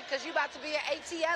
because you about to be an ATL.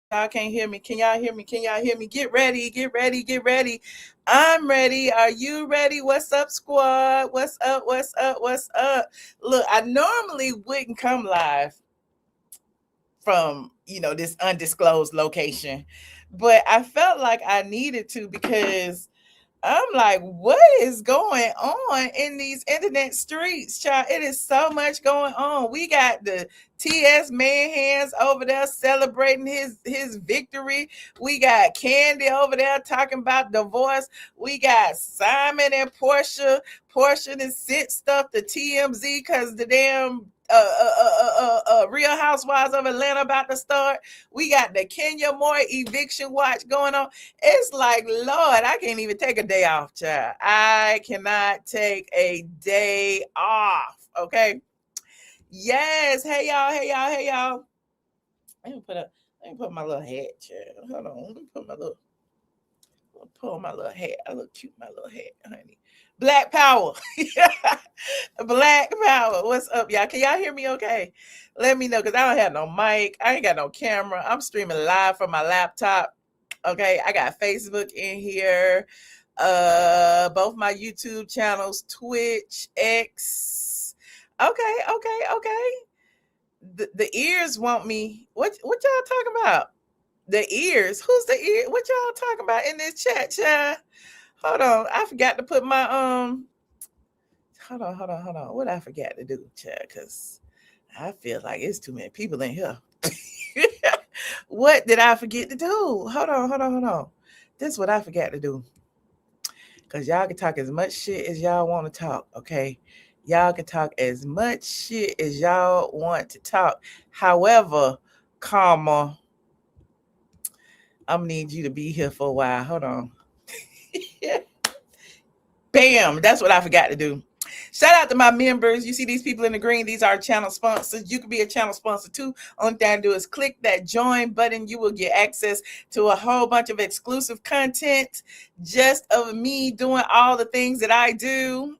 Y'all can't hear me. Can y'all hear me? Can y'all hear me? Get ready, get ready, get ready. I'm ready. Are you ready? What's up, squad? What's up? What's up? What's up? Look, I normally wouldn't come live from, this undisclosed location, but I felt like I needed to because I'm like, what is going on in these internet streets, child? It is so much going on. We got the TS man hands over there celebrating his victory. We got Kandi over there talking about divorce. We got Simon and Porsha. Porsha done sent stuff to TMZ because the damn Real Housewives of Atlanta about to start. We got the Kenya Moore eviction watch going on. It's like, Lord, I can't even take a day off, child. I cannot take a day off. Okay. Yes. Hey y'all. Let me put my little hat, child. Hold on. Let me put my little hat. I look cute, my little hat, honey. Black power. Black power. What's up, y'all? Can y'all hear me okay? Let me know, because I don't have no mic. I ain't got no camera. I'm streaming live from my laptop. Okay, I got Facebook in here. Both my YouTube channels, Twitch, X. Okay. The ears want me. What y'all talking about? The ears? Who's the ear? What y'all talking about in this chat, child? Hold on. I forgot to put my hold on. What I forgot to do, child? Because I feel like it's too many people in here. What did I forget to do? Hold on. This is what I forgot to do. Because y'all can talk as much shit as y'all want to talk, okay? Y'all can talk as much shit as y'all want to talk. However, comma, I'm going to need you to be here for a while. Hold on. Bam. That's what I forgot to do. Shout out to my members. You see these people in the green. These are channel sponsors. You can be a channel sponsor too. Only thing to do is click that join button. You will get access to a whole bunch of exclusive content just of me doing all the things that I do.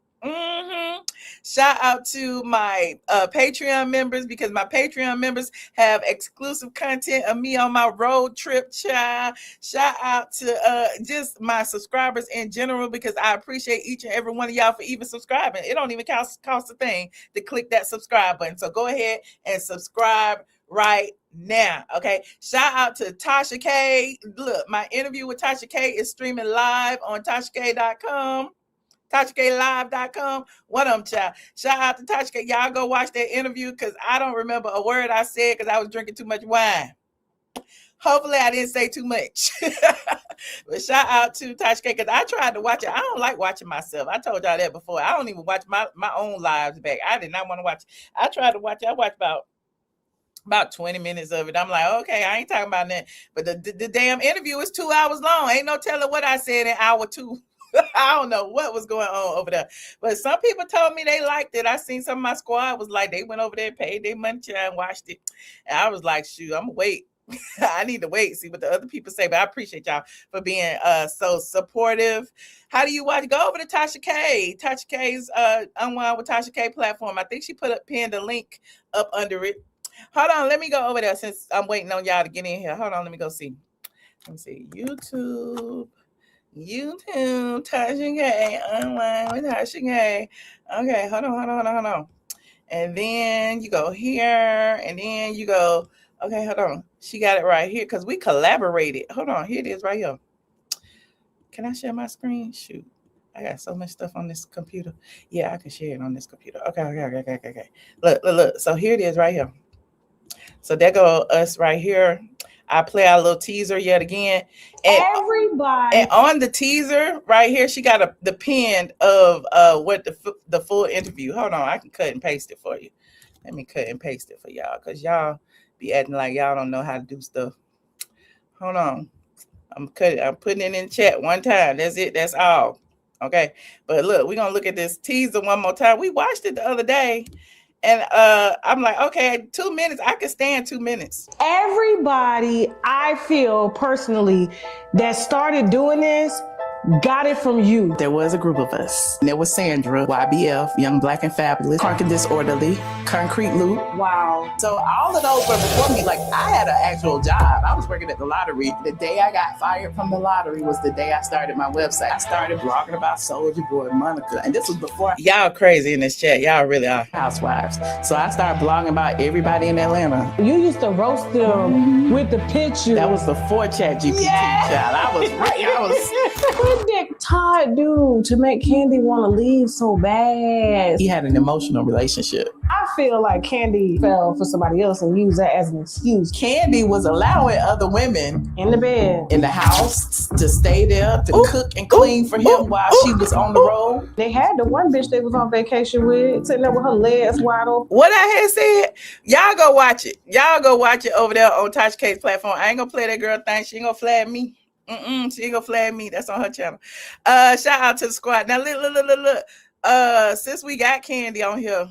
Shout out to my Patreon members, because my Patreon members have exclusive content of me on my road trip, child. Shout out to just my subscribers in general, because I appreciate each and every one of y'all for even subscribing. It don't even cost a thing to click that subscribe button. So go ahead and subscribe right now. Okay. Shout out to Tasha K. Look, my interview with Tasha K is streaming live on TashaK.com. TashaKLive.com. What child? Shout out to Tasha K. Y'all go watch that interview, because I don't remember a word I said because I was drinking too much wine. Hopefully I didn't say too much. But shout out to Tasha K, because I tried to watch it. I don't like watching myself. I told y'all that before. I don't even watch my own lives back. I did not want to watch it. I tried to watch it. I watched about 20 minutes of it. I'm like, okay, I ain't talking about that. But the damn interview is 2 hours long. Ain't no telling what I said in hour 2. I don't know what was going on over there. But some people told me they liked it. I seen some of my squad was like, they went over there, paid their money, and watched it. And I was like, shoot, I'm going to wait. I need to wait, see what the other people say, but I appreciate y'all for being so supportive. How do you watch? Go over to Tasha K. Tasha K's Unwind with Tasha K platform. I think she pinned a link up under it. Hold on, let me go over there since I'm waiting on y'all to get in here. Hold on, let me go see. Let me see. YouTube, Tasha K, Unwind with Tasha K. Okay, hold on. And then you go here, and then you go, okay, hold on. She got it right here because we collaborated. Hold on, here it is right here. Can I share my screen? Shoot. I got so much stuff on this computer. Yeah, I can share it on this computer. Okay. Look. So here it is right here. So there go us right here. I play our little teaser yet again. And everybody. And on the teaser right here, she got the pin of what the full interview. Hold on, I can cut and paste it for you. Let me cut and paste it for y'all because y'all be acting like y'all don't know how to do stuff. Hold on. I'm putting it in chat one time. That's it. That's all. Okay. But look, we're going to look at this teaser one more time. We watched it the other day. And I'm like, okay, 2 minutes. I can stand 2 minutes. Everybody, I feel personally, that started doing this got it from you. There was a group of us. There was Sandra, YBF, Young Black and Fabulous, Crunk and Disorderly, Concrete Loop. Wow. So all of those were before me. Like, I had an actual job. I was working at the lottery. The day I got fired from the lottery was the day I started my website. I started blogging about Soulja Boy, Monica. And this was before. Y'all crazy in this chat. Y'all really are housewives. So I started blogging about everybody in Atlanta. You used to roast them with the picture. That was before ChatGPT, child. I was What did Todd do to make Kandi want to leave so bad? He had an emotional relationship. I feel like Kandi fell for somebody else and used that as an excuse. Kandi was allowing other women in the bed, in the house, to stay there, to cook and clean for him while she was on the road. They had the one bitch they was on vacation with, sitting there with her legs wide open. What I had said, y'all go watch it. Y'all go watch it over there on Tasha K's platform. I ain't gonna play that girl thing. She ain't gonna flag me. She ain't gonna flag me. That's on her channel. Shout out to the squad. Now look. Since we got Kandi on here,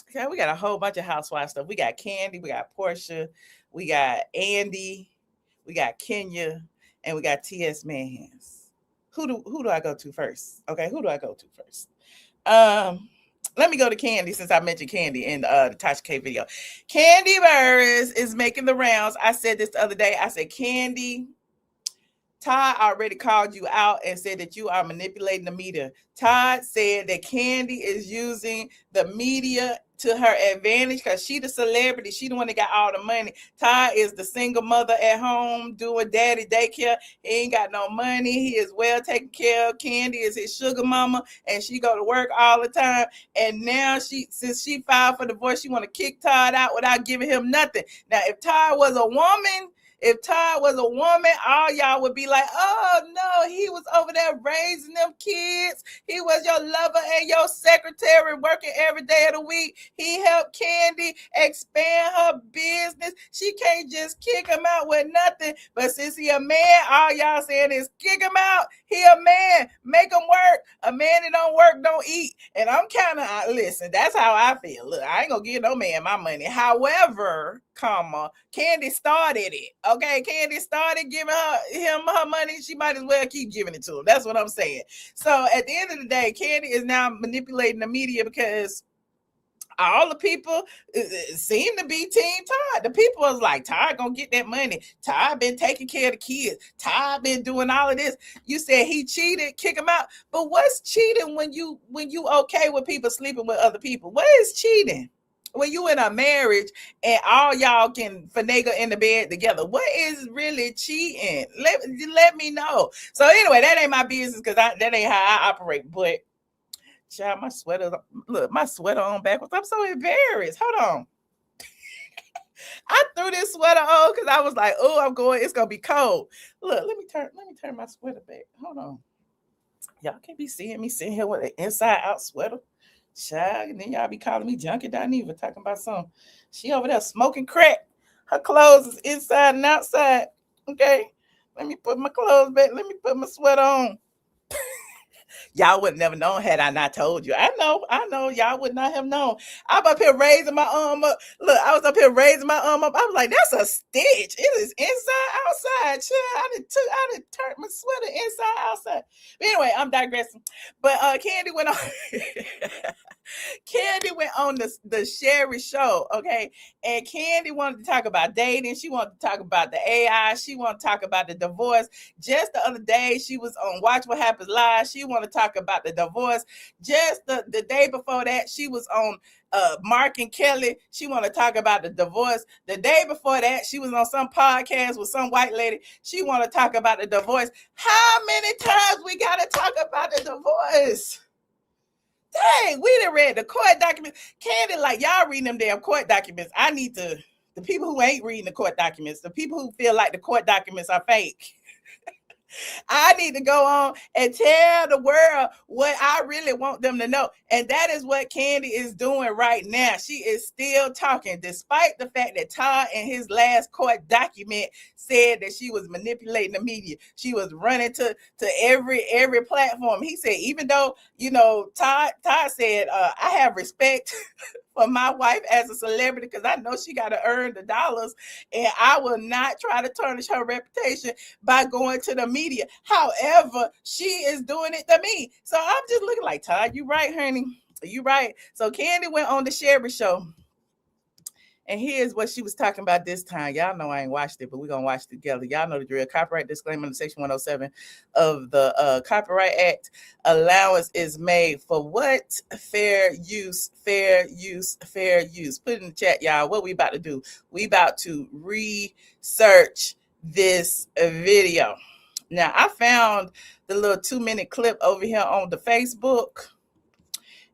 okay, we got a whole bunch of housewife stuff. We got Kandi, we got Porsha, we got Andy, we got Kenya, and we got TS Madison. Who do I go to first? Okay, who do I go to first? Let me go to Kandi since I mentioned Kandi in the Tasha K video. Kandi Burruss is making the rounds. I said this the other day. I said, Kandi, Todd already called you out and said that you are manipulating the media. Todd said that Kandi is using the media to her advantage because she the celebrity. She the one that got all the money. Todd is the single mother at home doing daddy daycare. He ain't got no money. He is well taken care of. Kandi is his sugar mama, and she go to work all the time. And now since she filed for divorce, she want to kick Todd out without giving him nothing. Now, if Todd was a woman, all y'all would be like, oh no, he was over there raising them kids. He was your lover and your secretary working every day of the week. He helped Kandi expand her business. She can't just kick him out with nothing. But since he a man, all y'all saying is kick him out. He a man, make him work. A man that don't work don't eat. And I'm kind of, listen, that's how I feel. Look, I ain't gonna give no man my money. However, Kandi started it. Okay, Kandi started giving him her money. She might as well keep giving it to him. That's what I'm saying. So at the end of the day, Kandi is now manipulating the media because all the people seem to be Team Todd. The people was like, Todd gonna get that money. Todd been taking care of the kids. Todd been doing all of this. You said he cheated, kick him out. But what's cheating when you okay with people sleeping with other people? What is cheating? When you in a marriage and all y'all can finagle in the bed together, what is really cheating? Let me know. So anyway, that ain't my business because that ain't how I operate. But child, my sweater on backwards. I'm so embarrassed. Hold on. I threw this sweater on because I was like, oh, it's gonna be cold. Look, let me turn my sweater back. Hold on. Y'all can't be seeing me sitting here with an inside out sweater. Child, and then y'all be calling me Junkie Dineva, talking about something. She over there smoking crack. Her clothes is inside and outside. Okay, let me put my clothes back. Let me put my sweater on. Y'all would never known had I not told you. I know. Y'all would not have known. I'm up here raising my arm up. Look, I was up here raising my arm up. I was like, that's a stitch. It is inside, outside. Chill. I done turned my sweater inside, outside. But anyway, I'm digressing. But Kandi went on. Kandi went on the Sherri show, okay? And Kandi wanted to talk about dating. She wanted to talk about the AI. She wanted to talk about the divorce. Just the other day, she was on Watch What Happens Live. She wanted to talk about the divorce. Just the day before that, she was on Mark and Kelly. She wanted to talk about the divorce. The day before that, she was on some podcast with some white lady. She wanted to talk about the divorce. How many times we got to talk about the divorce? Dang, we done read the court documents. Kandi, like, y'all reading them damn court documents. I need to, the people who ain't reading the court documents, the people who feel like the court documents are fake, I need to go on and tell the world what I really want them to know. And that is what Kandi is doing right now. She is still talking, despite the fact that Todd in his last court document said that she was manipulating the media. She was running to every platform. He said, even though, you know, Todd said, I have respect for my wife as a celebrity because I know she got to earn the dollars, and I will not try to tarnish her reputation by going to the media. However, she is doing it to me. So I'm just looking like, Todd, you right, honey. You right. So Kandi went on the Sherri show. And here's what she was talking about this time. Y'all know I ain't watched it, but we're going to watch it together. Y'all know the drill. Copyright disclaimer in Section 107 of the Copyright Act. Allowance is made for what? Fair use, fair use, fair use. Put it in the chat, y'all. What we about to do? We about to research this video. Now, I found the little 2-minute clip over here on the Facebook.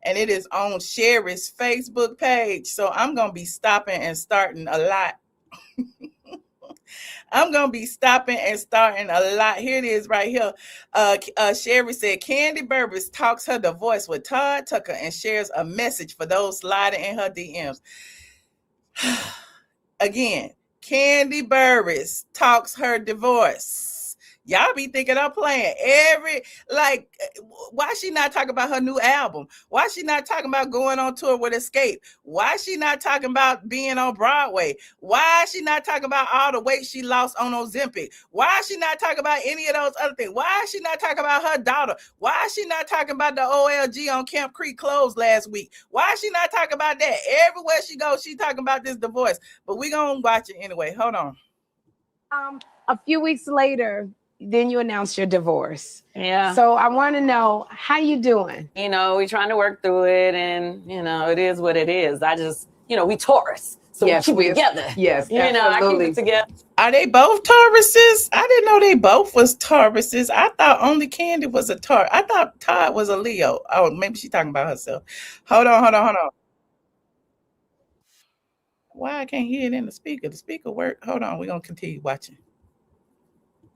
And it is on Sherri's Facebook page. So I'm going to be stopping and starting a lot. I'm going to be stopping and starting a lot. Here it is right here. Sherri said, Kandi Burruss talks her divorce with Todd Tucker and shares a message for those sliding in her DMs. Again, Kandi Burruss talks her divorce. Y'all be thinking I'm playing why she not talking about her new album? Why she not talking about going on tour with Escape? Why she not talking about being on Broadway? Why she not talking about all the weight she lost on Ozempic? Why she not talking about any of those other things? Why she not talking about her daughter? Why she not talking about the OLG on Camp Creek closed last week? Why she not talking about that? Everywhere she goes, she talking about this divorce. But we gonna watch it anyway. Hold on. A few weeks later, then you announced your divorce. Yeah. So I want to know, how you doing? You know, we're trying to work through it, and, you know, it is what it is. I just, you know, we Taurus. So Yes, we keep it together. Yes, you know, I keep it together. Are they both Tauruses? I didn't know they both was Tauruses. I thought only Kandi was a Taurus. I thought Todd was a Leo. Oh, maybe she's talking about herself. Hold on. Why I can't hear it in the speaker? The speaker work. Hold on. We're going to continue watching.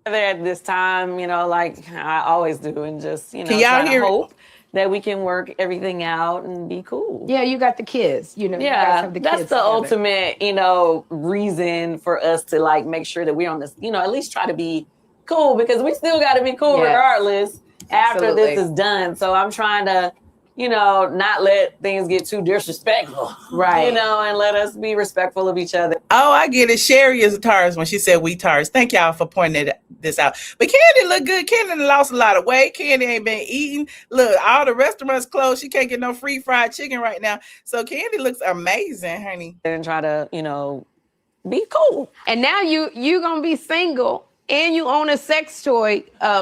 At this time, you know, like I always do, and just, you know, Can y'all hear hope that we can work everything out and be cool. Yeah, you got the kids, you know. Yeah, you guys have the that's kids the together. ultimate, you know, reason for us to like make sure that we're on this, you know, at least try to be cool, because we still got to be cool regardless after this is done. So I'm trying to, you know, not let things get too disrespectful. Right. You know, and let us be respectful of each other. Oh, I get it. Sherri is a Taurus when she said we Taurus. Thank y'all for pointing this out. But Kandi look good. Kandi lost a lot of weight. Kandi ain't been eating. Look, all the restaurants closed. She can't get no free fried chicken right now. So Kandi looks amazing, honey. And try to, you know, be cool. And now you gonna be single, and you own a sex toy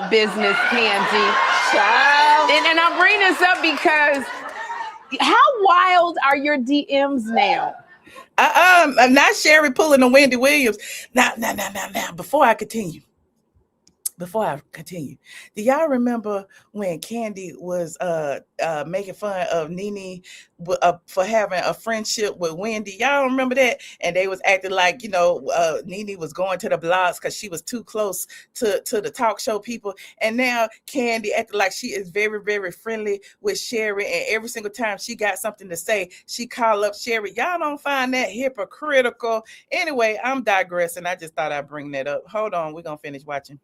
business, Kandi. Child. And I bring this up because how wild are your DMs now? I'm not Sherri pulling a Wendy Williams. Now, before I continue, do y'all remember when Kandi was making fun of Nene for having a friendship with Wendy? Y'all remember that? And they was acting like, you know, Nene was going to the blogs because she was too close to the talk show people. And now Kandi acting like she is very, very friendly with Sherri, and every single time she got something to say, she call up Sherri. Y'all don't find that hypocritical? Anyway, I'm digressing. I just thought I'd bring that up. Hold on, we're gonna finish watching.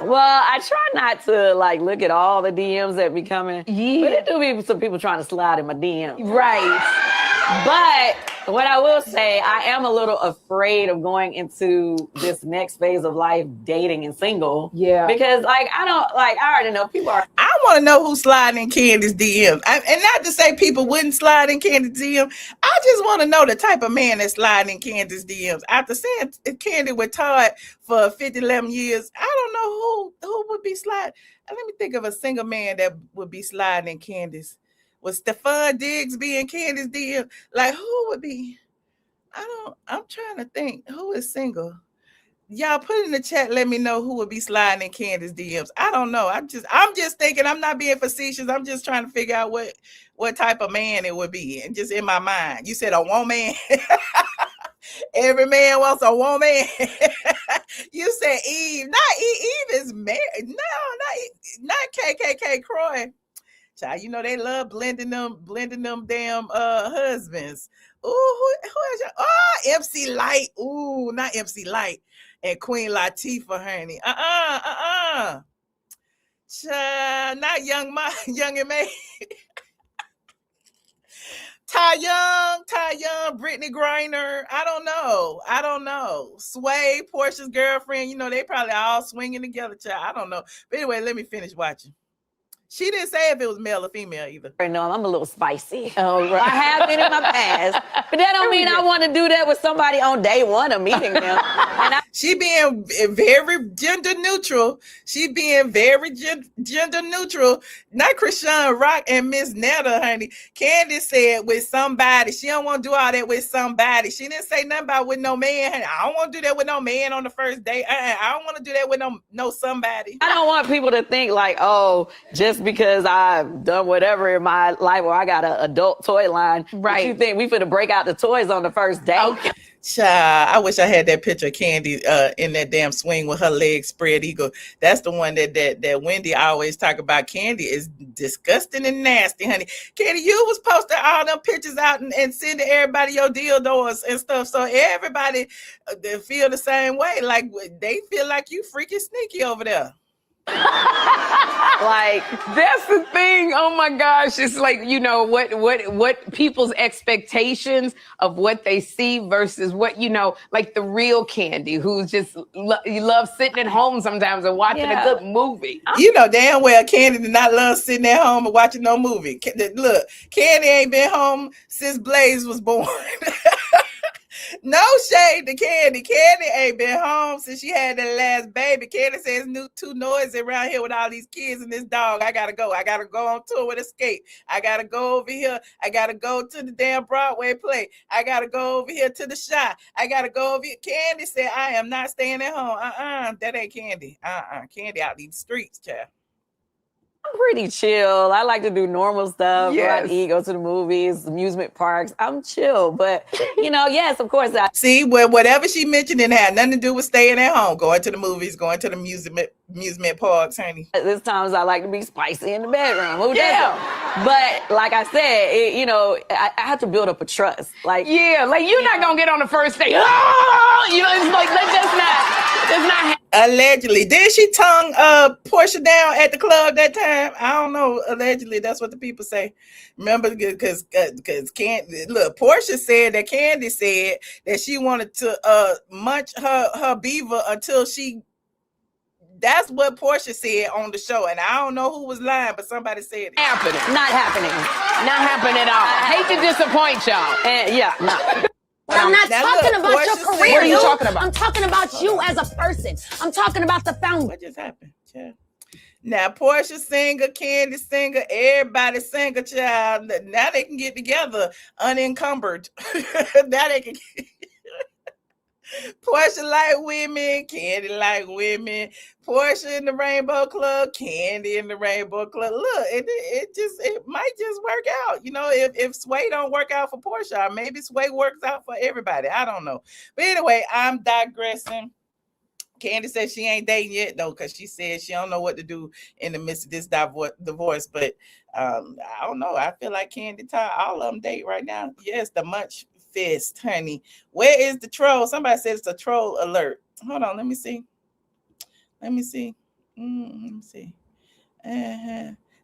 Well, I try not to like look at all the DMs that be coming. Yeah. But it do be some people trying to slide in my DM. Right. But what I will say, I am a little afraid of going into this next phase of life, dating and single. Yeah. Because I already know people are. I want to know who's sliding in Candy's DM. And not to say people wouldn't slide in Candy's DM. I just want to know the type of man that's sliding in Candy's DMs. After seeing Kandi with Todd for 11 years, I don't know who would be sliding. Let me think of a single man that would be sliding in Candy's. Would Stephon Diggs be in Candy's DM? Like, who would be? I'm trying to think. Who is single? Y'all put it in the chat. Let me know who would be sliding in Candy's DMs. I don't know. I'm just thinking. I'm not being facetious. I'm just trying to figure out what type of man it would be, and just in my mind. You said a woman. Every man wants a woman. You said Eve. Not Eve. Eve is married. No, not KKK Croy. Child, you know they love blending them damn husbands. Ooh, who is your? Oh, MC Light. Ooh, not MC Light. And Queen Latifah, honey. Child, not Young and May. Ty Young, Brittany Griner. I don't know. Sway, Portia's girlfriend. You know, they probably all swinging together, child. I don't know. But anyway, let me finish watching. She didn't say if it was male or female either. No, I'm a little spicy. Oh, right. I have been in my past, but that don't mean I want to do that with somebody on day one of meeting them. She being very gender neutral. She being very gender neutral. Not Krishan Rock and Miss Netta, honey. Kandi said with somebody. She don't want to do all that with somebody. She didn't say nothing about with no man, honey. I don't want to do that with no man on the first date. I don't want to do that with no somebody. I don't want people to think like, oh, just because I've done whatever in my life or I got an adult toy line, right? You think we finna break out the toys on the first date? Okay. Child, I wish I had that picture of Kandi in that damn swing with her legs spread eagle. That's the one that Wendy always talk about. Kandi is disgusting and nasty, honey. Kandi, you was posting all them pictures out and sending everybody your dildos and stuff, so everybody they feel the same way. Like they feel like you freaking sneaky over there. Like, that's the thing. Oh my gosh. It's like, you know, what people's expectations of what they see versus what, you know, like the real Kandi, who's just you love sitting at home sometimes and watching a good movie. You know damn well Kandi did not love sitting at home and watching no movie. Look, Kandi ain't been home since Blaze was born. No shade to Kandi. Kandi ain't been home since she had that last baby. Kandi says too noisy around here with all these kids and this dog. I gotta go. I gotta go on tour with Escape. I gotta go over here. I gotta go to the damn Broadway play. I gotta go over here to the Shy. I gotta go over here. Kandi said, I am not staying at home. That ain't Kandi. Kandi out these streets, child. I'm pretty chill. I like to do normal stuff. Yes. Go to the movies, amusement parks. I'm chill. But, you know, yes, of course. See, whatever she mentioned didn't have nothing to do with staying at home, going to the movies, going to the amusement parks, honey. There's times I like to be spicy in the bedroom. Who doesn't? But like I said, you know, I have to build up a trust. Like, yeah, like you're not going to get on the first date. Oh! You know, it's like, that's not Allegedly. Did she tongue Porsha down at the club that time? I don't know. Allegedly, that's what the people say. Remember, because Kandi, look, Porsha said that Kandi said that she wanted to munch her beaver until she. That's what Porsha said on the show, and I don't know who was lying, but somebody said it. Not happening at all. I hate to disappoint y'all. No. But I'm not talking about your career. What are you talking about? I'm talking about you as a person. I'm talking about the founder. What just happened? Yeah. Now, Porsha singer, Kandi singer, everybody singer, child. Now they can get together unencumbered. Now they can get... Porsha like women, Kandi like women. Porsha in the Rainbow Club, Kandi in the Rainbow Club. Look, it might just work out. You know, if Sway don't work out for Porsha, maybe Sway works out for everybody. I don't know. But anyway, I'm digressing. Kandi said she ain't dating yet though, because she said she don't know what to do in the midst of this divorce. But I don't know. I feel like Kandi Todd, all of them date right now. Yes, the Munch Fest, honey. Where is the troll? Somebody said it's a troll alert. Hold on, let me see. Let me see.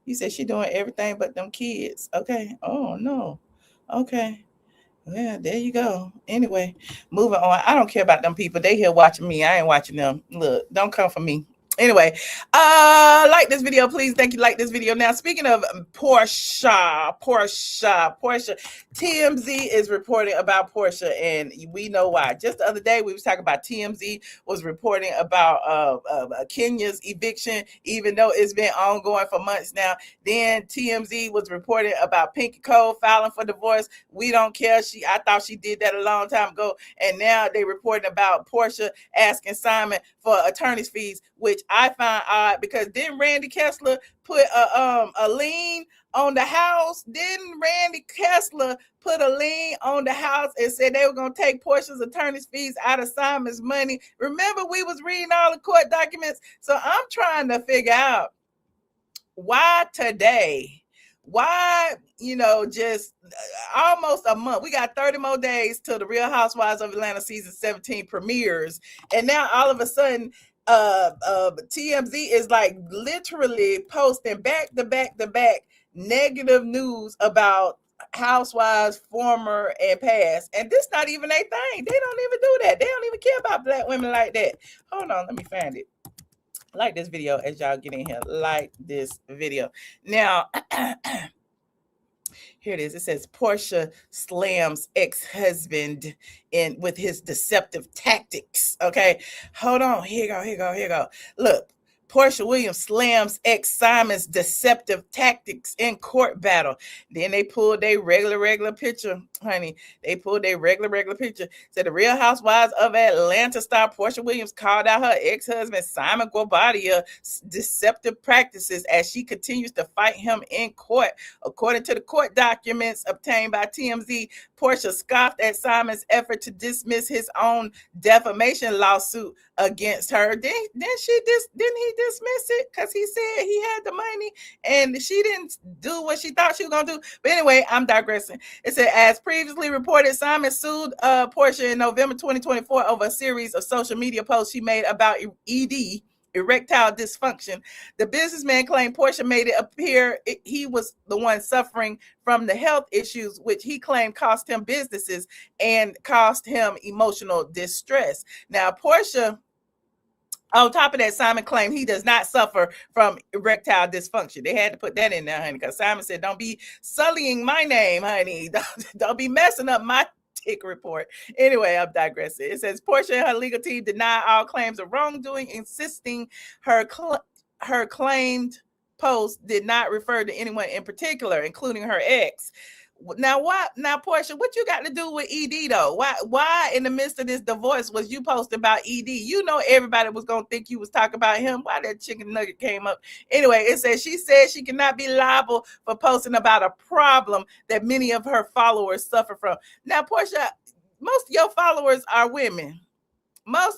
You said she doing everything but them kids. Okay. Oh no. Okay. Yeah, there you go. Anyway, moving on. I don't care about them people. They here watching me. I ain't watching them. Look, don't come for me. Anyway, like this video, please. Thank you. Like this video. Now, speaking of Porsha, TMZ is reporting about Porsha, and we know why. Just the other day, we was talking about TMZ was reporting about Kenya's eviction, even though it's been ongoing for months now. Then TMZ was reporting about Pinky Cole filing for divorce. We don't care. I thought she did that a long time ago, and now they reporting about Porsha asking Simon for attorney's fees, which I find odd because didn't Randy Kessler put a lien on the house? Didn't Randy Kessler put a lien on the house and said they were going to take Porsha's attorney's fees out of Simon's money? Remember, we was reading all the court documents. So I'm trying to figure out why today. Why, just almost a month. We got 30 more days till the Real Housewives of Atlanta season 17 premieres. And now all of a sudden, TMZ is like literally posting back to back negative news about housewives, former and past. And this not even a thing. They don't even do that. They don't even care about black women like that. Hold on, let me find it. Like this video as y'all get in here. Like this video. Now, here it is. It says Porsha slams ex-husband with his deceptive tactics. Okay, hold on. Here you go. Look, Porsha Williams slams ex-Simon's deceptive tactics in court battle. Then they pulled their regular picture, honey. They pulled their regular picture. Said the Real Housewives of Atlanta star Porsha Williams called out her ex-husband Simon Guobadia's deceptive practices as she continues to fight him in court. According to the court documents obtained by TMZ, Porsha scoffed at Simon's effort to dismiss his own defamation lawsuit against her. Didn't he dismiss it? Because he said he had the money and she didn't do what she thought she was going to do. But anyway, I'm digressing. It said, as previously reported, Simon sued Porsha in November 2024 over a series of social media posts she made about ED, erectile dysfunction. The businessman claimed Porsha made it appear he was the one suffering from the health issues, which he claimed cost him businesses and cost him emotional distress. Now, Porsha, on top of that, Simon claimed he does not suffer from erectile dysfunction. They had to put that in there, honey, because Simon said, don't be sullying my name, honey. Don't be messing up my tick report. Anyway, I'm digressing. It says Porsha and her legal team deny all claims of wrongdoing, insisting her claimed post did not refer to anyone in particular, including her ex. Now, Porsha, what you got to do with ED though? Why in the midst of this divorce was you posting about ED? You know everybody was gonna think you was talking about him. Why that chicken nugget came up? Anyway, it says she said she cannot be liable for posting about a problem that many of her followers suffer from. Now, Porsha, most of your followers are women. How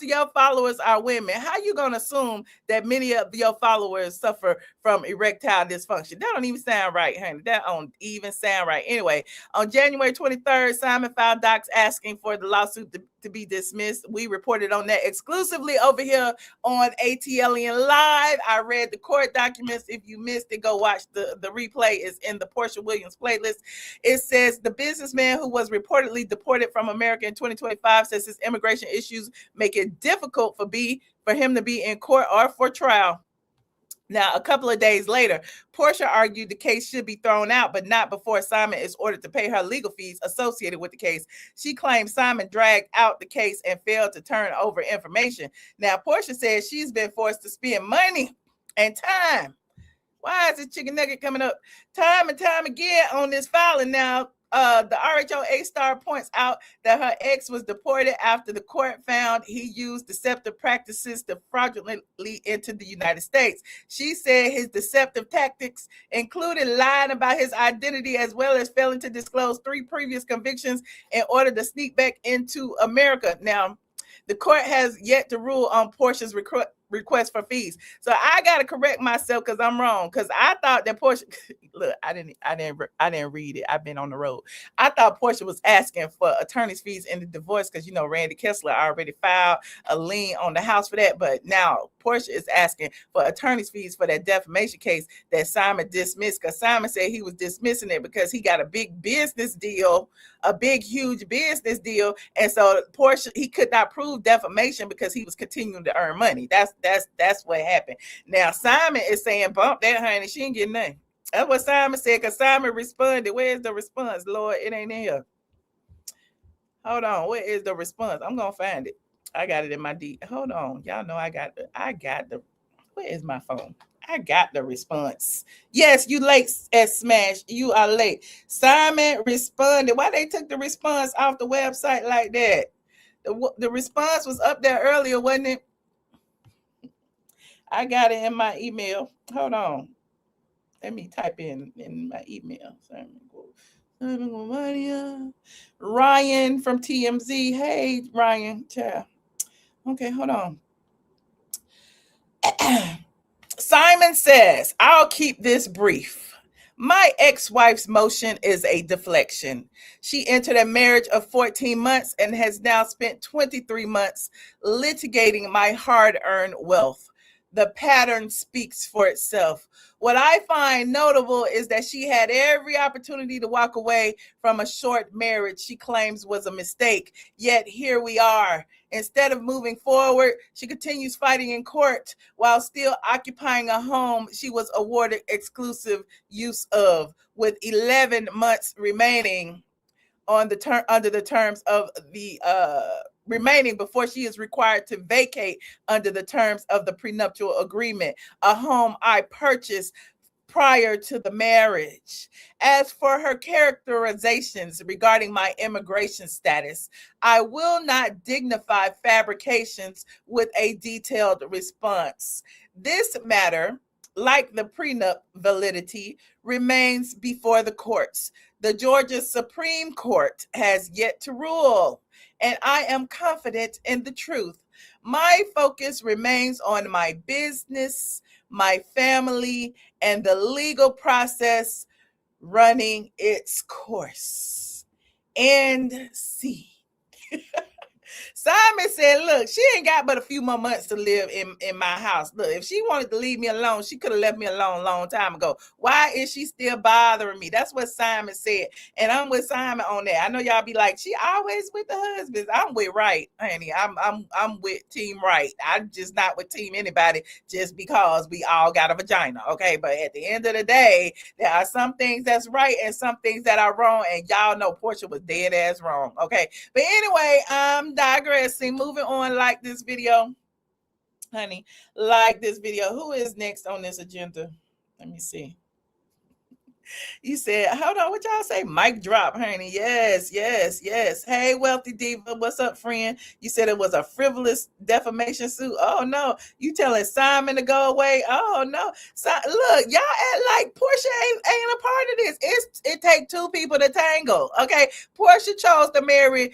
you gonna assume that many of your followers suffer from erectile dysfunction? That don't even sound right, honey. That don't even sound right. Anyway, on January 23rd, Simon filed docs asking for the lawsuit to be dismissed. We reported on that exclusively over here on ATLN Live. I read the court documents. If you missed it, go watch the replay. Is in the Porsha Williams playlist. It says the businessman who was reportedly deported from America in 2025 says his immigration issues make it difficult for him to be in court or for trial. Now, a couple of days later, Porsha argued the case should be thrown out, but not before Simon is ordered to pay her legal fees associated with the case. She claimed Simon dragged out the case and failed to turn over information. Now, Porsha says she's been forced to spend money and time. Why is this chicken nugget coming up? Time and time again on this filing. Now, the RHOA star points out that her ex was deported after the court found he used deceptive practices to fraudulently enter the United States. She said his deceptive tactics included lying about his identity as well as failing to disclose 3 previous convictions in order to sneak back into America. Now, the court has yet to rule on Porsha's request for fees. So I got to correct myself because I'm wrong. Because I thought that Porsha, look, I didn't read it. I've been on the road. I thought Porsha was asking for attorney's fees in the divorce because, Randy Kessler already filed a lien on the house for that. But now Porsha is asking for attorney's fees for that defamation case that Simon dismissed, because Simon said he was dismissing it because he got a big business deal, a big, huge business deal. And so Porsha, he could not prove defamation because he was continuing to earn money. That's what happened. Now, Simon is saying, bump that, honey. She ain't getting nothing. That's what Simon said, because Simon responded. Where's the response, Lord? It ain't in here. Hold on. Where is the response? I'm going to find it. I got it in my D. Hold on. Y'all know I got the, where is my phone? I got the response. Yes, you late at Smash. You are late. Simon responded. Why they took the response off the website like that? The response was up there earlier, wasn't it? I got it in my email. Hold on. Let me type in my email. Ryan from TMZ. Hey, Ryan. Child. Okay, hold on. Simon says, I'll keep this brief. My ex-wife's motion is a deflection. She entered a marriage of 14 months and has now spent 23 months litigating my hard-earned wealth. The pattern speaks for itself. What I find notable is that she had every opportunity to walk away from a short marriage she claims was a mistake. Yet here we are. Instead of moving forward, she continues fighting in court while still occupying a home she was awarded exclusive use of, with 11 months remaining on the under the terms of the remaining before she is required to vacate under the terms of the prenuptial agreement, a home I purchased prior to the marriage. As for her characterizations regarding my immigration status, I will not dignify fabrications with a detailed response. This matter, like the prenup validity, remains before the courts. The Georgia Supreme Court has yet to rule, and I am confident in the truth. My focus remains on my business, my family, and the legal process running its course. And see. Simon said, look, she ain't got but a few more months to live in my house. Look, if she wanted to leave me alone, she could have left me alone a long time ago. Why is she still bothering me? That's what Simon said. And I'm with Simon on that. I know y'all be like, she always with the husbands. I'm with Right, honey. I'm with Team Right. I'm just not with Team anybody just because we all got a vagina. Okay. But at the end of the day, there are some things that's right and some things that are wrong. And y'all know Porsha was dead ass wrong. Okay. But anyway, I'm digressing. Moving on, like this video, honey. Like this video. Who is next on this agenda? Let me see. You said, hold on, what y'all say? Mic drop, honey. Yes. Hey, Wealthy Diva, what's up, friend? You said it was a frivolous defamation suit. Oh, no. You telling Simon to go away? Oh, no. So, look, y'all act like Porsha ain't a part of this. It take two people to tangle, okay? Porsha chose to marry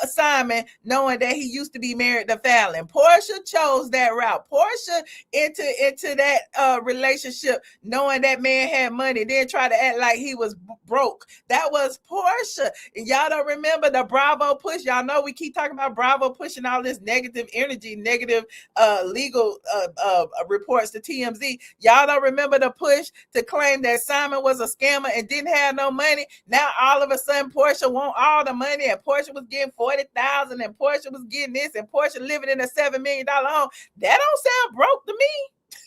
Simon knowing that he used to be married to Fallon. Porsha chose that route. Porsha into that relationship knowing that man had money, then try to act like he was broke. That was Porsha. And y'all don't remember the Bravo push. Y'all know we keep talking about Bravo pushing all this negative energy, negative legal reports to TMZ. Y'all don't remember the push to claim that Simon was a scammer and didn't have no money. Now all of a sudden Porsha want all the money, and Porsha was getting $40,000, and Porsha was getting this, and Porsha living in a $7 million home. That don't sound broke to me.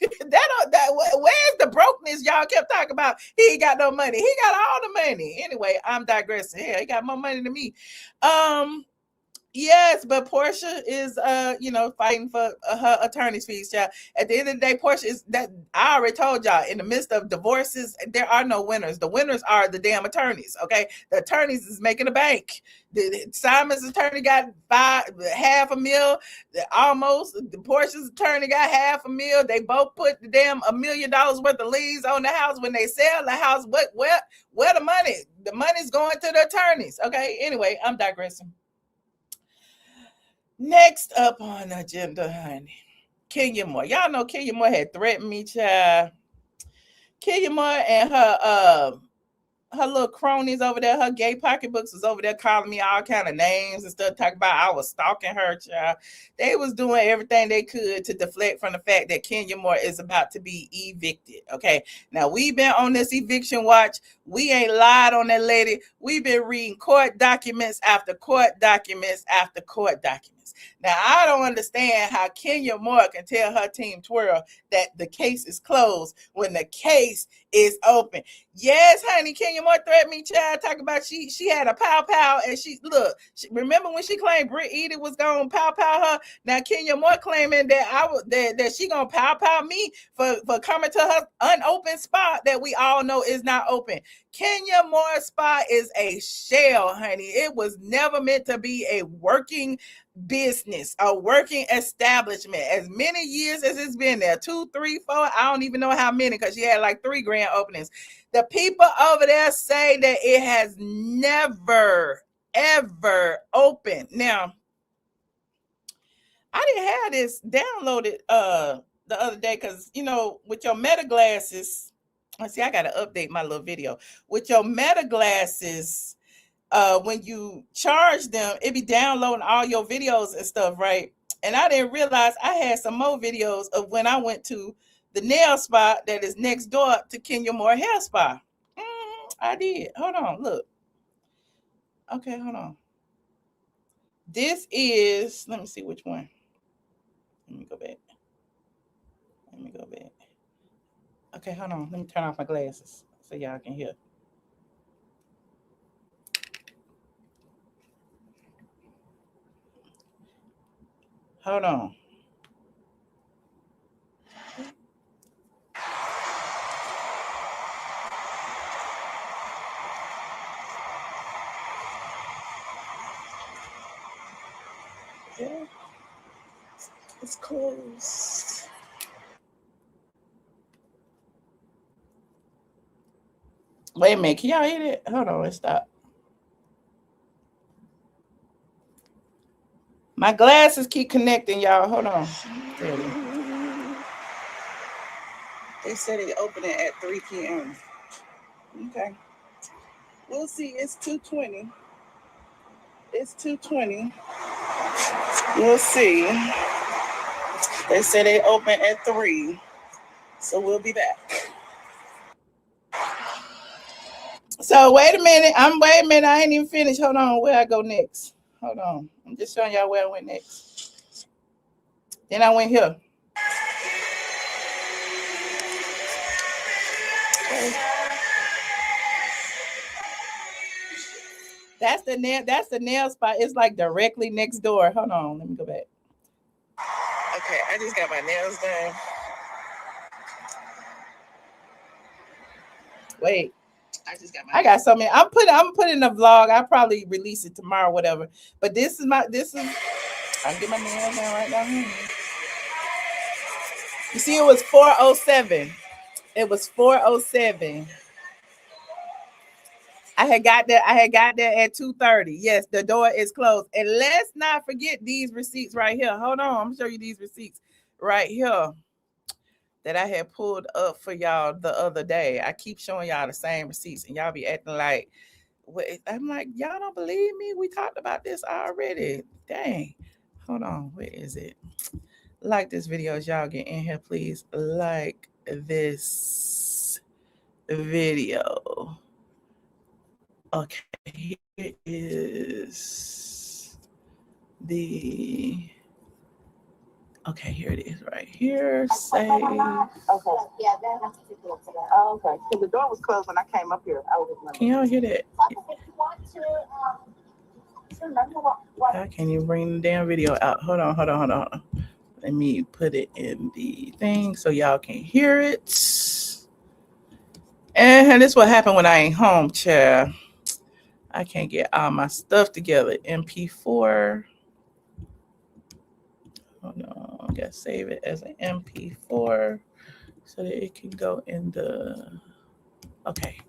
Where's the brokenness y'all kept talking about? He ain't got no money. He got all the money. Anyway, I'm digressing. Hell, he got more money than me. Yes, but Porsha is fighting for her attorney's fees, child. At the end of the day, Porsha is that I already told y'all, in the midst of divorces, there are no winners. The winners are the damn attorneys. Okay. The attorneys is making a bank. Simon's attorney got $500,000, almost. The Porsha's attorney got $500,000. They both put the damn $1 million worth of liens on the house. When they sell the house, where the money? The money's going to the attorneys. Okay. Anyway, I'm digressing. Next up on the agenda, honey, Kenya Moore. Y'all know Kenya Moore had threatened me, child. Kenya Moore and her little cronies over there, her gay pocketbooks was over there calling me all kind of names and stuff, talking about I was stalking her, child. They was doing everything they could to deflect from the fact that Kenya Moore is about to be evicted. Okay, now we've been on this eviction watch. We ain't lied on that lady. We've been reading court documents after court documents after court documents. Now, I don't understand how Kenya Moore can tell her team Twirl that the case is closed when the case is open. Yes, honey, Kenya Moore threatened me, child. Talk about she had a pow and remember when she claimed Britt Edie was gonna pow her? Now Kenya Moore claiming that that she gonna pow me for coming to her unopened spot that we all know is not open. Kenya Moore's spot is a shell, honey. It was never meant to be a working business, a working establishment. As many years as it's been there, 2, 3, 4, I don't even know how many, because she had like 3 grand openings. The people over there say that it has never ever opened. Now, I didn't have this downloaded the other day, because with your Meta glasses, see, I gotta update my little video. With your Meta glasses, when you charge them, it be downloading all your videos and stuff, right? And I didn't realize I had some more videos of when I went to the nail spot that is next door to Kenya Moore Hair Spa. I did. Hold on, look. Okay, hold on. This is, let me see which one. Let me go back. Okay, hold on. Let me turn off my glasses so y'all can hear. Hold on. Yeah. It's closed. Wait a minute. Can y'all hear it? Hold on. Let's stop. My glasses keep connecting, y'all. Hold on. They said they open it at 3 p.m. Okay. We'll see. It's 2:20. It's 2:20. We'll see. They said they open at 3. So we'll be back. So wait a minute. I ain't even finished. Hold on. Where I go next? Hold on. I'm just showing y'all where I went next. Then I went here. Okay. That's the nail spot. It's like directly next door. Hold on. Let me go back. Okay, I just got my nails done. Wait. I got so many. I'm putting the vlog. I'll probably release it tomorrow, whatever. But I can get my nails done right down here. You see, it was 4:07. It was 4:07. I had got there at 2:30. Yes, the door is closed. And let's not forget these receipts right here. Hold on, I'm gonna show you these receipts right here that I had pulled up for y'all the other day. I keep showing y'all the same receipts, and y'all be acting like, I'm like, y'all don't believe me? We talked about this already. Dang. Hold on, where is it? Like this video as y'all get in here, please. Like this video. Okay, here is okay, here it is right here. Save. Okay. Yeah, that has to do it. Oh, okay. So the door was closed when I came up here. Can y'all hear that? I can't even bring the damn video out. Hold on. Let me put it in the thing so y'all can hear it. And this is what happened when I ain't home, child. I can't get all my stuff together. MP4. Hold on, I gotta save it as an MP4 so that it can go in the. Okay.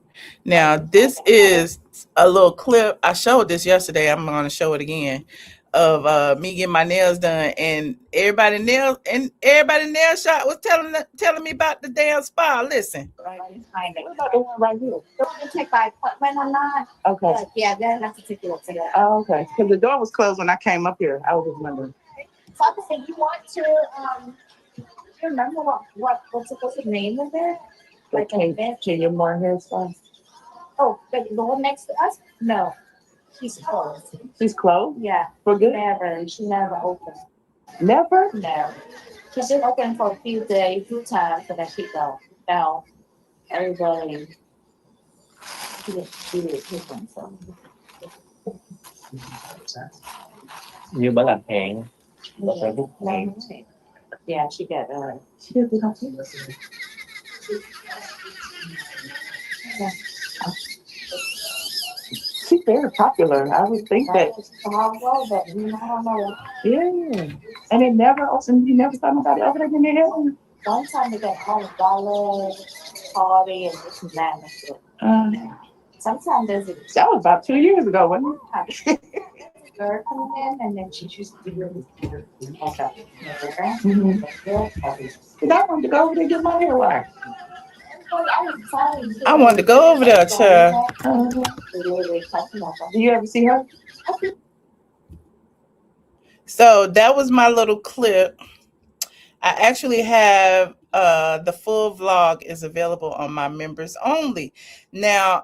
Now this is a little clip. I showed this yesterday. I'm gonna show it again. of me getting my nails done, and everybody nail shop was telling me about the damn spa. Listen. Right. What about the one right here? The one you take by appointment or not? Okay. Yeah, then that's a ticket to that. Oh, okay. Because the door was closed when I came up here. I was just wondering. So obviously you want to do you remember what's supposed to name of it? Like can you more hair stuff? Oh, the one next to us? No. She's closed. She's closed? Yeah. For good? Never. She never opened. Never? No. She's been open for a few times, and then she goes. Now, everybody do it different. So. Như bà làm hẹn. Yeah, she got she did it. Yeah. She's very popular. I would think that. Yeah. And it never opened. You never saw nobody over there in their head. One time they got all $1 party and this and that. Sometimes there's that was about 2 years ago, wasn't it? Girl coming in and then she used to be really okay. I wanted to go over there and get my hair waxed. I wanted to go over there, child. Do you ever see her? So that was my little clip. I actually have the full vlog is available on my members only. Now,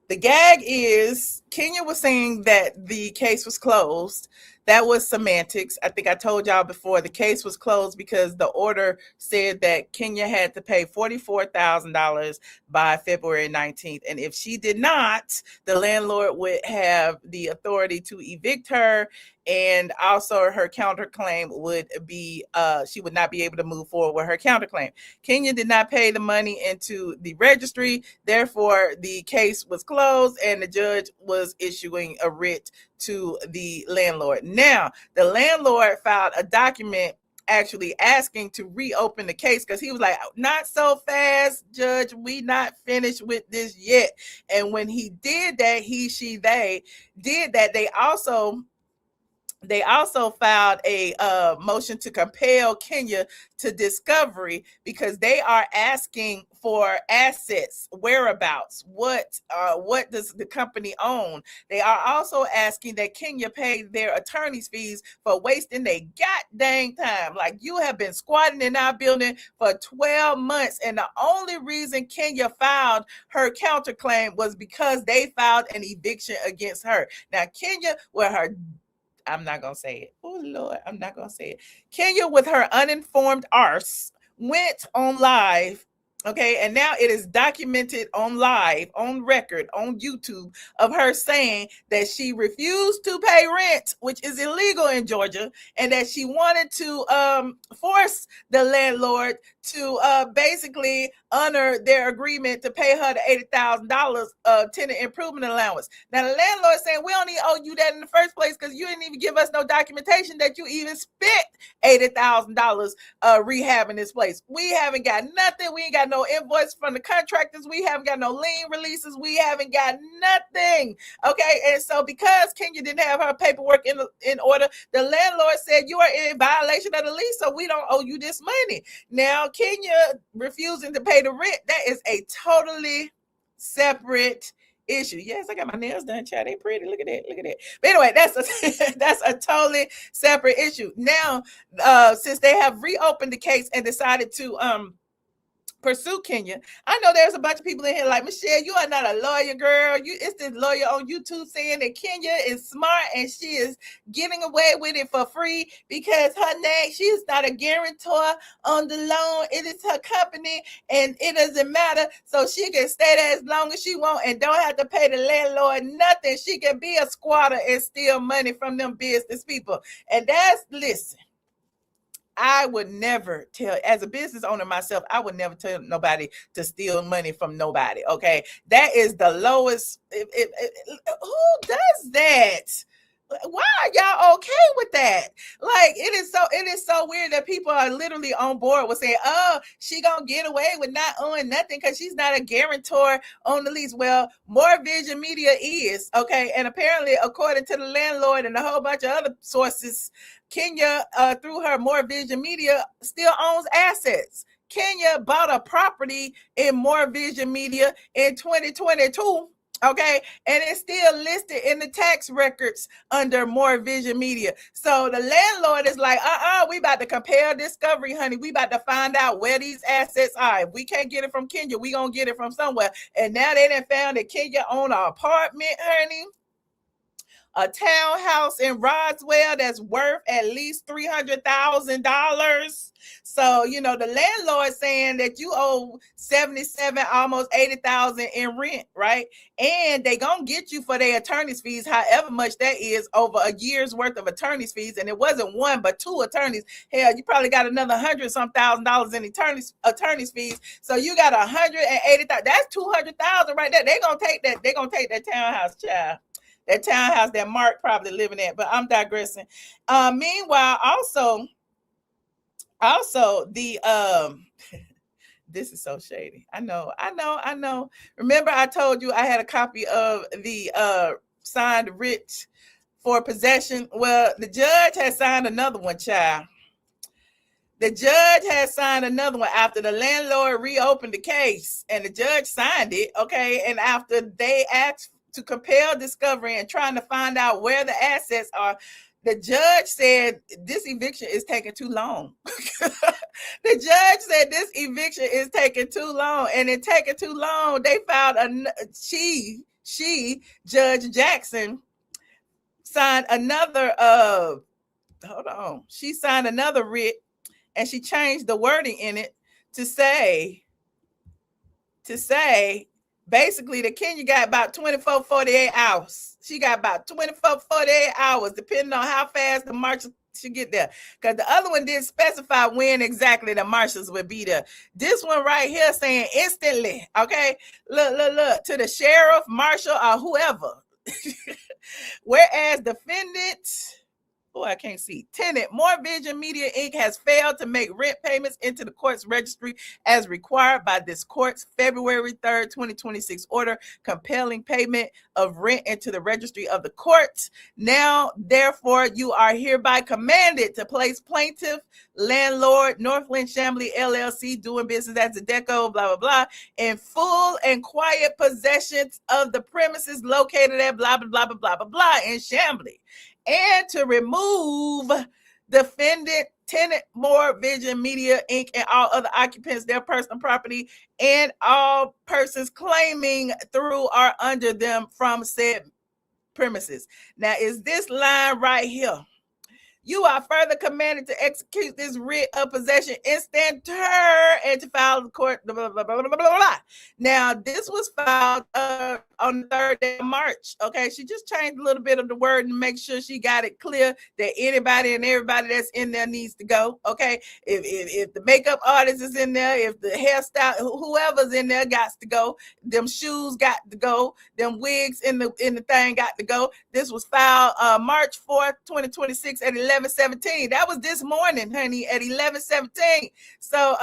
the gag is Kenya was saying that the case was closed. That was semantics. I think I told y'all before the case was closed because the order said that Kenya had to pay $44,000 by February 19th. And if she did not, the landlord would have the authority to evict her. And also her counterclaim would be, she would not be able to move forward with her counterclaim. Kenya did not pay the money into the registry. Therefore, the case was closed and the judge was issuing a writ to the landlord. Now, the landlord filed a document actually asking to reopen the case because he was like, not so fast, judge, we not finished with this yet. And when he did that, they did that, they also filed a motion to compel Kenya to discovery because they are asking for assets, whereabouts, what does the company own. They are also asking that Kenya pay their attorney's fees for wasting their goddamn time. Like, you have been squatting in our building for 12 months, and the only reason Kenya filed her counterclaim was because they filed an eviction against her. Now, Kenya, with her I'm not going to say it. Oh, Lord, I'm not going to say it. Kenya, with her uninformed arse, went on live, okay? And now it is documented on live, on record, on YouTube, of her saying that she refused to pay rent, which is illegal in Georgia, and that she wanted to force the landlord to basically honor their agreement to pay her the $80,000 tenant improvement allowance. Now, the landlord is saying, we don't even owe you that in the first place because you didn't even give us no documentation that you even spent $80,000 rehabbing this place. We haven't got nothing. We ain't got no invoice from the contractors. We haven't got no lien releases. We haven't got nothing. Okay, and so because Kenya didn't have her paperwork in order, the landlord said, you are in violation of the lease, so we don't owe you this money. Now, Kenya refusing to pay the rent, that is a totally separate issue. Yes, I got my nails done, child. They pretty. Look at that. Look at that. But anyway, that's a totally separate issue. Now, since they have reopened the case and decided to pursue Kenya, I know there's a bunch of people in here like, Michelle, you are not a lawyer, girl. It's this lawyer on YouTube saying that Kenya is smart and she is getting away with it for free because her name, she is not a guarantor on the loan. It is her company and it doesn't matter. So she can stay there as long as she wants and don't have to pay the landlord nothing. She can be a squatter and steal money from them business people. And listen, I would never tell, as a business owner myself, I would never tell nobody to steal money from nobody. Okay. That is the lowest. Who does that? Why are y'all okay with that? Like, it is so weird that people are literally on board with saying, oh, she gonna get away with not owning nothing because she's not a guarantor on the lease. Well, More Vision Media is, okay, and apparently according to the landlord and a whole bunch of other sources, Kenya through her More Vision Media still owns assets. Kenya bought a property in More Vision Media in 2022. Okay, and it's still listed in the tax records under More Vision Media. So the landlord is like, we about to compel discovery, honey. We about to find out where these assets are. If we can't get it from Kenya, we gonna get it from somewhere. And now they done found that Kenya own an apartment, honey, a townhouse in Roswell that's worth at least $300,000. So, you know, the landlord saying that you owe 77, almost 80,000 in rent, right? And they gonna get you for their attorney's fees, however much that is, over a year's worth of attorney's fees. And it wasn't one, but two attorneys. Hell, you probably got another $100,000 in attorney's fees. So you got 180,000. That's 200,000 right there. They gonna take that. They gonna take that townhouse, child. That townhouse that Mark probably living at. But I'm digressing. Meanwhile, also the this is so shady. I know. Remember I told you I had a copy of the signed writ for possession. Well, the judge has signed another one, child. The judge has signed another one after the landlord reopened the case, and the judge signed it, okay? And after they asked to compel discovery and trying to find out where the assets are, the judge said this eviction is taking too long. The judge said this eviction is taking too long, and in taking too long, they filed Judge Jackson signed another she signed another writ, and she changed the wording in it to say basically that Kenya got about 24, 48 hours. She got about 24, 48 hours, depending on how fast the marshals should get there. Because the other one didn't specify when exactly the marshals would be there. This one right here saying instantly, okay? Look, to the sheriff, marshal, or whoever. Whereas defendant, I can't see. Tenant, More Vision Media Inc. has failed to make rent payments into the court's registry as required by this court's February 3rd, 2026 order compelling payment of rent into the registry of the court. Now, therefore, you are hereby commanded to place plaintiff, landlord, Northland Chambly LLC, doing business as a deco, blah, blah, blah, in full and quiet possession of the premises located at blah, blah, blah, blah, blah, blah, blah, in Chambly. And to remove defendant, tenant, More Vision Media Inc. and all other occupants, their personal property, and all persons claiming through or under them from said premises. Now, is this line right here? You are further commanded to execute this writ of possession instanter and to file the court, blah, blah, blah, blah, blah, blah. Now, this was filed on the 3rd day of March, okay? She just changed a little bit of the word and make sure she got it clear that anybody and everybody that's in there needs to go, okay? If the makeup artist is in there, if the hairstyle, whoever's in there got to go, them shoes got to go, them wigs in the thing got to go. This was filed March 4th, 2026 at 11:17. That was this morning, honey, at 11:17. So,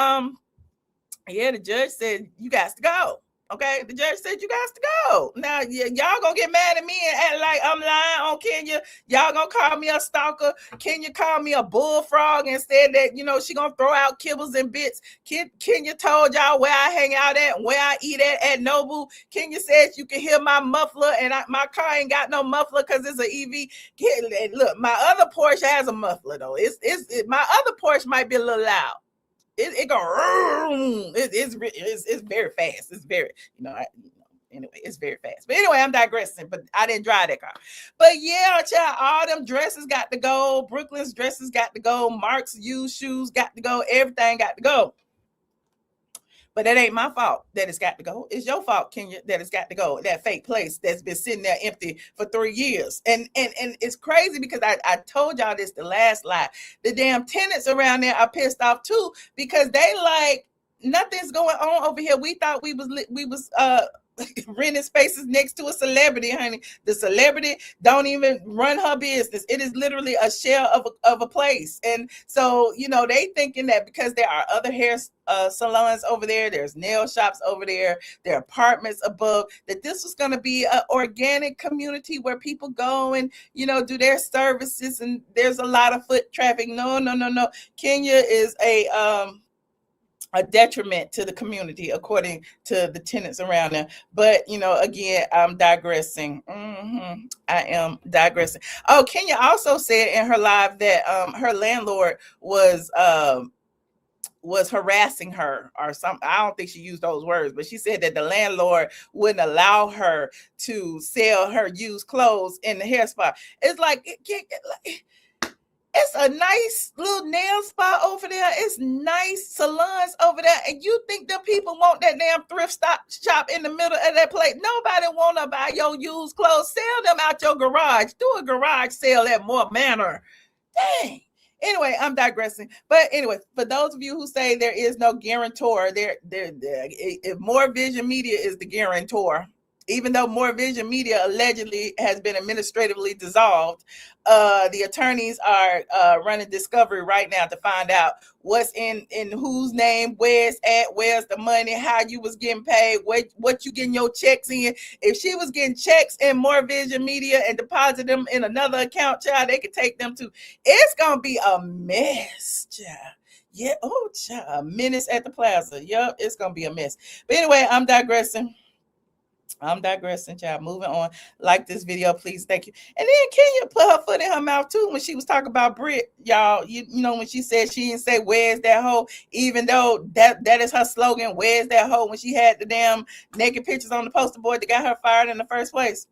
the judge said you got to go. Okay, the judge said you got to go. Now, y'all gonna get mad at me and act like I'm lying on Kenya. Y'all gonna call me a stalker. Kenya called me a bullfrog and said that, she gonna throw out kibbles and bits. Kenya told y'all where I hang out at and where I eat at Nobu. Kenya says you can hear my muffler, and my car ain't got no muffler because it's an EV. Look, my other Porsche has a muffler though. My other Porsche might be a little loud. It go. It's very fast. It's very, anyway, it's very fast. But anyway, I'm digressing. But I didn't drive that car. But yeah, child, all them dresses got to go. Brooklyn's dresses got to go. Mark's used shoes got to go. Everything got to go. But that ain't my fault that it's got to go. It's your fault, Kenya, that it's got to go. That fake place that's been sitting there empty for 3 years. And it's crazy because I told y'all this the last lie. The damn tenants around there are pissed off too because they like, nothing's going on over here. We thought we was renting spaces next to a celebrity, honey. The celebrity don't even run her business. It is literally a shell of a place. And so, you know, they thinking that because there are other hair salons over there, there's nail shops over there, there are apartments above, that this was going to be an organic community where people go and, you know, do their services, and there's a lot of foot traffic. No. Kenya is a detriment to the community, according to the tenants around there. But, you know, again, I'm digressing. I am digressing. Oh, Kenya also said in her live that her landlord was harassing her or something. I don't think she used those words, but she said that the landlord wouldn't allow her to sell her used clothes in the hair spa. It's like, it's a nice little nail spot over there. It's nice salons over there. And you think them people want that damn thrift shop in the middle of that place? Nobody want to buy your used clothes. Sell them out your garage. Do a garage sale at More Manor. Dang. Anyway, I'm digressing. But anyway, for those of you who say there is no guarantor, if More Vision Media is the guarantor, even though More Vision Media allegedly has been administratively dissolved, the attorneys are running discovery right now to find out what's in whose name, where's the money, how you was getting paid, what you getting your checks in. If she was getting checks in More Vision Media and deposit them in another account, child, they could take them too. It's gonna be a mess, child. Yeah, child, a menace at the plaza. Yep, it's gonna be a mess. But anyway, I'm digressing, child. Moving on. Like this video, please. Thank you. And then Kenya put her foot in her mouth too when she was talking about Brit, y'all. You know, when she said she didn't say where's that hoe, even though that is her slogan, where's that hoe, when she had the damn naked pictures on the poster board that got her fired in the first place.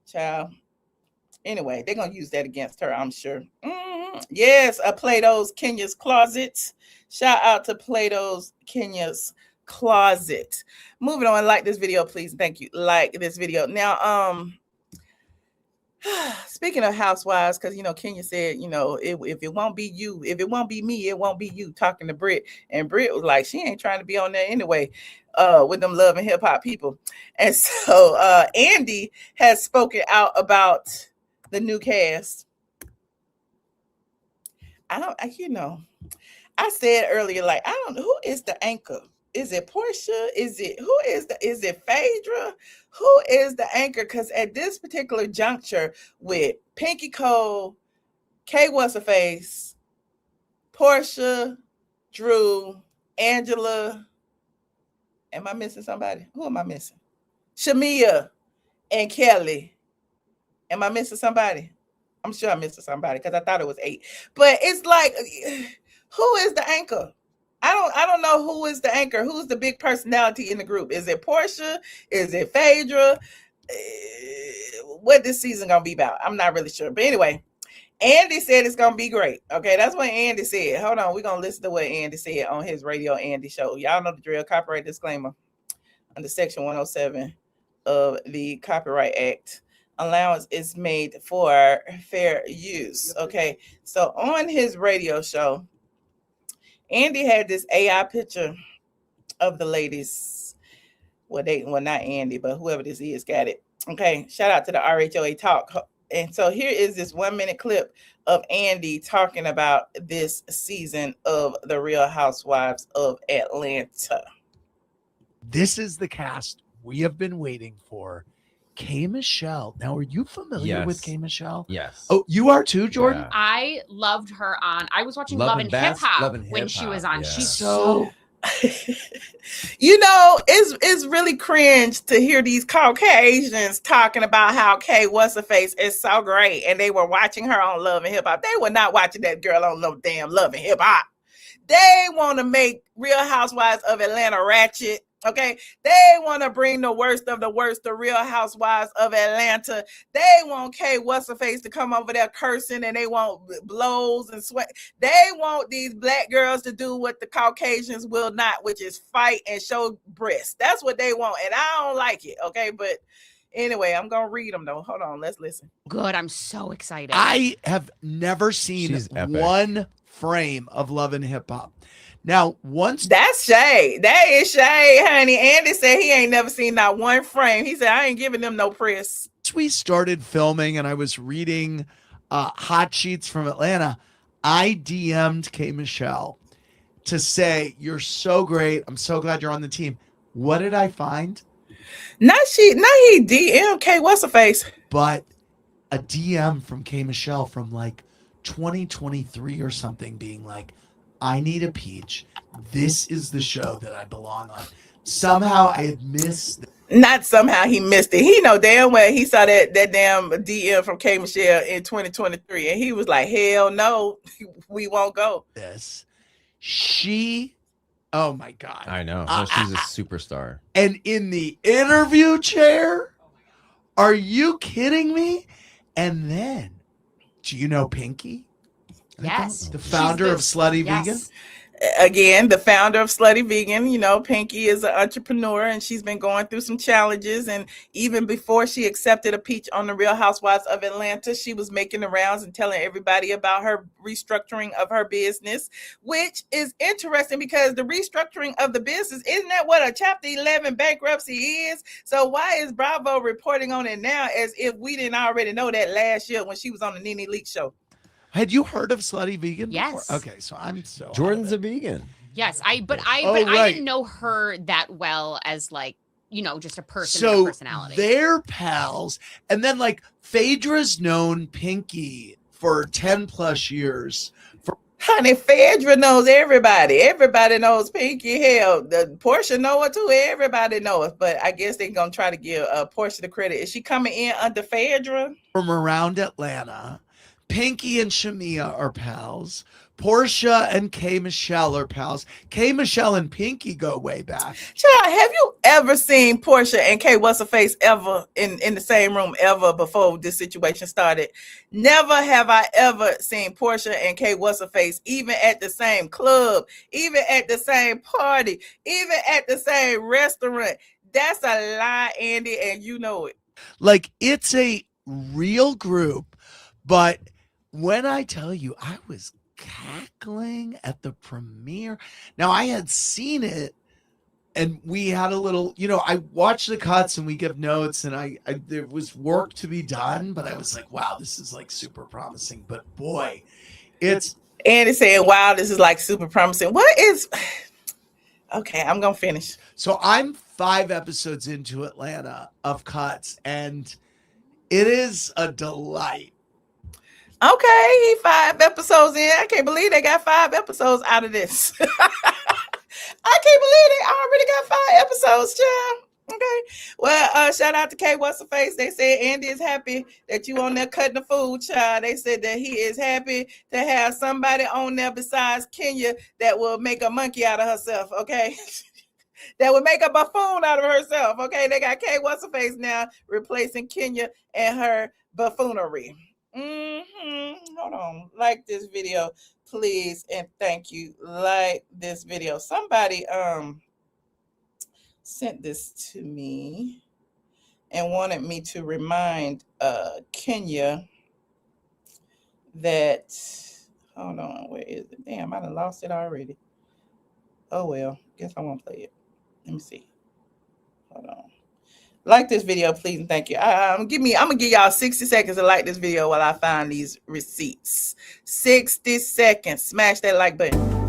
Child. Anyway, they're gonna use that against her, I'm sure. Yes, Plato's Kenya's Closet. Shout out to Plato's Kenya's Closet. Moving on. Like this video, please. Thank you. Like this video. Now, speaking of housewives, because, you know, Kenya said, you know, if it won't be you, if it won't be me, it won't be you, talking to Brit. And Brit was like, she ain't trying to be on there anyway, with them Love and Hip Hop people. And so Andy has spoken out about the new cast. I said earlier, like, I don't know, who is the anchor? Is it Porsha? Is it Phaedra? Who is the anchor? Because at this particular juncture with Pinky Cole, K What's Her Face, Porsha, Drew, Angela, am I missing somebody? Who am I missing? Shamia and Kelly. Am I missing somebody? I'm sure I'm missing somebody because I thought it was 8. But it's like, who is the anchor? I don't know who is the anchor. Who's the big personality in the group? Is it Porsha? Is it Phaedra? What this season gonna be about? I'm not really sure. But anyway, Andy said it's gonna be great. Okay, that's what Andy said. Hold on, we're gonna listen to what Andy said on his Radio Andy show. Y'all know the drill. Copyright disclaimer under Section 107 of the Copyright Act. Allowance is made for fair use. Okay, so on his radio show, Andy had this AI picture of the ladies. Well, not Andy, but whoever this is got it. Okay, shout out to the RHOA talk. And so here is this 1-minute clip of Andy talking about this season of the Real Housewives of Atlanta. This is the cast we have been waiting for. K. Michelle. Now, are you familiar with K. Michelle? Yes. Oh, you are too, Jordan? Yeah. I loved her on, I was watching Love and Hip Hop when she was on. Yeah. She's so you know, it's really cringe to hear these Caucasians talking about how K What's Her Face is so great, and they were watching her on Love and Hip Hop. They were not watching that girl on no damn Love and Hip Hop. They want to make Real Housewives of Atlanta ratchet. Okay, they want to bring the worst of the worst, the Real Housewives of Atlanta. They want K What's Her Face to come over there cursing, and they want blows and sweat. They want these black girls to do what the Caucasians will not, which is fight and show breasts. That's what they want, and I don't like it. Okay, but anyway, I'm gonna read them though. Hold on, let's listen. good. I'm so excited. I have never seen one frame of Love and Hip Hop. Now, once that's shade. That is shade, honey. Andy said he ain't never seen not one frame. He said, I ain't giving them no press. We started filming and I was reading hot sheets from Atlanta, I DM'd K. Michelle to say, you're so great. I'm so glad you're on the team. What did I find? Not he DM K. What's her face? But a DM from K. Michelle from like 2023 or something being like, I need a peach. This is the show that I belong on. Somehow I had missed. Not somehow he missed it. He know damn well he saw that damn DM from K. Michelle in 2023. And he was like, hell no, we won't go. This. She, oh my God. I know. She's a superstar. And in the interview chair, are you kidding me? And then, do you know Pinky? Yes. The founder of Slutty Vegan? Again, the founder of Slutty Vegan. You know, Pinky is an entrepreneur and she's been going through some challenges. And even before she accepted a peach on the Real Housewives of Atlanta, she was making the rounds and telling everybody about her restructuring of her business, which is interesting because the restructuring of the business, isn't that what a Chapter 11 bankruptcy is? So why is Bravo reporting on it now as if we didn't already know that last year when she was on the Nene Leakes show? Had you heard of Slutty Vegan? Yes. Before? Okay, so I'm so. Jordan's a vegan. Yes, I right. didn't know her that well as like, you know, just a person So with a personality. they're pals. And then like Phaedra's known Pinky for 10 plus years. Honey, Phaedra knows everybody. Everybody knows Pinky. Hell, the Porsha know her too. Everybody knows her. But I guess they're going to try to give Porsha the credit. Is she coming in under Phaedra? From around Atlanta. Pinky and Shamia are pals. Porsha and K. Michelle are pals. K. Michelle and Pinky go way back. Child, have you ever seen Porsha and K. What's-her-face ever in the same room ever before this situation started? Never have I ever seen Porsha and K. What's-her-face even at the same club, even at the same party, even at the same restaurant. That's a lie, Andy, and you know it. Like, it's a real group, but when I tell you, I was cackling at the premiere. Now, I had seen it, and we had a little, you know, I watched the cuts and we give notes, and I there was work to be done, but I was like, wow, this is like super promising. But boy, it's Andy saying, wow, this is like super promising. What is okay, I'm gonna finish. So I'm 5 episodes into Atlanta of cuts, and it is a delight. Okay, he 5 episodes in. I can't believe they got 5 episodes out of this. I can't believe they already got 5 episodes, child. Okay. Well, shout out to K. What's-her-face. They said Andy is happy that you on there cutting the food, child. They said that he is happy to have somebody on there besides Kenya that will make a monkey out of herself, okay? That would make a buffoon out of herself, okay? They got K. What's-her-face now replacing Kenya and her buffoonery. Hold on. Like this video, please, and thank you. Like this video. Somebody sent this to me and wanted me to remind Kenya that, hold on, where is it? Damn, I done lost it already. Oh well, guess I won't play it. Let me see. Hold on. Like this video, please, and thank you. I'm gonna give y'all 60 seconds to like this video while I find these receipts. 60 seconds. Smash that like button.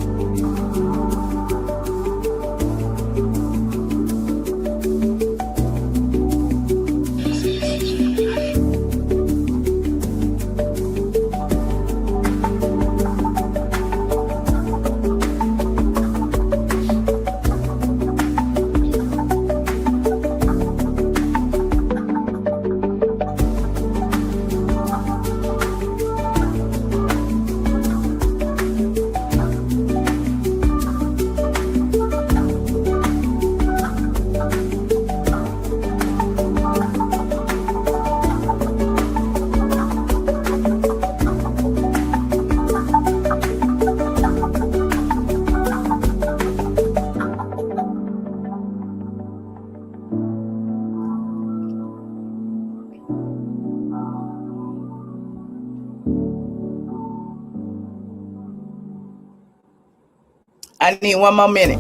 I need one more minute.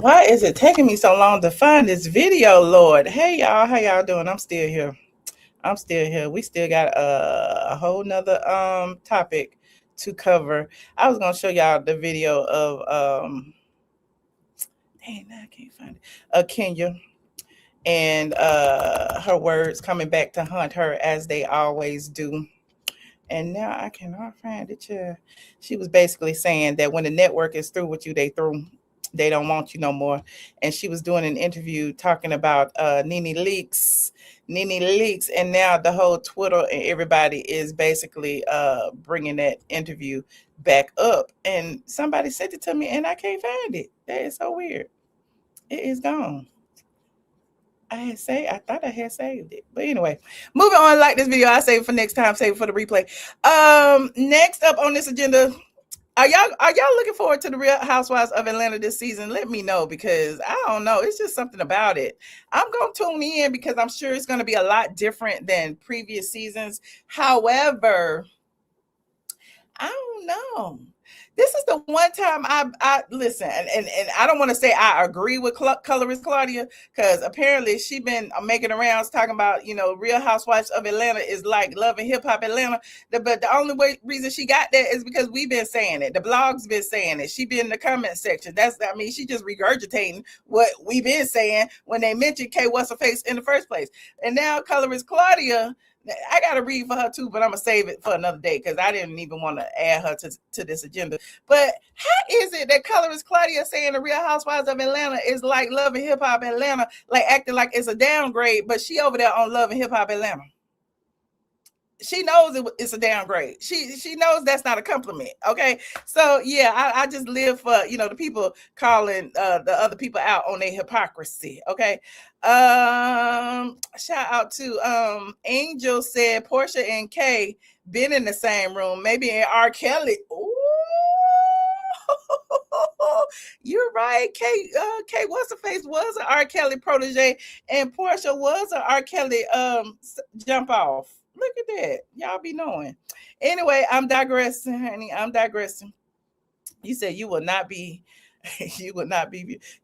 Why is it taking me so long to find this video, Lord? Hey, y'all. How y'all doing? I'm still here. We still got a whole nother topic to cover. I was going to show y'all the video of, dang, now I can't find it, Kenya and her words coming back to haunt her as they always do. And now I cannot find it. She was basically saying that when the network is through with you, they don't want you no more. And she was doing an interview talking about Nene Leakes. And now the whole Twitter and everybody is basically bringing that interview back up. And somebody sent it to me and I can't find it. That is so weird. It is gone. I thought I had saved it. But anyway, moving on. Like this video, I save it for next time, save it for the replay. Next up on this agenda, are y'all looking forward to the Real Housewives of Atlanta this season? Let me know, because I don't know. It's just something about it. I'm going to tune in because I'm sure it's going to be a lot different than previous seasons. However, I don't know. This is the one time I listen, and I don't want to say I agree with colorist Claudia, because apparently she been making the rounds talking about, Real Housewives of Atlanta is like Love and Hip Hop Atlanta. But the only reason she got that is because we've been saying it. The blog's been saying it. She been in the comment section. She just regurgitating what we've been saying when they mentioned K What's Her Face in the first place. And now colorist Claudia, I got to read for her too, but I'm going to save it for another day because I didn't even want to add her to this agenda. But how is it that colorist Claudia saying the Real Housewives of Atlanta is like Love and Hip Hop Atlanta, like acting like it's a downgrade, but she over there on Love and Hip Hop Atlanta? She knows it's a downgrade. She knows that's not a compliment. Okay. So yeah, I just live for, the people calling the other people out on their hypocrisy. Okay. Shout out to Angel said Porsha and K been in the same room, maybe in R. Kelly. Ooh. You're right. K What's Her Face was an R. Kelly protege, and Porsha was an R. Kelly jump off. Look at that. Y'all be knowing. Anyway, I'm digressing, honey. You said you will not be.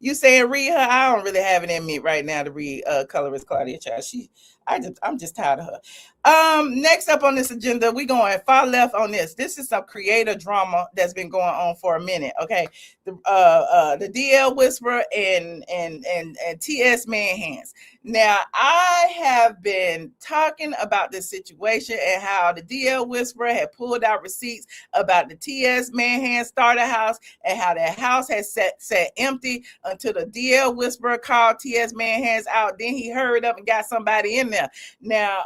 You saying read her? I don't really have it in me right now to read colorist Claudia Child. I'm just tired of her. Next up on this agenda, we going far left on this. This is some creator drama that's been going on for a minute. Okay, the DL Whisperer and TS Manhands. Now, I have been talking about this situation and how the DL Whisperer had pulled out receipts about the TS Manhands starter house and how that house has sat empty until the DL Whisperer called TS Manhands out. Then he hurried up and got somebody in there. Now,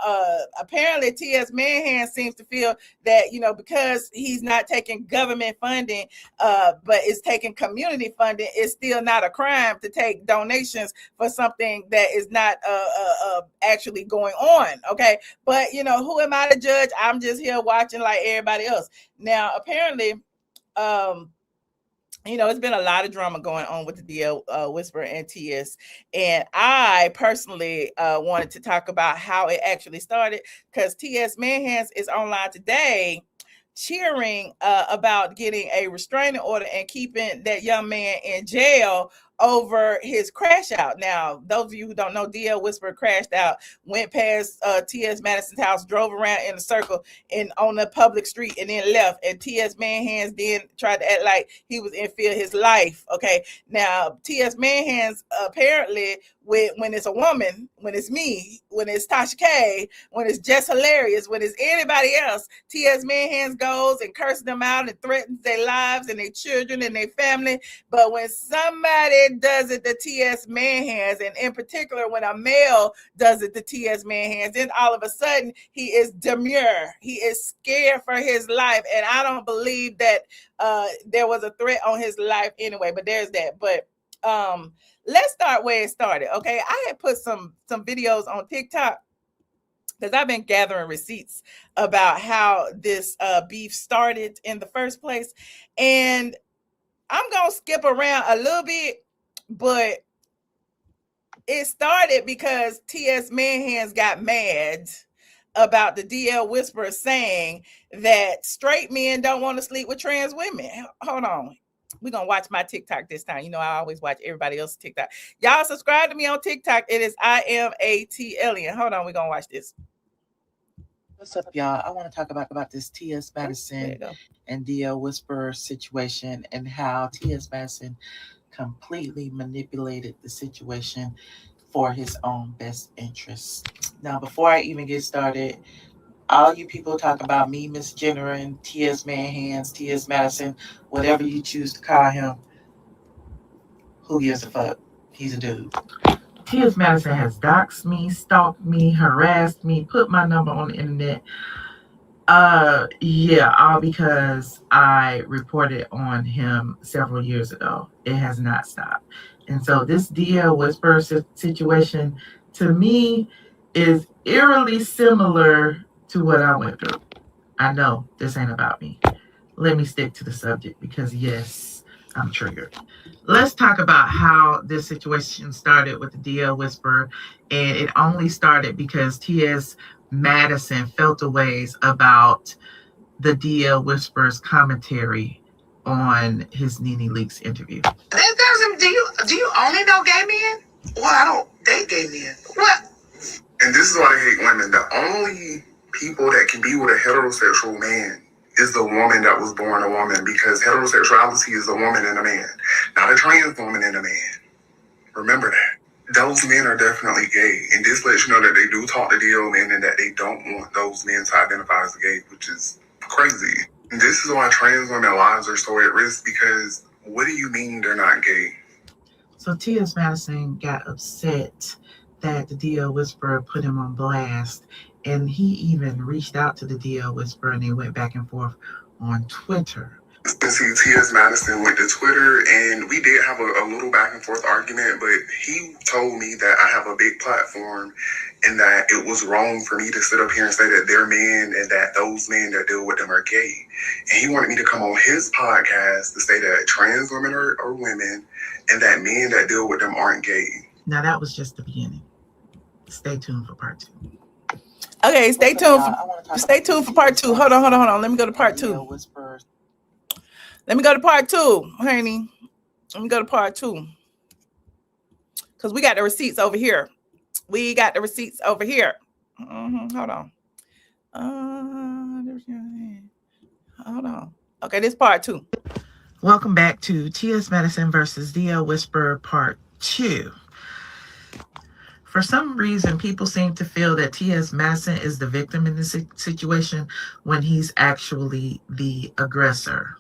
apparently TS Manhands seems to feel that, because he's not taking government funding, but is taking community funding, it's still not a crime to take donations for something that is not actually going on. Okay. But who am I to judge? I'm just here watching like everybody else. Now, apparently, it's been a lot of drama going on with the DL Whisperer and TS. And I personally wanted to talk about how it actually started, because TS Manhands is online today cheering about getting a restraining order and keeping that young man in jail over his crash out. Now, those of you who don't know, DL Whisperer crashed out, went past TS Madison's house, drove around in a circle and on the public street, and then left. And TS Manhands then tried to act like he was in fear of his life. Okay, now TS Manhands apparently, when it's a woman, when it's me, when it's Tasha K, when it's just hilarious, when it's anybody else, TS Manhands goes and curses them out and threatens their lives and their children and their family. But when somebody does it to TS Manhands, and in particular when a male does it to TS Manhands, then all of a sudden he is demure. He is scared for his life. And I don't believe that there was a threat on his life anyway, but there's that. But let's start where it started. Okay, I had put some videos on TikTok because I've been gathering receipts about how this beef started in the first place. And I'm going to skip around a little bit, but it started because TS Manhands got mad about the DL Whisperer saying that straight men don't want to sleep with trans women. Hold on. We're going to watch my TikTok this time. You know, I always watch everybody else's TikTok. Y'all subscribe to me on TikTok. It is IamATalien. Hold on. We're going to watch this. What's up, y'all? I want to talk about this TS Madison and DL Whisperer situation and how TS Madison completely manipulated the situation for his own best interest. Now, before I even get started, all you people talk about me misgendering TS Manhands, TS Madison, whatever you choose to call him. Who gives a fuck? He's a dude. TS Madison has doxed me, stalked me, harassed me, put my number on the internet. Yeah, all because I reported on him several years ago. It has not stopped. And so this DL Whisperer situation, to me, is eerily similar to what I went through. I know this ain't about me. Let me stick to the subject because, yes, I'm triggered. Let's talk about how this situation started with the DL Whisperer. And it only started because TS Madison felt a ways about the DL Whisperer's commentary on his Nene Leakes interview. Do you only know gay men? Well, I don't date gay men. What? And this is why I hate women. The only people that can be with a heterosexual man is the woman that was born a woman, because heterosexuality is a woman and a man, not a trans woman and a man. Remember that. Those men are definitely gay, and this lets you know that they do talk to DL men and that they don't want those men to identify as gay, which is crazy. And this is why trans women's lives are so at risk, because what do you mean they're not gay? So T.S. Madison got upset that the DL Whisperer put him on blast, and he even reached out to the DL Whisperer, and they went back and forth on Twitter. See, T.S. Madison went to Twitter, and we did have a little back and forth argument, but he told me that I have a big platform and that it was wrong for me to sit up here and say that they're men and that those men that deal with them are gay. And he wanted me to come on his podcast to say that trans women are women and that men that deal with them aren't gay. Now, that was just the beginning. Stay tuned for part 2. Okay, stay tuned for part 2. Hold on. Let me go to part 2. Let me go to part 2, honey. Let me go to part 2. Because we got the receipts over here. Hold on. Hold on. Okay, this part 2. Welcome back to T.S. Madison versus DL Whisperer part 2. For some reason, people seem to feel that T.S. Madison is the victim in this situation when he's actually the aggressor.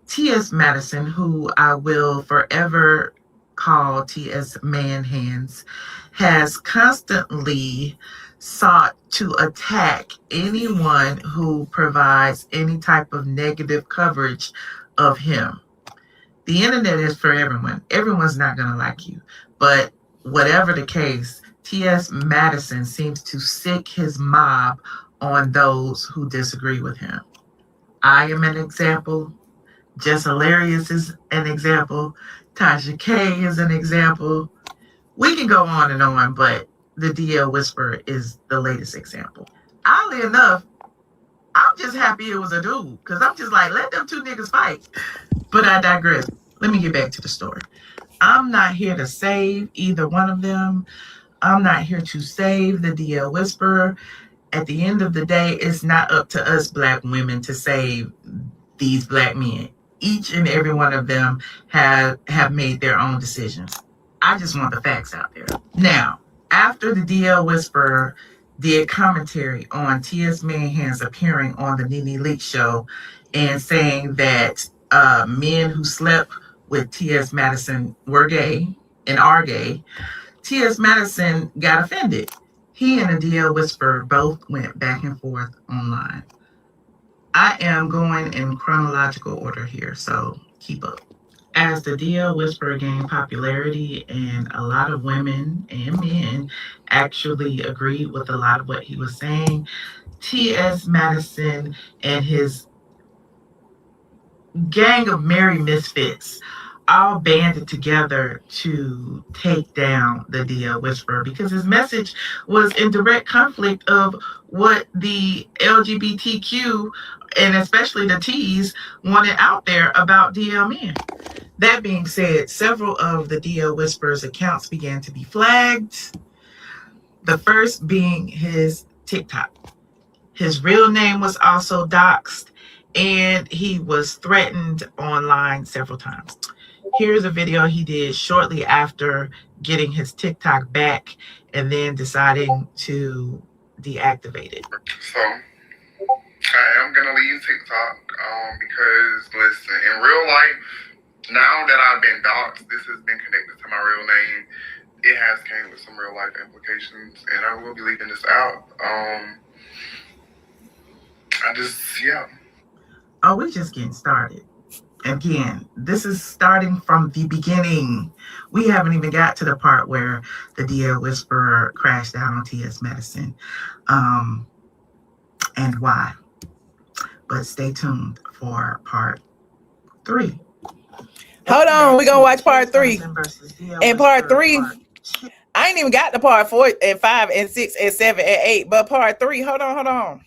T.S. Madison, who I will forever call T.S. Manhands, has constantly sought to attack anyone who provides any type of negative coverage of him. The internet is for everyone. Everyone's not going to like you. But whatever the case, T.S. Madison seems to sick his mob on those who disagree with him. I am an example. Just Hilarious is an example. Tasha K is an example. We can go on and on, but the DL Whisperer is the latest example. Oddly enough, I'm just happy it was a dude, because I'm just like, let them two niggas fight. But I digress. Let me get back to the story. I'm not here to save either one of them. I'm not here to save the DL Whisperer. At the end of the day, it's not up to us Black women to save these Black men. Each and every one of them have made their own decisions. I just want the facts out there. Now, after the DL Whisperer did commentary on T.S. Manhan's appearing on the Nene Leakes show and saying that men who slept with T.S. Madison were gay and are gay, T.S. Madison got offended. He and the DL Whisperer both went back and forth online. I am going in chronological order here, so keep up. As the DL Whisperer gained popularity and a lot of women and men actually agreed with a lot of what he was saying, T.S. Madison and his gang of merry misfits all banded together to take down the DL Whisperer because his message was in direct conflict of what the LGBTQ and especially the T's wanted out there about DL men. That being said, several of the DL Whisperer's accounts began to be flagged. The first being his TikTok. His real name was also doxed, and he was threatened online several times. Here's a video he did shortly after getting his TikTok back and then deciding to deactivate it. So I am gonna leave TikTok because listen, in real life, now that I've been doxxed, this has been connected to my real name. It has came with some real life implications, and I will be leaving this out. Oh, we're just getting started. Again, this is starting from the beginning. We haven't even got to the part where the DL Whisperer crashed out on T.S. Madison, and why. But stay tuned for part 3. Hold on, we're gonna watch part 3. And part 3, I ain't even got the part 4 and 5 and 6 and 7 and 8, but part 3, hold on.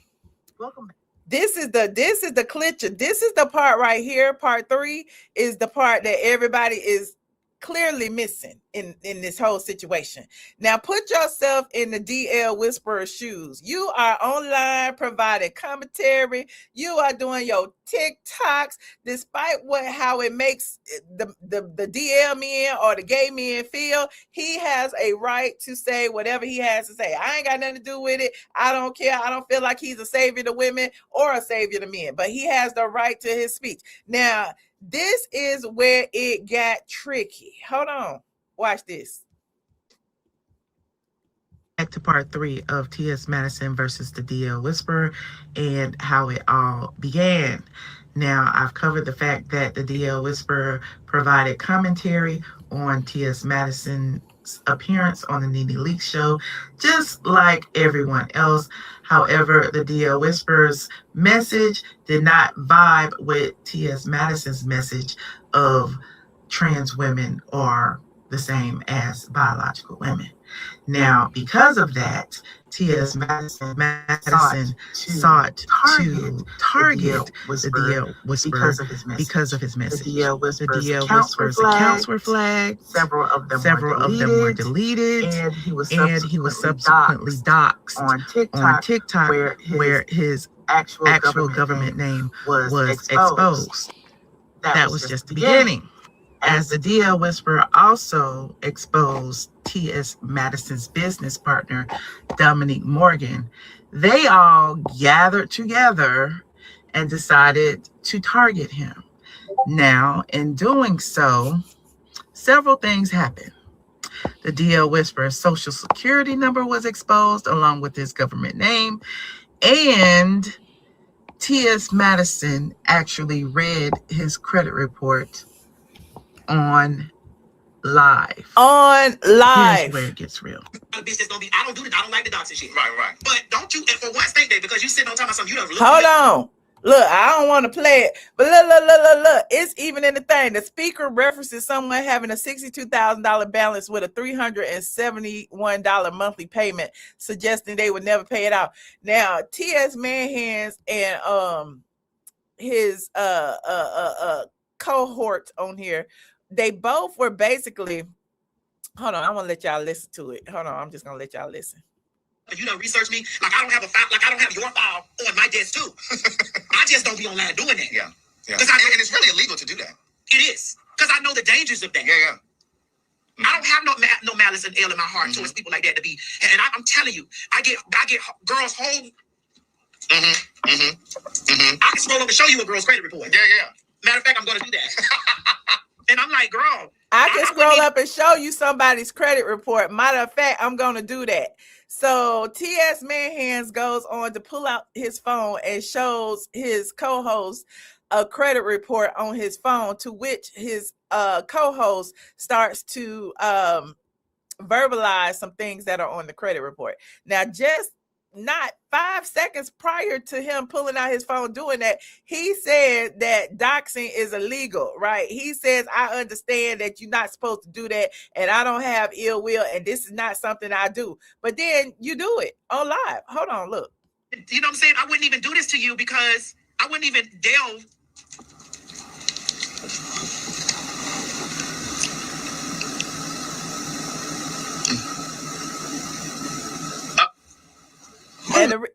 Welcome back. This is the clincher. This is the part right here. Part 3 is the part that everybody is clearly missing in this whole situation. Now put yourself in the DL Whisperer shoes. You are online providing commentary. You are doing your TikToks, despite how it makes the DL men or the gay men feel. He has a right to say whatever he has to say. I ain't got nothing to do with it. I don't care. I don't feel like he's a savior to women or a savior to men, but he has the right to his speech. Now, this is where it got tricky. Hold on. Watch this. Back to part 3 of T.S. Madison versus the DL Whisperer and how it all began. Now, I've covered the fact that the DL Whisperer provided commentary on T.S. Madison's appearance on the Nene Leakes show, just like everyone else. However, the DL Whisperer's message did not vibe with T.S. Madison's message of trans women are the same as biological women. Now, because of that, T.S. Madison sought to target the DL Whisperer because of his message. The DL Whisperer's accounts were flagged. Several of them were deleted, and he was subsequently doxxed on TikTok, where his actual government name was exposed. That was just the beginning. As the DL Whisperer also exposed T.S. Madison's business partner, Dominique Morgan, they all gathered together and decided to target him. Now, in doing so, several things happened. The DL Whisperer's social security number was exposed along with his government name, and T.S. Madison actually read his credit report on live. Here's where it gets real. I don't like the dogs and shit. Right. But don't you, and for once, think that because you sitting on top of something, you don't look. Hold on. Look, I don't want to play it, but look. It's even in the thing. The speaker references someone having a $62,000 balance with a $371 monthly payment, suggesting they would never pay it out. Now, T.S. Manhan's and his cohort on here they both were basically, hold on, I want to let y'all listen to it. Hold on, I'm just gonna let y'all listen. If you don't research me, like I don't have a file, like I don't have your file on my desk too. I just don't be online doing that. Yeah. Because and it's really illegal to do that. It is. Because I know the dangers of that. Yeah. I don't have no malice and ill in my heart towards people like that to be. And I'm telling you, I get girls home. I can scroll up and show you a girl's credit report. Yeah. Matter of fact, I'm going to do that. And I'm like, girl, I can scroll up and show you somebody's credit report. Matter of fact, I'm going to do that. So TS Manhands goes on to pull out his phone and shows his co-host a credit report on his phone, to which his co-host starts to verbalize some things that are on the credit report. Now, just not 5 seconds prior to him pulling out his phone doing that, he said that doxing is illegal, right? He says, I understand that you're not supposed to do that, and I don't have ill will, and this is not something I do. But then you do it on live. Hold on, look. You know what I'm saying? I wouldn't even do this to you because I wouldn't even delve.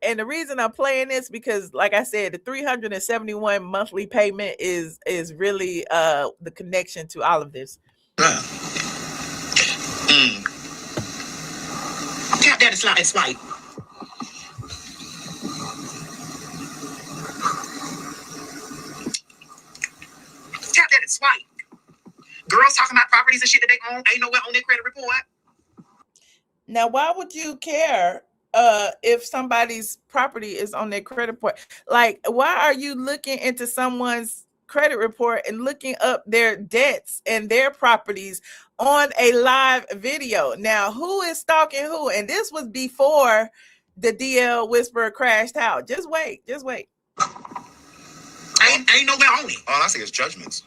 And the reason I'm playing this because, like I said, the 371 monthly payment is really the connection to all of this. Tap that and slide and swipe. Tap that and swipe. Girls talking about properties and shit that they own ain't nowhere on their credit report. Now, why would you care if somebody's property is on their credit report? Like, why are you looking into someone's credit report and looking up their debts and their properties on a live video? Now, who is stalking who? And this was before the DL Whisperer crashed out. Just wait. Ain't nowhere on it. All I see is judgments.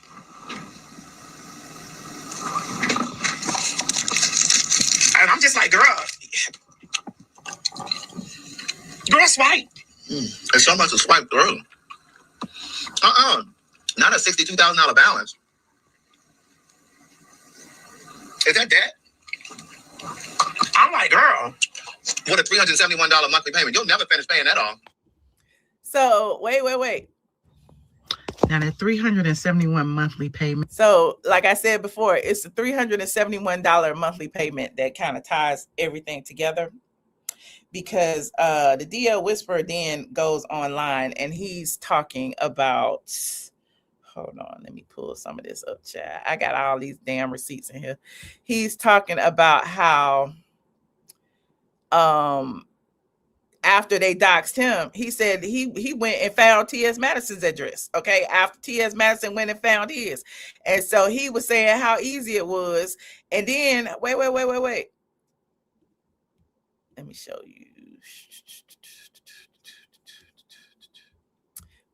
And I'm just like, girl, swipe. It's so much to swipe through. Not a $62,000 balance. Is that debt? I'm like, girl, What a $371 monthly payment. You'll never finish paying that off. So wait. Now that 371 monthly payment. So, like I said before, it's the $371 monthly payment that kind of ties everything together, because the DL Whisperer then goes online and he's talking about, hold on, let me pull some of this up, chat. I got all these damn receipts in here. He's talking about how after they doxed him, he said he went and found TS Madison's address. Okay, after TS Madison went and found his, and so he was saying how easy it was. And then wait. Let me show you.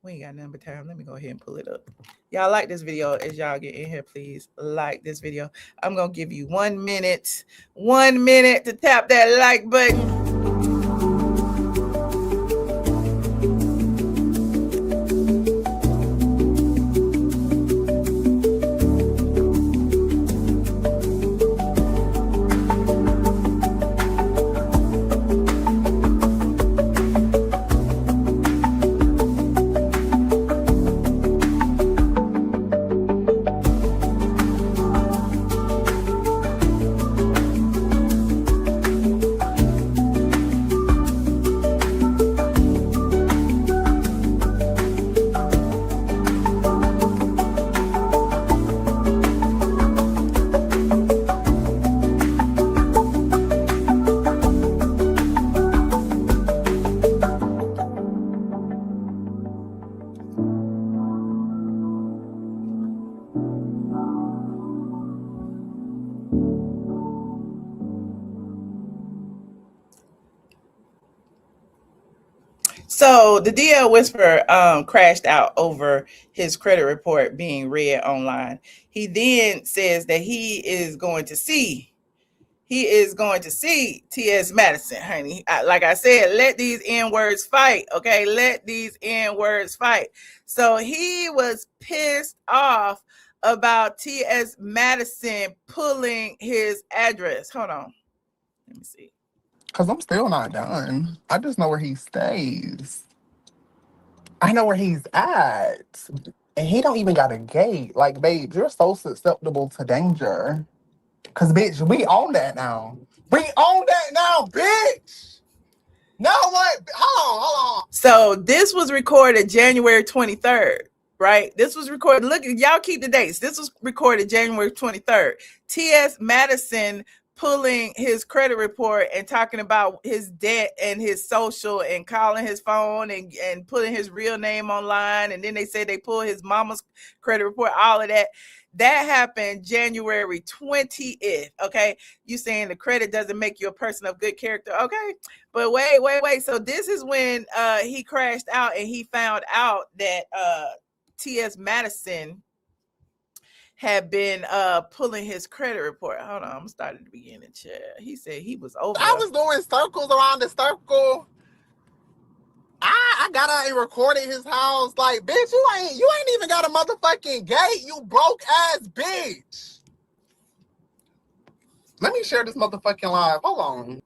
We ain't got nothing but time. Let me go ahead and pull it up. Y'all like this video. As y'all get in here, please like this video. I'm gonna give you 1 minute. 1 minute to tap that like button. So the DL Whisperer crashed out over his credit report being read online. He then says that he is going to see TS Madison, honey. Like I said, let these N-words fight, okay? Let these N-words fight. So he was pissed off about TS Madison pulling his address. Hold on. Let me see. Because I'm still not done. I just know where he stays. I know where he's at. And he don't even got a gate. Like, babe, you're so susceptible to danger. Because, bitch, we own that now. We own that now, bitch! No, what? Hold on. So this was recorded January 23rd, right? This was recorded. Look, y'all keep the dates. This was recorded January 23rd. TS Madison pulling his credit report and talking about his debt and his social and calling his phone and putting his real name online. And then they said they pulled his mama's credit report, all of that. That happened January 20th. Okay. You saying the credit doesn't make you a person of good character. Okay. But wait. So this is when he crashed out and he found out that TS Madison had been pulling his credit report. Hold on, I'm starting at the beginning, chat. He said he was over. I was doing circles around the circle. I got out and recorded his house. Like, bitch, you ain't even got a motherfucking gate, you broke ass bitch. Let me share this motherfucking live. Hold on.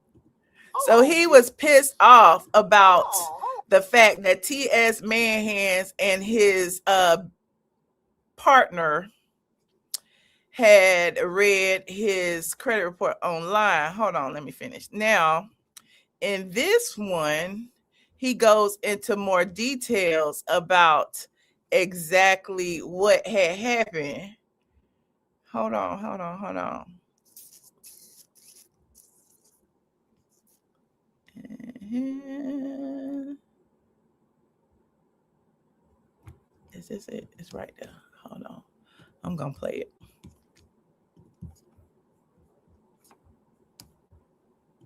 So he was pissed off about the fact that TS Manhands and his partner had read his credit report online. Hold on, let me finish. Now, in this one, he goes into more details about exactly what had happened. Hold on. Is this it? It's right there. Hold on. I'm going to play it.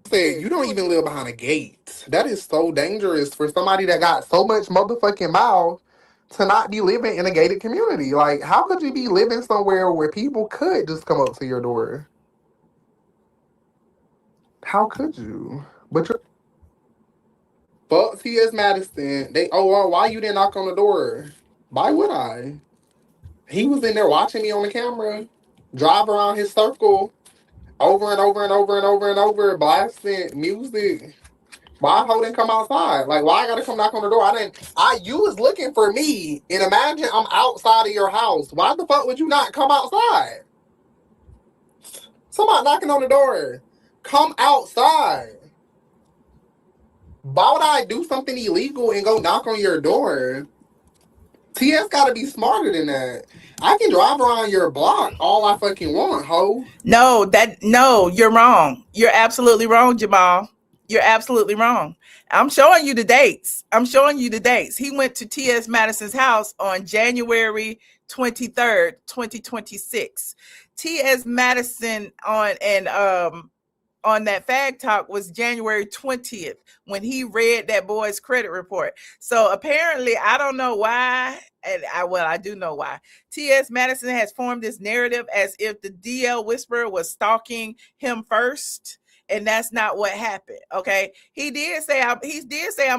Said, you don't even live behind a gate. That is so dangerous for somebody that got so much motherfucking mouth to not be living in a gated community. Like, how could you be living somewhere where people could just come up to your door? How could you? But you're... Fuck TS Madison. Why you didn't knock on the door? Why would I? He was in there watching me on the camera, drive around his circle over and over, blasting music. Why Ho didn't come outside? Like, why I gotta come knock on the door? You was looking for me, and imagine I'm outside of your house. Why the fuck would you not come outside? Somebody knocking on the door. Come outside. Why would I do something illegal and go knock on your door? TS gotta be smarter than that. I can drive around your block all I fucking want, ho. No, you're wrong. You're absolutely wrong, Jamal. You're absolutely wrong. I'm showing you the dates. He went to TS Madison's house on January 23rd, 2026. TS Madison on that Fag Talk was January 20th when he read that boy's credit report. So apparently, I don't know why, and I do know why. TS Madison has formed this narrative as if the DL Whisperer was stalking him first. And that's not what happened. Okay. He did say I'm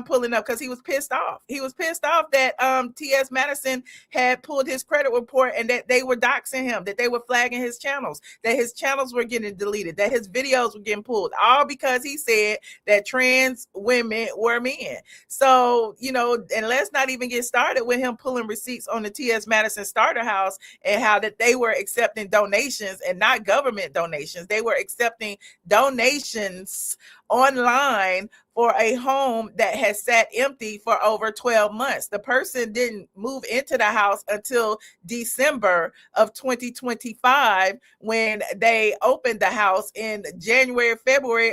pulling up because he was pissed off. He was pissed off that TS Madison had pulled his credit report and that they were doxing him, that they were flagging his channels, that his channels were getting deleted, that his videos were getting pulled, all because he said that trans women were men. So, and let's not even get started with him pulling receipts on the TS Madison starter house and how that they were accepting donations and not government donations. They were accepting donations online for a home that has sat empty for over 12 months. The person didn't move into the house until December of 2025 when they opened the house in December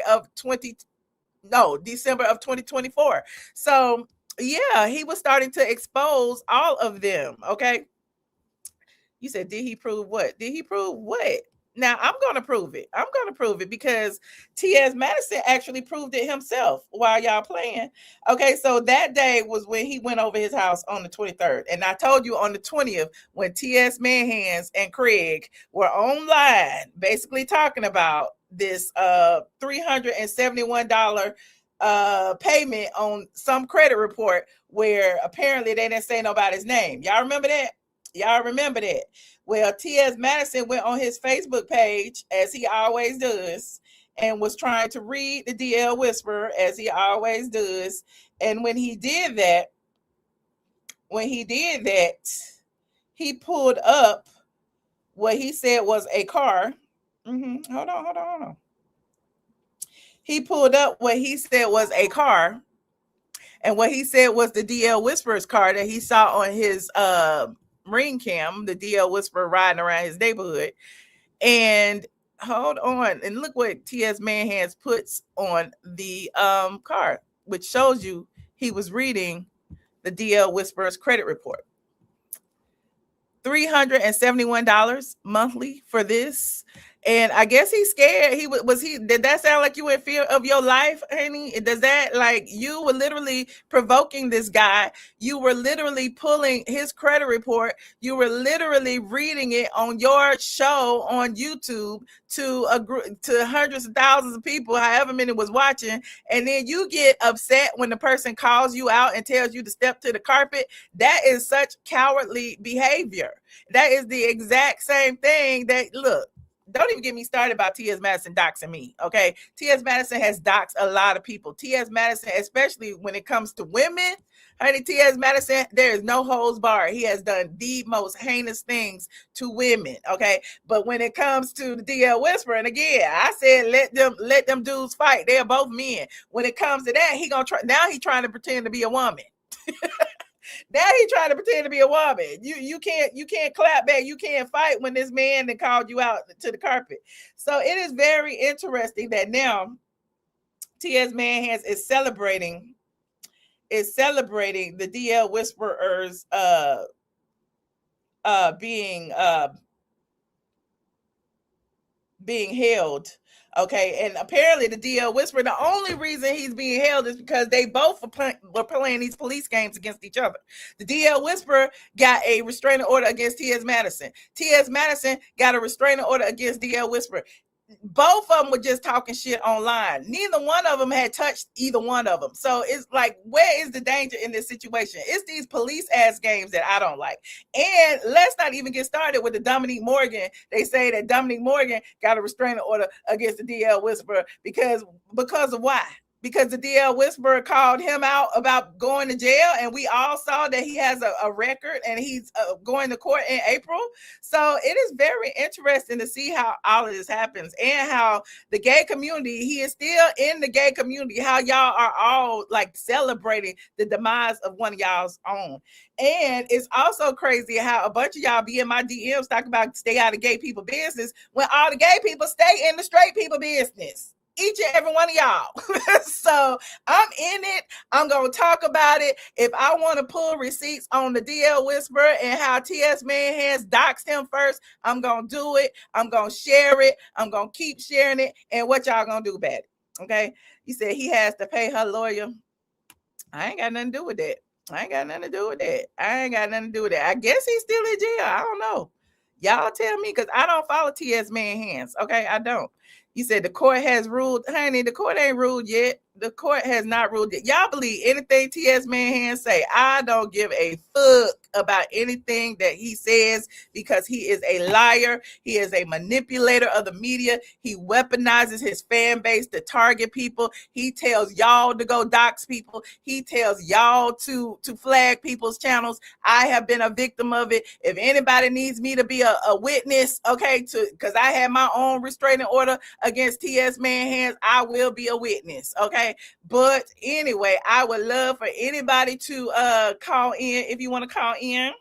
of 2024. So yeah, he was starting to expose all of them. Okay. You said, did he prove what? Now, I'm going to prove it because T.S. Madison actually proved it himself while y'all playing. Okay, so that day was when he went over his house on the 23rd. And I told you on the 20th when T.S. Manhands and Craig were online basically talking about this $371 payment on some credit report where apparently they didn't say nobody's name. Y'all remember that? Y'all remember that? Well, TS Madison went on his Facebook page, as he always does, and was trying to read the DL Whisperer, as he always does. And when he did that, he pulled up what he said was a car. Hold on. He pulled up what he said was a car. And what he said was the DL Whisperer's car that he saw on his ring cam, the DL Whisperer riding around his neighborhood. And hold on, and look what TS Manhands puts on the car, which shows you he was reading the DL Whisperer's credit report. $371 monthly for this. And I guess he's scared. Did that sound like you were in fear of your life, honey? Does that, like, you were literally provoking this guy? You were literally pulling his credit report. You were literally reading it on your show on YouTube to hundreds of thousands of people, however many was watching. And then you get upset when the person calls you out and tells you to step to the carpet. That is such cowardly behavior. That is the exact same thing that, look, don't even get me started about T.S. Madison doxing me, okay? T.S. Madison has doxed a lot of people. T.S. Madison, especially when it comes to women, honey, T.S. Madison, there is no holds barred. He has done the most heinous things to women, okay? But when it comes to the DL Whisperer, and again, I said let them dudes fight. They are both men. When it comes to that, he's trying to pretend to be a woman. Now he's trying to pretend to be a woman. You can't clap back. You can't fight when this man that called you out to the carpet. So it is very interesting that now T.S. Manhands is celebrating the DL Whisperers being held. Okay, and apparently the DL Whisperer, the only reason he's being held is because they both were playing these police games against each other. The DL Whisperer got a restraining order against T.S. Madison. T.S. Madison got a restraining order against DL Whisperer. Both of them were just talking shit online. Neither one of them had touched either one of them. So it's like, where is the danger in this situation? It's these police ass games that I don't like. And let's not even get started with the Dominique Morgan. They say that Dominique Morgan got a restraining order against the DL Whisperer because of why? Because the DL Whisperer called him out about going to jail, and we all saw that he has a record and he's going to court in April. So it is very interesting to see how all of this happens and how the gay community, he is still in the gay community, how y'all are all like celebrating the demise of one of y'all's own. And it's also crazy how a bunch of y'all be in my DMs talking about stay out of gay people business when all the gay people stay in the straight people business. Each and every one of y'all. So I'm in it. I'm going to talk about it. If I want to pull receipts on the DL Whisperer and how TS Manhands doxed him first, I'm going to do it. I'm going to share it. I'm going to keep sharing it. And what y'all going to do about it? Okay. He said he has to pay her lawyer. I ain't got nothing to do with that. I ain't got nothing to do with that. I guess he's still in jail. I don't know. Y'all tell me, because I don't follow TS Manhands. Okay, I don't. He said the court has ruled. Honey, the court ain't ruled yet. The court has not ruled yet. Y'all believe anything T.S. Manhands say. I don't give a fuck about anything that he says because he is a liar. He is a manipulator of the media. He weaponizes his fan base to target people. He tells y'all to go dox people. He tells y'all to flag people's channels. I have been a victim of it. If anybody needs me to be a witness, okay, because I had my own restraining order against T.S. Manhands, I will be a witness, okay? But anyway, I would love for anybody to call in if you want to call in.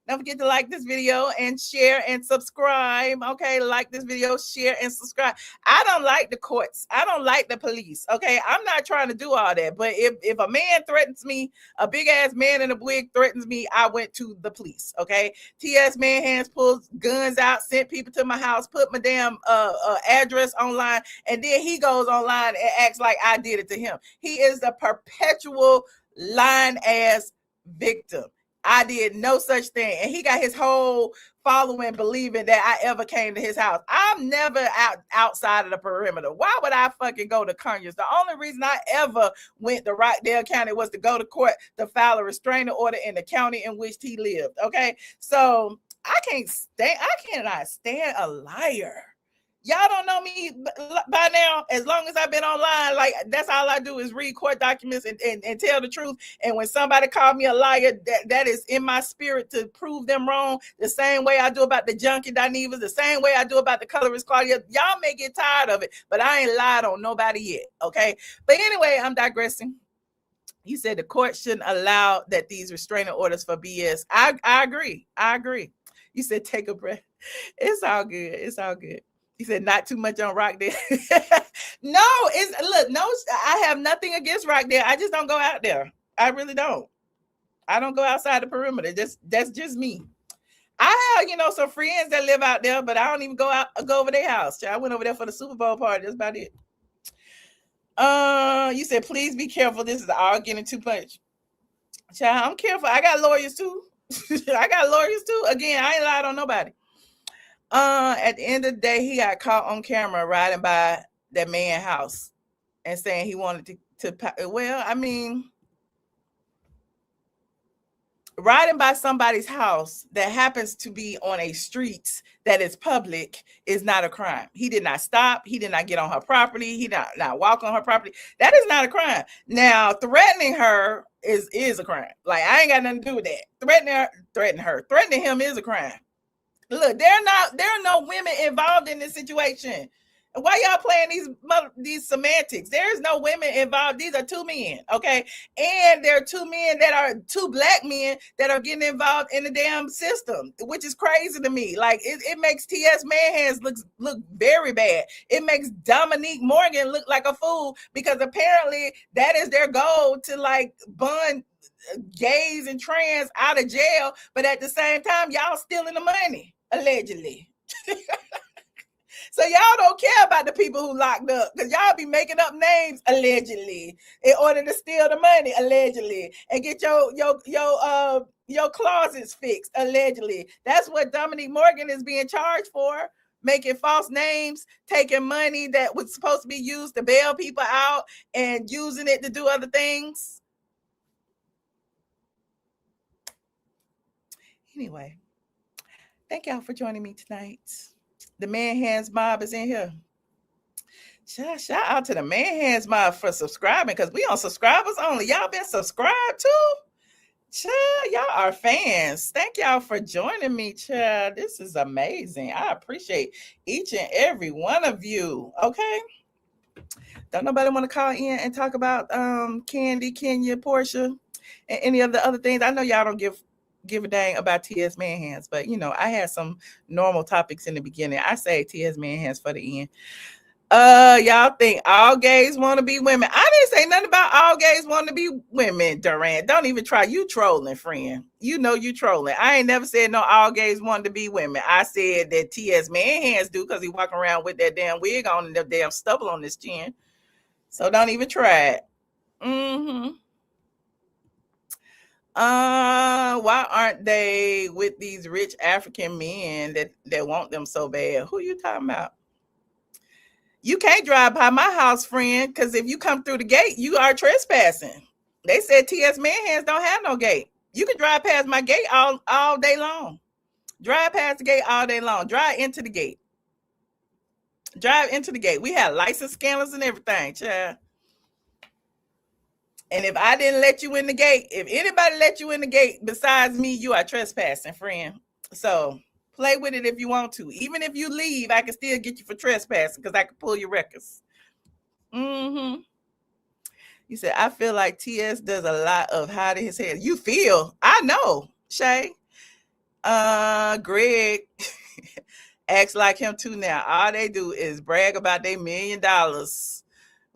Don't forget to like this video and share and subscribe. Okay, like this video, share and subscribe. I don't like the courts. I don't like the police. Okay, I'm not trying to do all that. But if a man threatens me, a big ass man in a wig threatens me, I went to the police. Okay, T.S. Manhands pulls guns out, sent people to my house, put my damn address online, and then he goes online and acts like I did it to him. He is a perpetual lying ass victim. I did no such thing. And he got his whole following believing that I ever came to his house. I'm never outside of the perimeter. Why would I fucking go to Conyers? The only reason I ever went to Rockdale County was to go to court to file a restraining order in the county in which he lived. Okay. So I cannot stand a liar. Y'all don't know me by now. As long as I've been online, like that's all I do is read court documents and tell the truth. And when somebody called me a liar, that is in my spirit to prove them wrong. The same way I do about the junkie Dinevas, the same way I do about the colorist Claudia. Y'all may get tired of it, but I ain't lied on nobody yet. Okay. But anyway, I'm digressing. You said the court shouldn't allow that these restraining orders for BS. I agree. You said take a breath. It's all good. It's all good. He said, not too much on Rockdale. No, I have nothing against Rockdale. I just don't go out there. I really don't. I don't go outside the perimeter. That's just me. I have, some friends that live out there, but I don't even go over their house. I went over there for the Super Bowl party. That's about it. You said, please be careful. This is all getting too much. Child, I'm careful. I got lawyers too. Again, I ain't lied on nobody. At the end of the day, he got caught on camera riding by that man's house and saying he wanted to well, I mean, riding by somebody's house that happens to be on a street that is public is not a crime. He did not stop. He did not get on her property. He did not walk on her property. That is not a crime. Now, threatening her is a crime. Like, I ain't got nothing to do with that. Threatening him is a crime. Look, there are no women involved in this situation. Why y'all playing these semantics? There is no women involved. These are two men, okay? And there are two black men that are getting involved in the damn system, which is crazy to me. Like, it makes TS Manhands look very bad. It makes Dominique Morgan look like a fool because apparently that is their goal to like bond gays and trans out of jail, but at the same time, y'all stealing the money, allegedly. So y'all don't care about the people who locked up because y'all be making up names, allegedly, in order to steal the money, allegedly, and get your closets fixed, allegedly. That's what Dominique Morgan is being charged for. Making false names, taking money that was supposed to be used to bail people out and using it to do other things. Anyway, thank y'all for joining me tonight. The Manhands Mob is in here. Shout out to the Manhands Mob for subscribing because we on subscribers only. Y'all been subscribed too? Child, y'all are fans. Thank y'all for joining me, child. This is amazing. I appreciate each and every one of you. Okay. Don't nobody want to call in and talk about Kandi, Kenya, Porsha, and any of the other things. I know y'all don't give a dang about TS Manhands, but I had some normal topics in the beginning. I say TS Manhands for the end. Y'all think all gays want to be women? I didn't say nothing about all gays want to be women, Durant. Don't even try. You trolling, friend. You trolling. I ain't never said no all gays want to be women. I said that TS Manhands do because he walking around with that damn wig on and the damn stubble on his chin. So don't even try it. Why aren't they with these rich African men that want them so bad? Who you talking about? You can't drive by my house, friend, because if you come through the gate, you are trespassing. They said TS Manhands don't have no gate. You can drive past my gate all day long. Drive past the gate all day long. Drive into the gate. We had license scanners and everything, child. And if I didn't let you in the gate, if anybody let you in the gate besides me, you are trespassing, friend. So play with it if you want to. Even if you leave, I can still get you for trespassing because I can pull your records. You said, I feel like TS does a lot of hiding his head. You feel? I know, Shay. Greg acts like him too now. All they do is brag about their $1 million.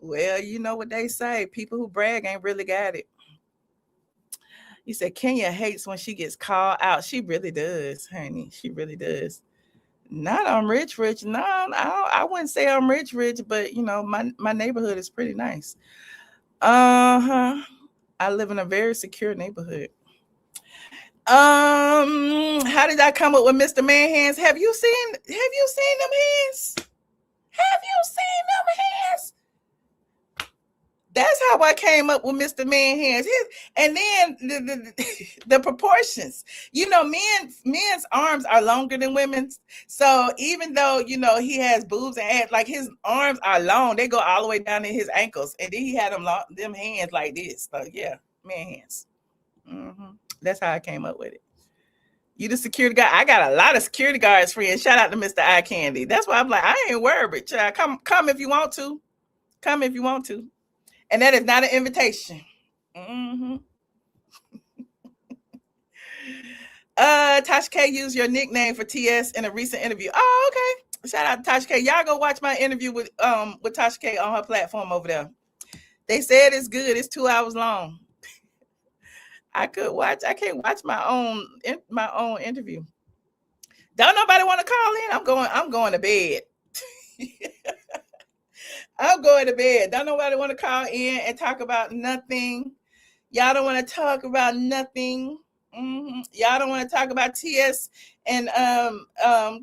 Well, you know what they say. People who brag ain't really got it. You said Kenya hates when she gets called out. She really does, honey. She really does. Not I'm rich. No, I wouldn't say I'm rich, but my neighborhood is pretty nice. I live in a very secure neighborhood. How did I come up with Mr. Man Hands? Have you seen them hands? Have you seen them hands? That's how I came up with Mr. Man Hands. And then the proportions. Men's arms are longer than women's. So even though, he has boobs and ass, like his arms are long, they go all the way down to his ankles. And then he had them hands like this. So yeah, man hands. Mm-hmm. That's how I came up with it. You the security guard. I got a lot of security guards friends. Shout out to Mr. Eye Candy. That's why I'm like, I ain't worried, but child, come if you want to. Come if you want to. And that is not an invitation. Mm-hmm. Tasha K used your nickname for TS in a recent interview. Oh, okay. Shout out to Tasha K. Y'all go watch my interview with Tasha K on her platform over there. They said it's good. It's 2 hours long. I can't watch my own interview. Don't nobody want to call in? I'm going to bed. I'm going to bed. Don't nobody want to call in and talk about nothing. Y'all don't want to talk about nothing. Mm-hmm. Y'all don't want to talk about TS and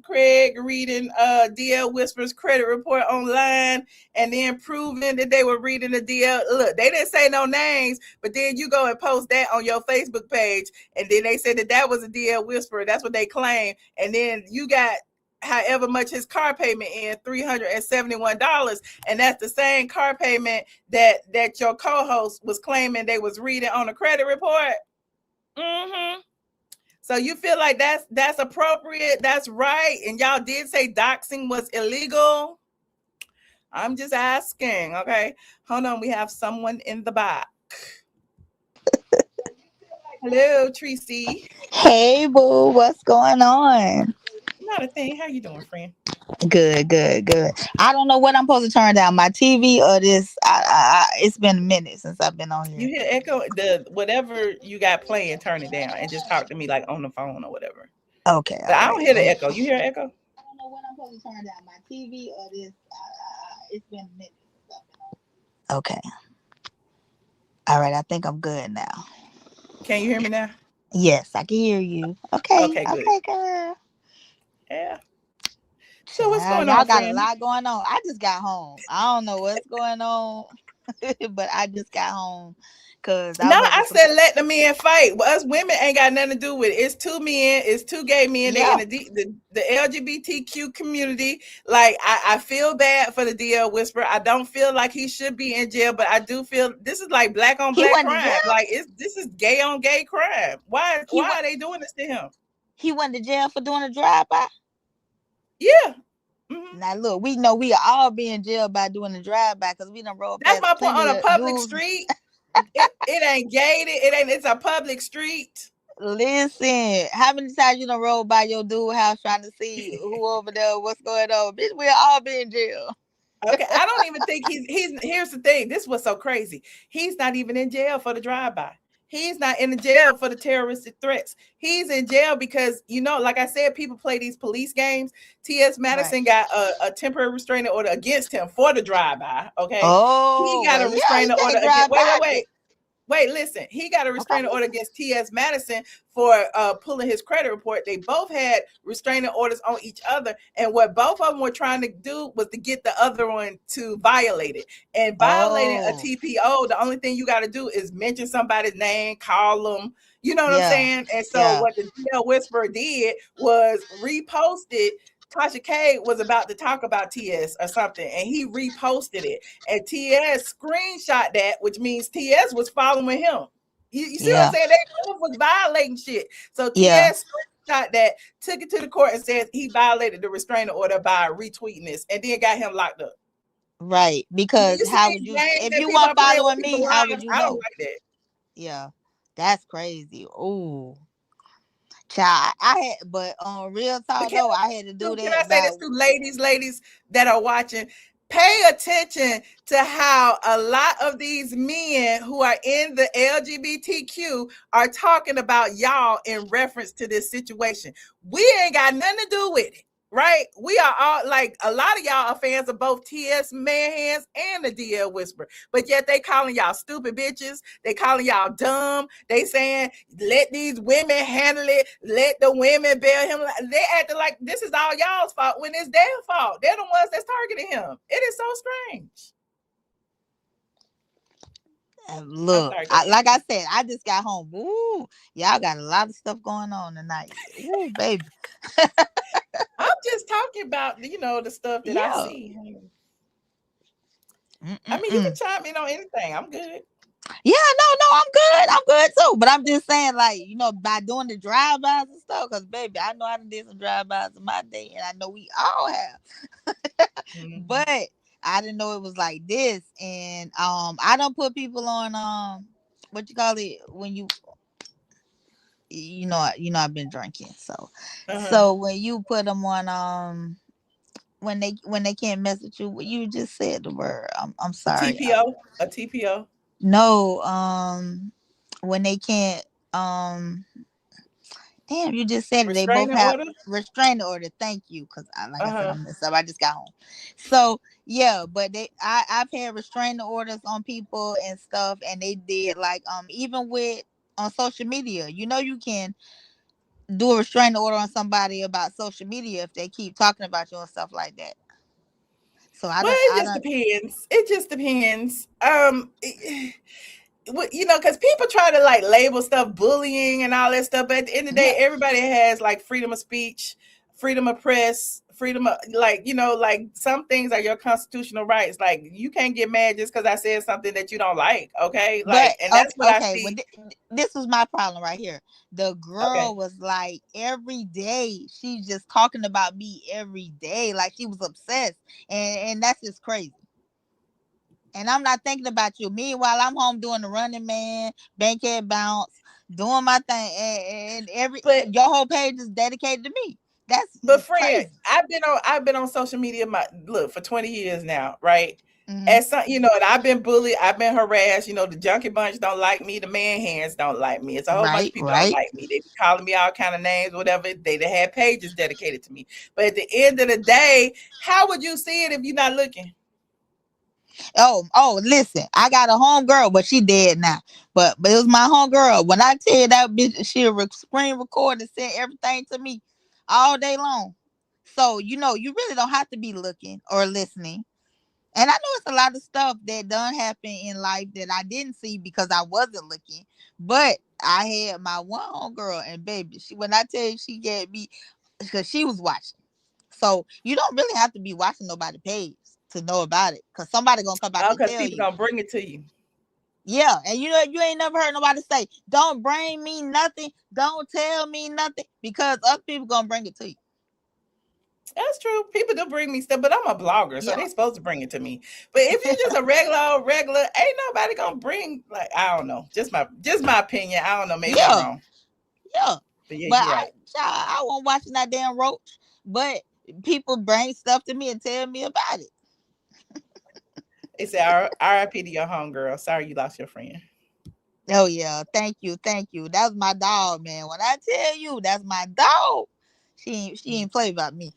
Craig reading DL Whisper's credit report online and then proving that they were reading the DL. Look, they didn't say no names, but then you go and post that on your Facebook page, and then they said that was a DL Whisperer. That's what they claim, and then you got however much his car payment is, $371, and that's the same car payment that your co-host was claiming they was reading on the credit report. Mm-hmm. So you feel like that's appropriate, that's right, and y'all did say doxing was illegal? I'm just asking, okay? Hold on, we have someone in the back. Hello, Tracy. Hey, boo, what's going on? Not a thing. How you doing, friend? Good. I don't know what I'm supposed to turn down, my TV or this. It's been a minute since I've been on here. You hear echo? Whatever you got playing, turn it down and just talk to me like on the phone or whatever. Okay. But I don't hear the echo. You hear echo? I don't know what I'm supposed to turn down, my TV or this. It's been a minute since I've been on. Okay. All right. I think I'm good now. Can you hear me now? Yes, I can hear you. Okay. Okay, good. Okay, girl. Yeah. So what's going on? Y'all got friend? a lot going on. I just got home. I don't know what's going on, but I just got home because I said let the men fight. Well, us women ain't got nothing to do with it. It's two men. It's two gay men. Yeah. They in the LGBTQ community. Like I feel bad for the DL Whisperer. I don't feel like he should be in jail, but I do feel this is like black on black crime. Like this is gay on gay crime. Why are they doing this to him? He went to jail for doing a drive-by? Yeah. Mm-hmm. Now look, we know we all be in jail by doing a drive-by because we done rolled past. That's my point. On a public dudes. Street. it ain't gated. It's a public street. Listen, how many times you done rolled by your dude house trying to see who over there, what's going on? Bitch, we'll all be in jail. Okay, I don't even think he's. Here's the thing. This was so crazy. He's not even in jail for the drive-by. He's not in the jail for the terroristic threats. He's in jail because, like I said, people play these police games. TS Madison got a temporary restraining order against him for the drive-by. Okay. Oh, he got a restraining order against. Wait, listen. He got a restraining order against TS Madison for pulling his credit report. They both had restraining orders on each other. And what both of them were trying to do was to get the other one to violate it. And violating a TPO, the only thing you got to do is mention somebody's name, call them. You know what I'm saying? And so what the DL Whisperer did was reposted. Tasha K was about to talk about TS or something, and he reposted it. And TS screenshot that, which means TS was following him. You see what I'm saying? They both was violating shit. So TS screenshot that, took it to the court, and said he violated the restraining order by retweeting this, and then got him locked up. Right, because how would you, if you weren't following me, how would you know? I don't like that. Yeah, that's crazy. Ooh. Child, I had, but on Real Talk though, I had to do that. Can I say this to ladies that are watching? Pay attention to how a lot of these men who are in the LGBTQ are talking about y'all in reference to this situation. We ain't got nothing to do with it. Right? We are all like, a lot of y'all are fans of both TS Man Hands and the DL Whisperer, but yet they calling y'all stupid bitches. They calling y'all dumb. They saying, let these women handle it. Let the women bail him. They acting like this is all y'all's fault when it's their fault. They're the ones that's targeting him. It is so strange. Look, like I said, I just got home. Ooh, y'all got a lot of stuff going on tonight. Ooh, baby. I'm just talking about, the stuff that I see. I mean, you can chime in on anything. I'm good. Yeah, no, I'm good. I'm good too. But I'm just saying, like, by doing the drive-bys and stuff, because baby, I know I done did some drive-bys in my day, and I know we all have. But I didn't know it was like this. And I don't put people on what you call it when I've been drinking. So when you put them on when they can't message you, you just said the word. I'm sorry. A TPO. No, when they can't damn, you just said it. They both have restraining order. Thank you, because I said, I messed up. I just got home. So yeah, but I've had restraining orders on people and stuff, and they did like even with on social media. You can do a restraining order on somebody about social media if they keep talking about you and stuff like that. So it just depends. It just depends. Because people try to like label stuff bullying and all that stuff, but at the end of the day, everybody has like freedom of speech, freedom of press, freedom of like some things are your constitutional rights. Like you can't get mad just because I said something that you don't like. Okay, and that's what I see. Well, this was my problem right here. The girl was like every day she's just talking about me every day, like she was obsessed, and that's just crazy. And I'm not thinking about you. Meanwhile, I'm home doing the Running Man, Bankhead Bounce, doing my thing, and your whole page is dedicated to me. That's friend, crazy. I've been on social media for 20 years now, right? As some, and I've been bullied, I've been harassed. The Junkie Bunch don't like me, the Man Hands don't like me. It's a whole bunch of people don't like me. They be calling me all kind of names, whatever. They had pages dedicated to me. But at the end of the day, how would you see it if you're not looking? Oh, listen, I got a homegirl, but she dead now. But it was my homegirl. When I tell you that bitch, she'll screen record and send everything to me all day long. So, you really don't have to be looking or listening. And I know it's a lot of stuff that done happen in life that I didn't see because I wasn't looking. But I had my one homegirl, and baby, when I tell you she get me, because she was watching. So you don't really have to be watching nobody's page to know about it, because somebody gonna come back and tell you. Because people gonna bring it to you. Yeah, and you ain't never heard nobody say, "Don't bring me nothing, don't tell me nothing," because other people gonna bring it to you. That's true. People do bring me stuff, but I'm a blogger, so they supposed to bring it to me. But if you're just a regular, ain't nobody gonna bring, like, I don't know. Just my opinion. I don't know. Maybe I'm wrong. Yeah. But yeah, you're right. I won't watching that damn roach, but people bring stuff to me and tell me about it. It's R.I.P. to your homegirl. Sorry you lost your friend. Oh yeah, thank you. That's my dog, man. When I tell you that's my dog, she ain't play about me.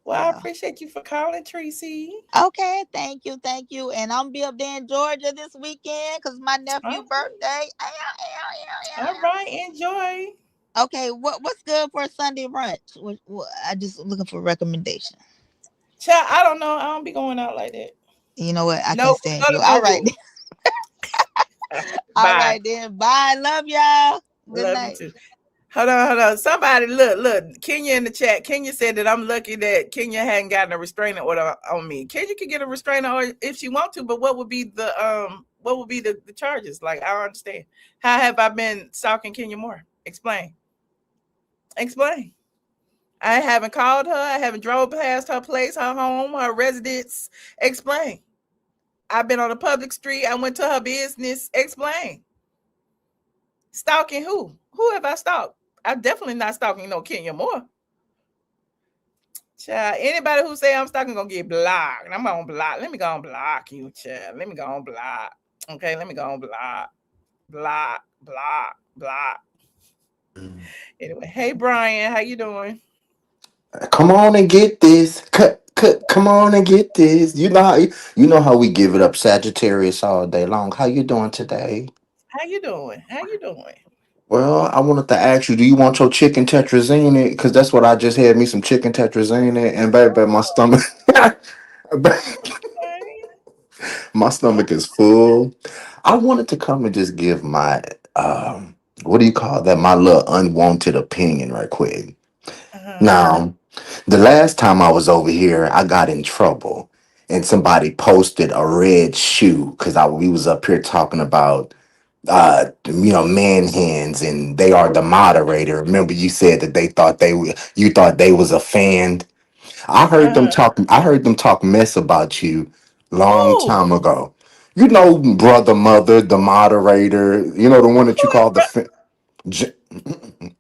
Well, I appreciate you for calling, Tracy. Okay, thank you. And I'm be up there in Georgia this weekend because my nephew's birthday. All right, enjoy. Okay, what's good for a Sunday brunch? I just looking for a recommendation. Child, I don't know. I don't be going out like that. You know what? I can't stand you. All right. All right then. Bye. Love y'all. Good night. You too. Hold on. Somebody look. Kenya in the chat. Kenya said that I'm lucky that Kenya hadn't gotten a restraining order on me. Kenya can get a restraining order if she want to, but what would be the charges? Like, I don't understand. How have I been stalking Kenya Moore? Explain. I haven't called her. I haven't drove past her place, her home, her residence. Explain. I've been on a public street. I went to her business. Explain. Stalking who? Who have I stalked? I'm definitely not stalking no Kenya Moore. Child, anybody who say I'm stalking gonna get blocked. I'm gonna block. Let me go and block you, child. Let me go and block. Okay, let me go and block. Block. Anyway, hey Brian, how you doing? Come on and get this. Come on and get this. You know how we give it up Sagittarius all day long. How you doing today? How you doing? How you doing? Well, I wanted to ask you, do you want your chicken tetrazzini? Because that's what I just had me some chicken tetrazzini, and baby, my stomach, Okay. my stomach is full. I wanted to come and just give my what do you call that? My little unwanted opinion, right quick. Uh-huh. Now, the last time I was over here, I got in trouble, and somebody posted a red shoe because we was up here talking about man hands, and they are the moderator. Remember, you said that you thought they was a fan. Uh-huh. I heard them talk mess about you long Who? time ago. You know, brother, mother, the moderator. You know, the one that you Who is call J-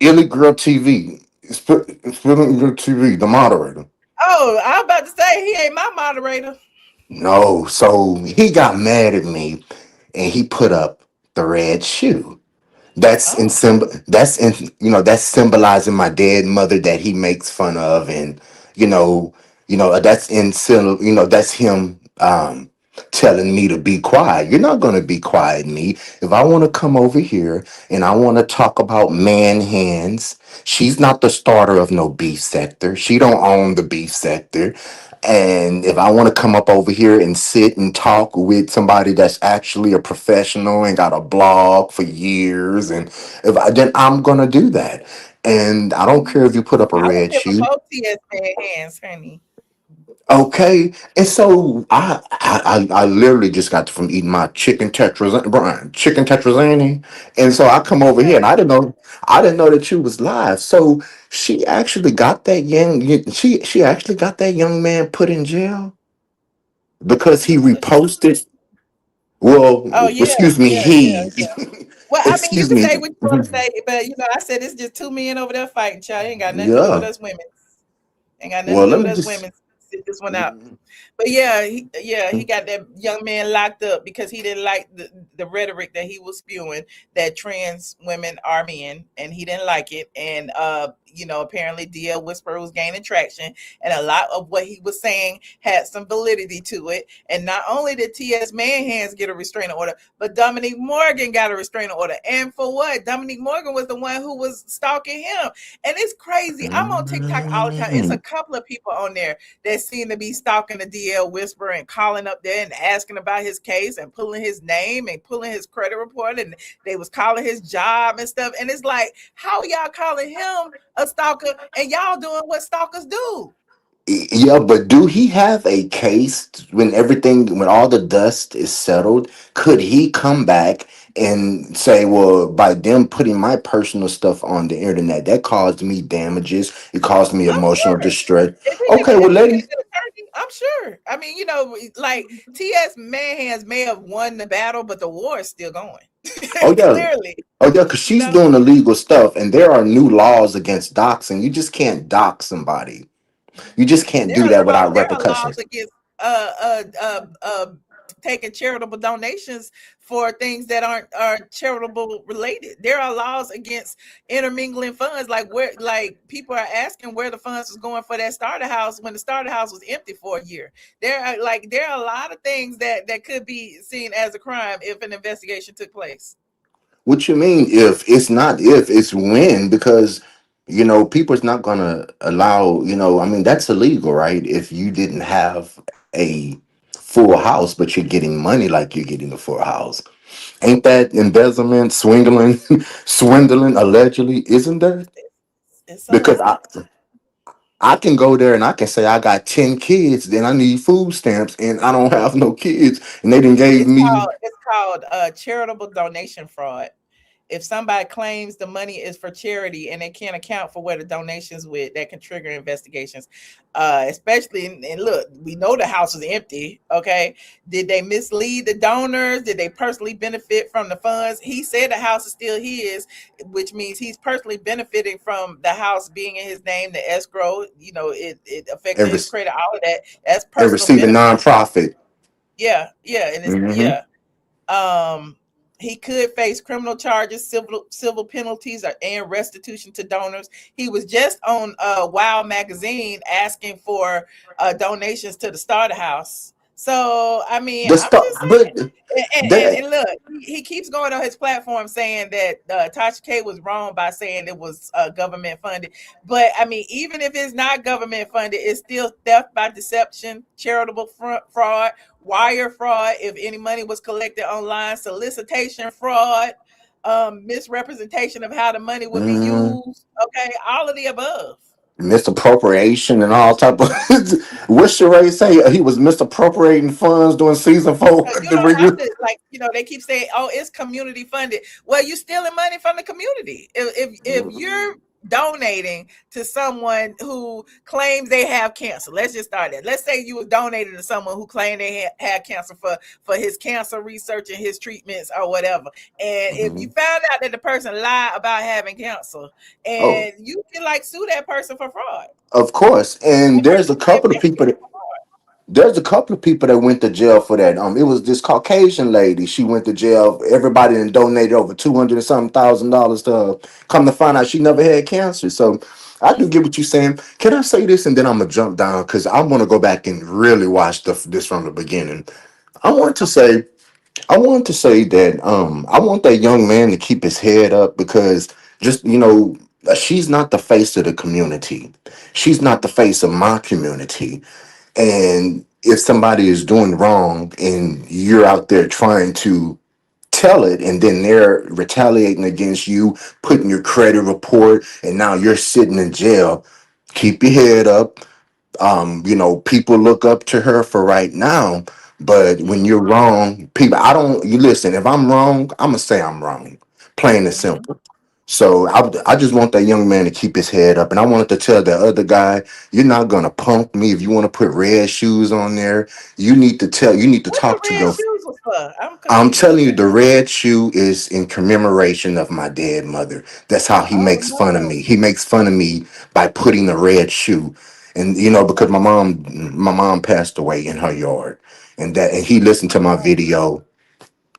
Illy Girl TV. Spilling Girl TV, the moderator. Oh, I was about to say he ain't my moderator. No, so he got mad at me and he put up the red shoe. Oh. That's symbolizing my dead mother that he makes fun of, and you know that's him telling me to be quiet. You're not going to be quiet, me. If I want to come over here and I want to talk about man hands, she's not the starter of no beef sector. She don't own the beef sector. And if I want to come up over here and sit and talk with somebody that's actually a professional and got a blog for years, and then I'm gonna do that. And I don't care if you put up a I would red give them shoe. both TS man hands, honey. Okay, and so I literally just got from eating my chicken tetrazzini, and so I come over here and I didn't know that you was live. So she actually got that young man put in jail because he reposted. Well, Oh yeah, excuse me, yeah, yeah, he yeah. Well, I mean, you excuse can me. say what you want to say, but I said it's just two men over there fighting, child. Ain't got nothing to do with Yeah. us women. Ain't got nothing Well, to do let with me us just. women. Sit this one out. But yeah, he got that young man locked up because he didn't like the rhetoric that he was spewing that trans women are men, and he didn't like it. And apparently DL Whisperer was gaining traction, and a lot of what he was saying had some validity to it. And not only did TS Manhands get a restraining order, but Dominique Morgan got a restraining order. And for what? Dominique Morgan was the one who was stalking him. And it's crazy. I'm on TikTok all the time. It's a couple of people on there that seem to be stalking the DL Whisperer and calling up there and asking about his case and pulling his name and pulling his credit report, and they was calling his job and stuff. And it's like, how y'all calling him a stalker and y'all doing what stalkers do? Yeah, but do he have a case when all the dust is settled? Could he come back and say, well, by them putting my personal stuff on the internet, that caused me damages, it caused me I'm emotional sure. distress? Okay, well, If he lady. was an attorney, I'm sure. I mean, like TS Manhands may have won the battle, but the war is still going. Oh yeah. Clearly, Oh yeah, because she's doing illegal stuff, and there are new laws against doxing. You just can't dox somebody. You just can't do that without There are laws repercussions. against taking charitable donations for things that are charitable related. There are laws against intermingling funds, like people are asking where the funds was going for that starter house when the starter house was empty for a year. There are a lot of things that could be seen as a crime if an investigation took place. What you mean if it's not if it's when? Because people's not gonna allow, I mean, that's illegal, right? If you didn't have a full house, but you're getting money like you're getting a full house. Ain't that embezzlement, swindling, swindling allegedly, isn't that? It's a Because I lot. I can go there and I can say I got 10 kids, then I need food stamps and I don't have no kids. And they didn't gave me. It's called charitable donation fraud. If somebody claims the money is for charity and they can't account for where the donations with, that can trigger investigations. Especially, and look, we know the house was empty. Okay, did they mislead the donors? Did they personally benefit from the funds? He said the house is still his, which means he's personally benefiting from the house being in his name, the escrow. It affected and, his credit, all of that. That's and personal receive a benefit. nonprofit. Yeah, and it's Hmm. yeah. Um, He could face criminal charges, civil penalties, and restitution to donors. He was just on Wild Magazine asking for donations to the Starter House. So I mean, I'm just saying. And look, he keeps going on his platform saying that Tasha K was wrong by saying it was government funded. But I mean, even if it's not government funded, it's still theft by deception, charitable fraud, wire fraud if any money was collected online, solicitation fraud, misrepresentation of how the money would be used. Okay, all of the above. Misappropriation and all type of what Sherri say? He was misappropriating funds during season 4. You don't have to, like, they keep saying, "Oh, it's community funded." Well, you're stealing money from the community. If you're donating to someone who claims they have cancer, let's just start there. Let's say you were donating to someone who claimed they had cancer for his cancer research and his treatments or whatever. And if you found out that the person lied about having cancer, and you can sue that person for fraud. Of course, and there's a couple of people that went to jail for that. It was this Caucasian lady. She went to jail. Everybody then donated over $200 and something thousand to her. Come to find out she never had cancer. So I do get what you're saying. Can I say this and then I'm gonna jump down because I want to go back and really watch this from the beginning. I want to say that I want that young man to keep his head up because just she's not the face of the community. She's not the face of my community. And if somebody is doing wrong and you're out there trying to tell it and then they're retaliating against you, putting your credit report, and now you're sitting in jail, keep your head up. People look up to her for right now, but when you're wrong, you listen, if I'm wrong, I'm gonna say I'm wrong, plain and simple. So I just want that young man to keep his head up, and I wanted to tell that other guy, you're not gonna punk me if you want to put red shoes on there. You need to talk to them. I'm telling you, the red shoe is in commemoration of my dead mother. That's how he makes fun of me. He makes fun of me by putting the red shoe, and because my mom passed away in her yard, and he listened to my video.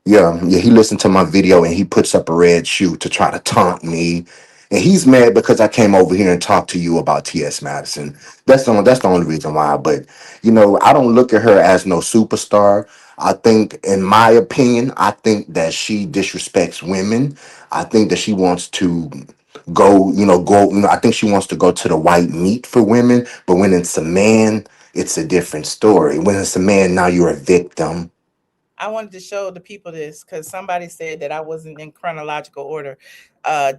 Yeah, he listened to my video and he puts up a red shoe to try to taunt me. And he's mad because I came over here and talked to you about TS Madison. That's the only reason why. But I don't look at her as no superstar. I think, in my opinion, I think that she disrespects women. I think that she wants to I think she wants to go to the white meat for women. But when it's a man, it's a different story. When it's a man, now you're a victim. I wanted to show the people this because somebody said that I wasn't in chronological order.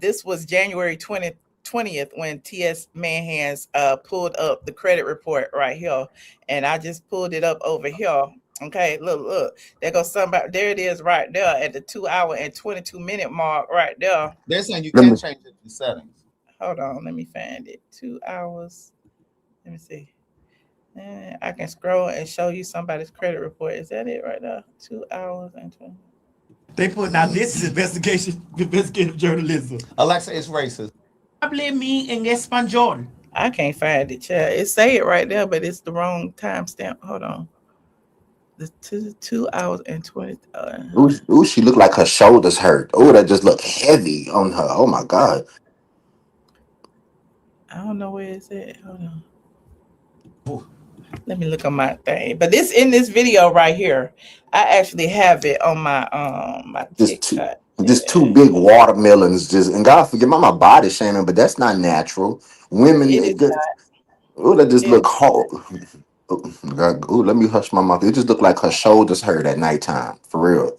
This was January 20th when TS Manhands pulled up the credit report right here. And I just pulled it up over here. Okay, look. There goes somebody. There it is right there at the 2 hour and 22 minute mark right there. They're saying you can't change it in settings. Hold on, let me find it. 2 hours. Let me see. I can scroll and show you somebody's credit report. Is that it right now? 2 hours and 20. They put now this is investigative journalism. Alexa is racist. Hable me en español. I can't find it, child. It say it right there, but it's the wrong timestamp. Hold on. The 2 hours and 20. Ooh, she looked like her shoulders hurt. Oh, that just looked heavy on her. Oh my God. I don't know where it's at. Hold on. Ooh. Let me look on my thing. But this in this video right here, I actually have it on my my TikTok. Just two big watermelons. And God forgive my body shaming, but that's not natural. Women, that just look hard. Oh, let me hush my mouth. It just looked like her shoulders hurt at nighttime, for real.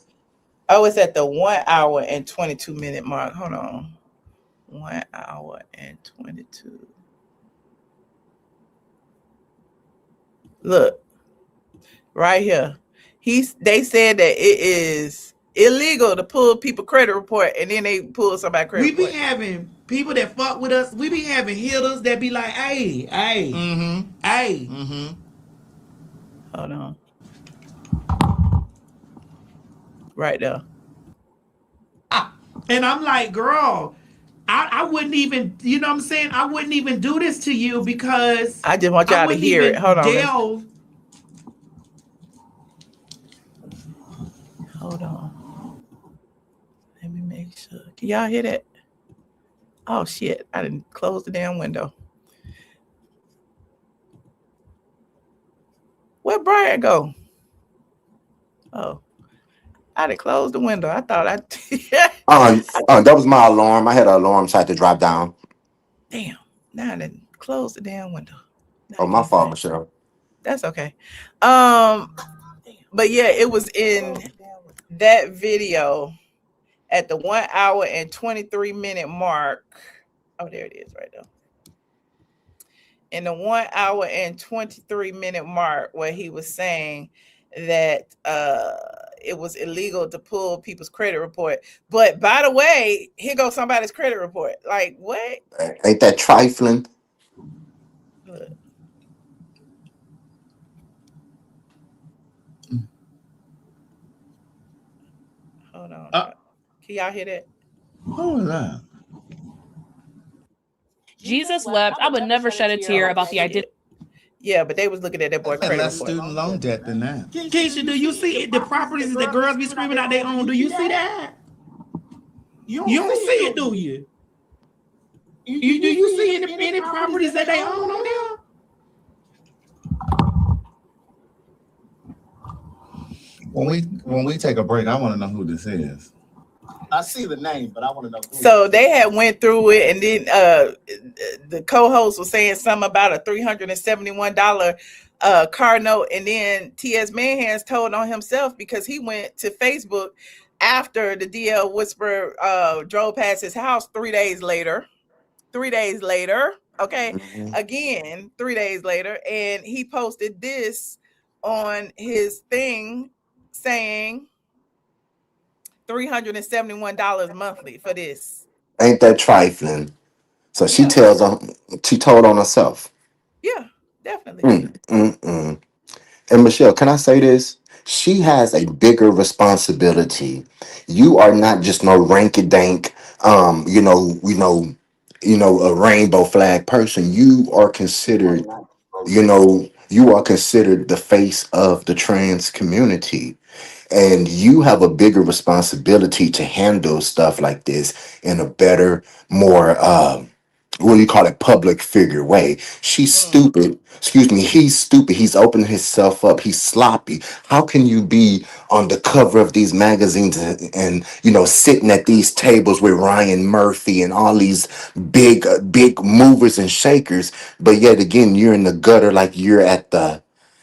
Oh, it's at the 1 hour and 22 minute mark. Hold on. 1 hour and 22. Look, right here. They said that it is illegal to pull people credit report, and then they pull somebody credit report. We be having people that fuck with us. We be having hitters that be like, hey. Hold on. Right there. And I'm like, girl, I wouldn't even, you know what I'm saying? I wouldn't even do this to you because I just want y'all to hear it. Hold on. Hold on. Can y'all hear that? Oh shit! I didn't close the damn window. Where'd Brian go? Oh, I didn't close the window. I thought That was my alarm. I had an alarm, so I had to drop down. Damn. Now I didn't close the damn window. Oh, my fault, Michelle. That's okay. But yeah, it was in that video at the 1 hour and 23-minute mark. Oh, there it is right there. In the 1 hour and 23-minute mark where he was saying that it was illegal to pull people's credit report. But by the way, here goes somebody's credit report. Like, what? Ain't that trifling? Look. Hold on. Can y'all hear that? Who is that? Jesus wept. I would never shed a tear about the identity. Yeah, but they was looking at that boy credit less report. student loan debt than that. Keisha, do you see it? The properties that girls be screaming out they own? Do you see that? You don't see it, do you? Do you see any properties that they own on there? When we take a break, I want to know who this is. I see the name, but I want to know who. So they had went through it, and then the co-host was saying something about a $371 car note, and then TS Manhands told on himself because he went to Facebook after the DL Whisperer drove past his house 3 days later. 3 days later, okay, again 3 days later, and he posted this on his thing saying $371 monthly for this. Ain't that trifling? So she told on herself. Yeah, definitely. And Michelle, can I say this? She has a bigger responsibility. You are not just no ranky-dank, a rainbow flag person. You are considered, the face of the trans community. And you have a bigger responsibility to handle stuff like this in a better, more what do you call it, public figure way. She's stupid. Excuse me, he's stupid. He's opening himself up. He's sloppy. How can you be on the cover of these magazines and sitting at these tables with Ryan Murphy and all these big movers and shakers, but yet again you're in the gutter, like you're at the,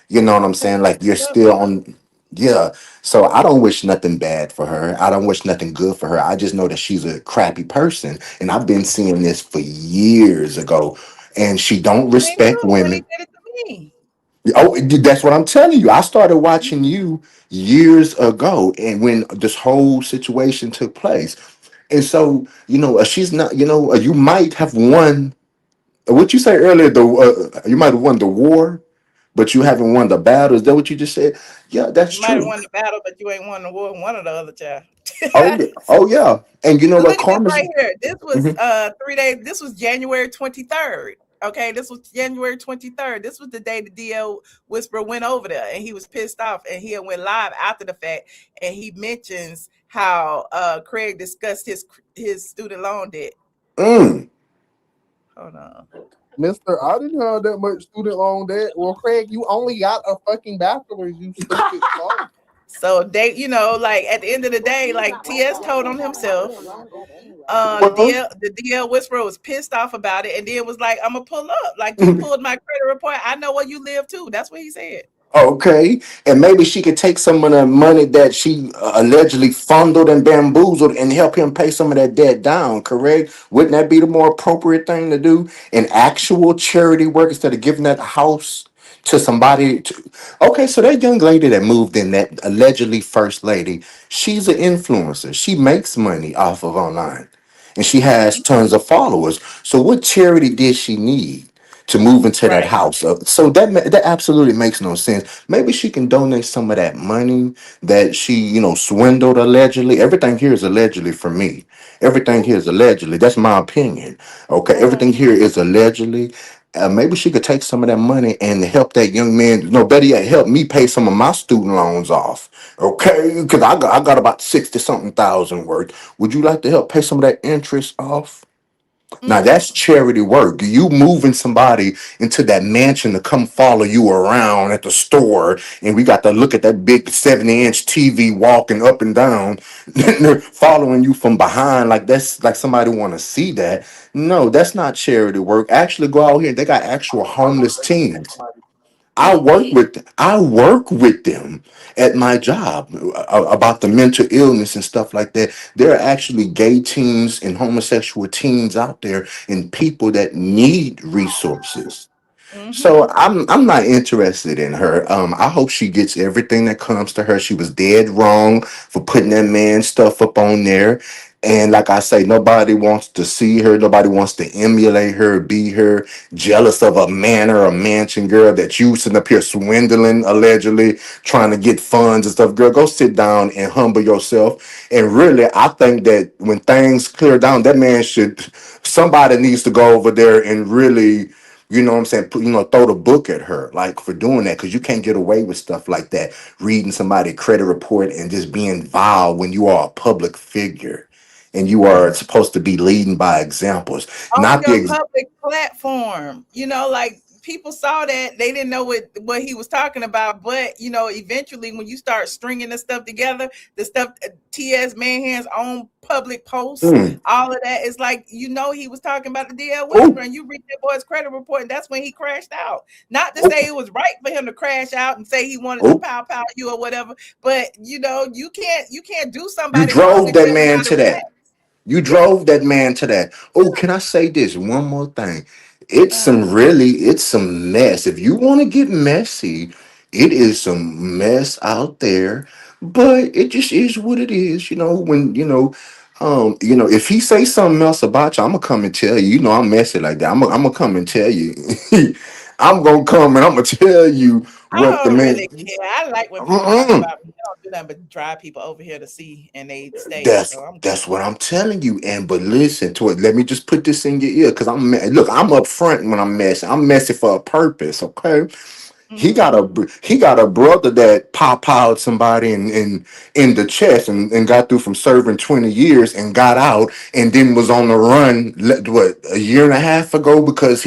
you know what I'm saying, like you're still on. Yeah. So I don't wish nothing bad for her. I don't wish nothing good for her. I just know that she's a crappy person. And I've been seeing this for years ago. And she don't respect women. Oh, that's what I'm telling you. I started watching you years ago, and when this whole situation took place. And so, she's not, you might have won what you say earlier, you might have won the war, but you haven't won the battle. Is that what you just said? Yeah, that's You might have true. won the battle, but you ain't won the war. One or the other, child. Oh yeah. And you know what? Look at this right here. This was 3 days. This was January 23rd. Okay, this was January 23rd. This was the day the DL Whisperer went over there, and he was pissed off, and he went live after the fact, and he mentions how Craig discussed his student loan debt. Hold on. Mister, I didn't have that much student loan debt. Well, Craig, you only got a fucking bachelor's, you stupid fuck. So they, like at the end of the day, like TS told on himself. The DL Whisperer was pissed off about it, and then was like, "I'm gonna pull up. Like you pulled my credit report. I know where you live too." That's what he said. Okay, and maybe she could take some of the money that she allegedly fondled and bamboozled and help him pay some of that debt down, correct? Wouldn't that be the more appropriate thing to do? An actual charity work instead of giving that house to somebody. Okay, so that young lady that moved in, that allegedly first lady, she's an influencer. She makes money off of online, and she has tons of followers. So what charity did she need to move into that house? So that absolutely makes no sense. Maybe she can donate some of that money that she, swindled allegedly. Everything here is allegedly for me. Everything here is allegedly. That's my opinion. Okay, everything here is allegedly. Maybe she could take some of that money and help that young man. No, better yet, help me pay some of my student loans off. Okay, because I got about 60 something thousand worth. Would you like to help pay some of that interest off? Now that's charity work. You moving somebody into that mansion to come follow you around at the store, and we got to look at that big 70-inch TV walking up and down, following you from behind like that's like somebody want to see that. No, that's not charity work. Actually, go out here. They got actual homeless teams. I work with them at my job about the mental illness and stuff like that. There are actually gay teens and homosexual teens out there and people that need resources. So I'm not interested in her. I hope she gets everything that comes to her. She was dead wrong for putting that man stuff up on there. And like I say, nobody wants to see her. Nobody wants to emulate her, be her, jealous of a man or a mansion girl that you sitting up here swindling, allegedly trying to get funds and stuff. Girl, go sit down and humble yourself. And really, I think that when things clear down, that man somebody needs to go over there and really, you know what I'm saying, throw the book at her, like, for doing that, because you can't get away with stuff like that, reading somebody's credit report and just being vile when you are a public figure and you are supposed to be leading by examples. On your public platform, like people saw that, they didn't know what he was talking about, but eventually when you start stringing the stuff together, the stuff TS Manhand's own public posts, all of that is like, he was talking about the DL Whisperer, and you read that boy's credit report, and that's when he crashed out. Not to say it was right for him to crash out and say he wanted to pow you or whatever, but you can't do somebody. You drove that man to that. You drove that man to that. Oh, can I say this one more thing? It's some mess. If you want to get messy, it is some mess out there, but it just is what it is. If he say something else about you, I'm gonna come and tell you. I'm messy like that. I'm gonna come and tell you. I'm gonna come and I'm gonna tell you what the man. Really care. I like when people talk about me. They don't do nothing but drive people over here to see, and they stay. That's what I'm telling you. But listen to it. Let me just put this in your ear, because I'm up front when I'm messy. I'm messy for a purpose. Okay. He got a brother that pop-out somebody in the chest and got through from serving 20 years and got out and then was on the run a year and a half ago because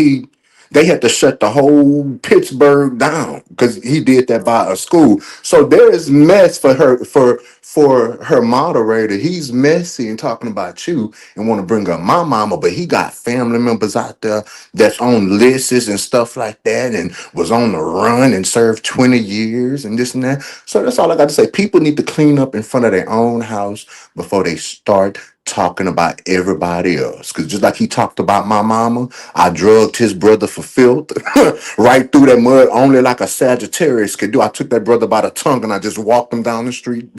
they had to shut the whole Pittsburgh down because he did that by a school. So there is mess for her moderator. He's messy and talking about you and want to bring up my mama, but he got family members out there that's on lists and stuff like that and was on the run and served 20 years and this and that. So that's all I got to say. People need to clean up in front of their own house before they start talking about everybody else. Because just like he talked about my mama, I drugged his brother for filth right through that mud, only like a Sagittarius could do. I took that brother by the tongue and I just walked him down the street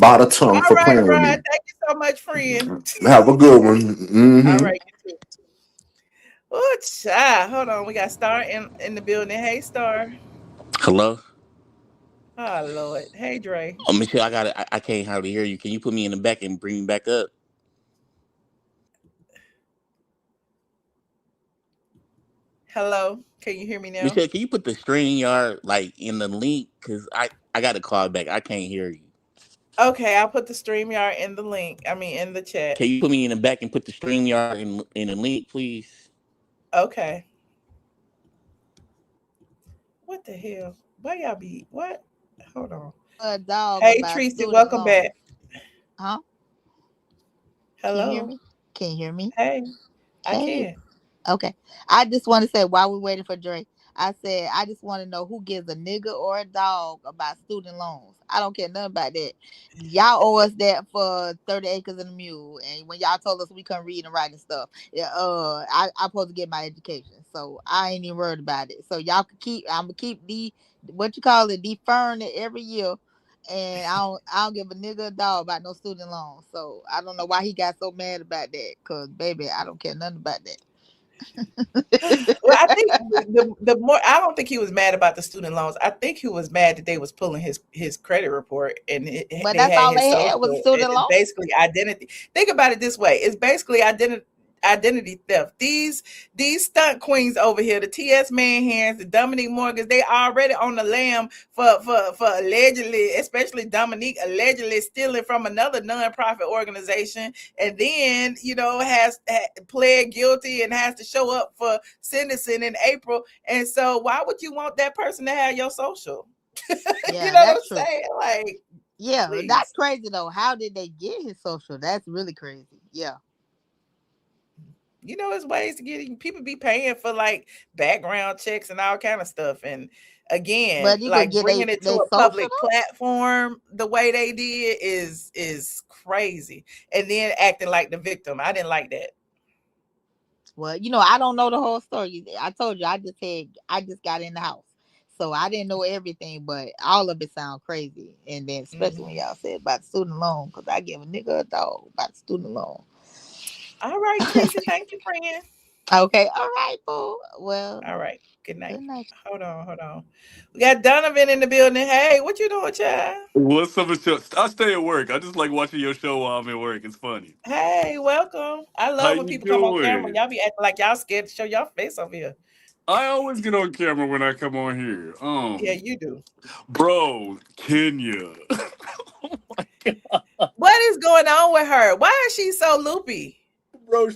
by the tongue for playing with me. Thank you so much, friend. Have a good one. Mm-hmm. All right. Oh, child. Hold on. We got Star in the building. Hey, Star. Hello. Oh, Lord. Hey, Dre. Oh, Michelle, I can't hardly hear you. Can you put me in the back and bring me back up? Hello. Can you hear me now? Michelle, can you put the StreamYard in the link? Because I got to call back. I can't hear you. Okay, I'll put the StreamYard in the link. In the chat. Can you put me in the back and put the StreamYard in the link, please? Okay. What the hell? Why y'all be what? Hold on. Hey, Tracy, welcome back. Huh? Hello. Can you hear me? Hey, I can. Okay. I just want to say, while we're waiting for Drake, I said, I just want to know who gives a nigga or a dog about student loans. I don't care nothing about that. Y'all owe us that for 30 acres and a mule. And when y'all told us we couldn't read and write and stuff, I'm supposed to get my education. So I ain't even worried about it. So y'all can I'm going to keep deferring it every year. And I don't give a nigga a dog about no student loans. So I don't know why he got so mad about that. Because, baby, I don't care nothing about that. Well, I think the more, I don't think he was mad about the student loans. I think he was mad that they was pulling his credit report and but that's all they had was student loans. Basically identity. Think about it this way: it's basically identity theft. These stunt queens over here, the TS Manhands, the Dominique Morgans, they already on the lam for allegedly, especially Dominique, allegedly stealing from another nonprofit organization, and then has pled guilty and has to show up for sentencing in April. And so why would you want that person to have your social? Yeah, You know what I'm that's true. saying? Like, Yeah, please. that's crazy though. How did they get his social? That's really crazy. Yeah. It's ways to get people be paying for like background checks and all kind of stuff. And again, But you could like get bringing it to they a social public though? platform the way they did is crazy. And then acting like the victim. I didn't like that. Well, I don't know the whole story. I told you I just got in the house. So I didn't know everything, but all of it sound crazy. And then especially when y'all said about student loan, because I give a nigga a dog about student loan. All right, Tracy. Thank you, friend. Okay. All right, boo. Well. All right. Good night. Good night. Hold on. We got Donovan in the building. Hey, what you doing, child? What's up with your? I stay at work. I just like watching your show while I'm at work. It's funny. Hey, welcome. I How love when you people come on camera. doing? Y'all be acting like y'all scared to show y'all face over here. I always get on camera when I come on here. Yeah, you do. Bro, Kenya. What is going on with her? Why is she so loopy? Bro,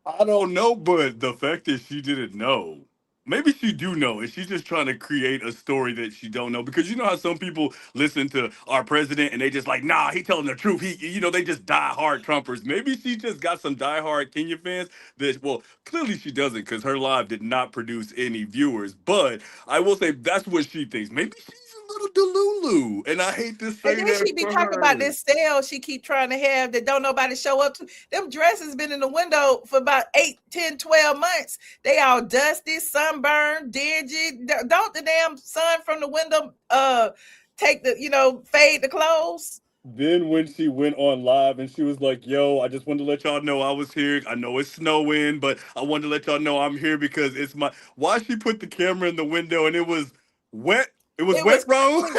I don't know, but the fact that she didn't know. Maybe she do know, and she's just trying to create a story that she don't know. Because you know how some people listen to our president and they just like, nah, he telling the truth. They just die hard Trumpers. Maybe she just got some diehard Kenya fans that, well, clearly she doesn't because her live did not produce any viewers. But I will say that's what she thinks. Maybe she's a little delulu, and I hate to say And then that she be for talking her. about this sale she keep trying to have that don't nobody show up to. Them dresses been in the window for about 8, 10, 12 months. They all dusty, sunburned, dingy. Don't the damn sun from the window take the, fade the clothes? Then when she went on live and she was like, yo, I just wanted to let y'all know I was here. I know it's snowing, but I wanted to let y'all know I'm here because it's my... Why she put the camera in the window and it was wet? It was wet, Rose?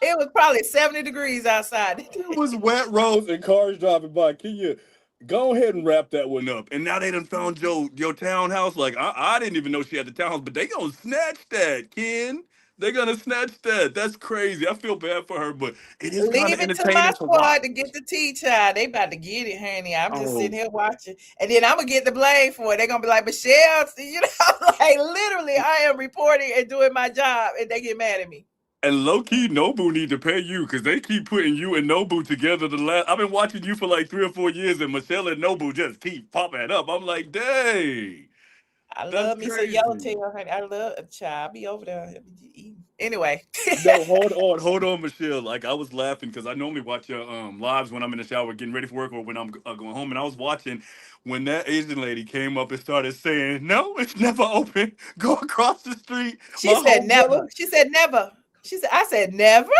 It was probably 70 degrees outside. It was wet, Rose, and cars driving by. Can you go ahead and wrap that one up? And now they done found your townhouse. Like, I didn't even know she had the townhouse, but they gonna snatch that, Ken. They're gonna snatch that. That's crazy. I feel bad for her, but it is kind of Leave it to my entertaining to watch. squad to get the tea, child. They about to get it, honey. I'm just sitting here watching. And then I'm going to get the blame for it. They're going to be like, Michelle, like literally I am reporting and doing my job and they get mad at me. And low-key, Nobu need to pay you because they keep putting you and Nobu together. I've been watching you for like 3 or 4 years, and Michelle and Nobu just keep popping up. I'm like, dang. I love me some yellowtail, honey. I love a child. Be over there. Anyway. No, hold on, Michelle. Like, I was laughing because I normally watch your lives when I'm in the shower getting ready for work or when I'm going home. And I was watching when that Asian lady came up and started saying, no, it's never open. Go across the street. She said never. She said never. I said never?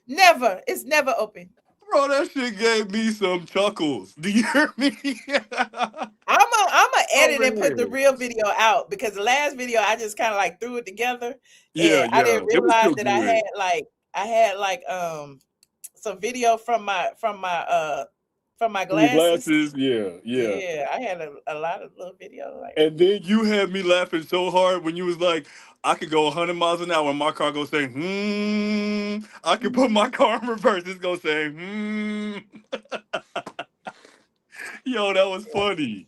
Never. It's never open. Bro, that shit gave me some chuckles. Do you hear me? I'm gonna edit and put the real video out because the last video I just kind of like threw it together. Yeah, I didn't realize that good. I had some video from my glasses. Yeah. I had a lot of little video. And then you had me laughing so hard when you was like, I could go 100 miles an hour and my car go say, I could put my car in reverse. It's going to say, Yo, that was funny.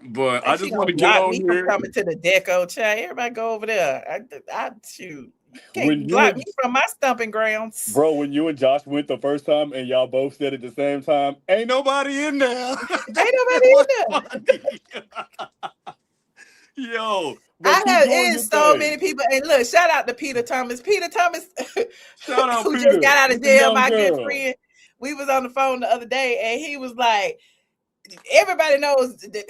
But I just want to get on here. From coming to the deco, child. Everybody go over there. I shoot. Can't block me from my stomping grounds. Bro, when you and Josh went the first time and y'all both said at the same time, ain't nobody in there. Ain't nobody in there. Yo. It is so many people. And look, shout out to Peter Thomas. Peter Thomas, shout out who Peter. just got out of jail, my good friend. We was on the phone the other day and he was like, everybody knows that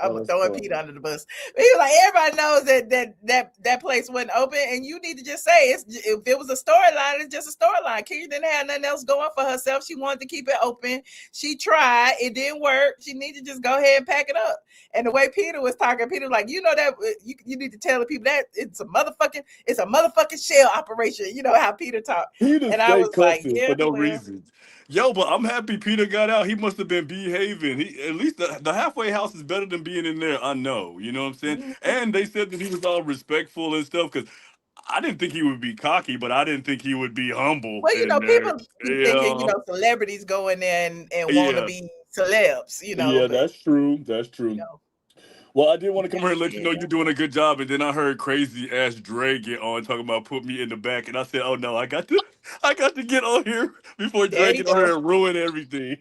I'm throwing Peter under the bus. He was like, everybody knows that place wasn't open, and you need to just say if it was a storyline, it's just a storyline. Kenya didn't have nothing else going for herself. She wanted to keep it open. She tried, it didn't work. She needed to just go ahead and pack it up. And the way Peter was talking, Peter was like, that you need to tell the people that it's a motherfucking shell operation. You know how Peter talked. Peter and I was like, for no reason. Yo, but I'm happy Peter got out. He must have been behaving. He at least the halfway house is better than being in there. I know. You know what I'm saying? And they said that he was all respectful and stuff because I didn't think he would be cocky, but I didn't think he would be humble Well, in there. people keep thinking, celebrities go in there and want to be celebs, Yeah, but that's true. That's true. Well, I did want to come here and let you know Yeah. you're doing a good job, and then I heard crazy ass Dre get on talking about put me in the back, and I said, "Oh no, I got to get on here before There Dre you get on go. here and ruin everything."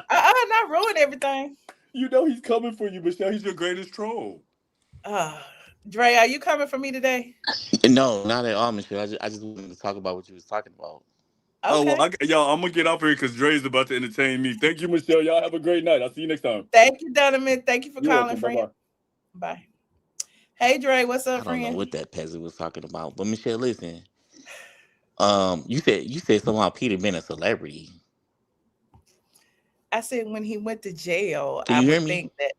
Not ruin everything. You know he's coming for you, Michelle. He's your greatest troll. Dre, are you coming for me today? No, not at all, Michelle. I just wanted to talk about what you was talking about. Oh well, y'all, I'm gonna get off here because Dre's about to entertain me. Thank you, Michelle. Y'all have a great night. I'll see you next time. Thank you, Donovan. Thank you for You're calling, welcome. friend. Bye. Hey, Dre, what's up, I don't know friend? what that peasant was talking about, but Michelle, listen. You said something about Peter being a celebrity. I said when he went to jail, Can I you hear would me? think that.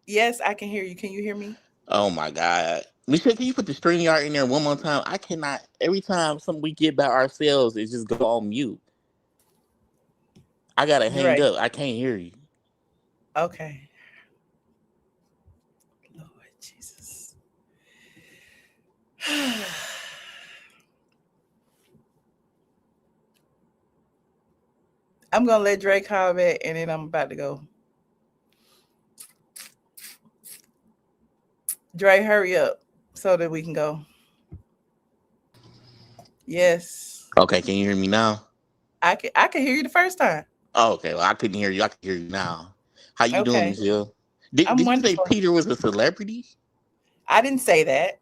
Yes, I can hear you. Can you hear me? Oh my God, Michelle, can you put the StreamYard in there one more time? I cannot. Every time something we get by ourselves, it just go on mute. I gotta hang Dre. up. I can't hear you. Okay. Lord Jesus. I'm gonna let Dre call back, and then I'm about to go. Dre, hurry up so that we can go. Yes. Okay, can you hear me now? I can hear you the first time. Oh, okay. Well, I couldn't hear you. I can hear you now. How you doing, Michelle? I'm Did you say wonderful. Peter was a celebrity? I didn't say that.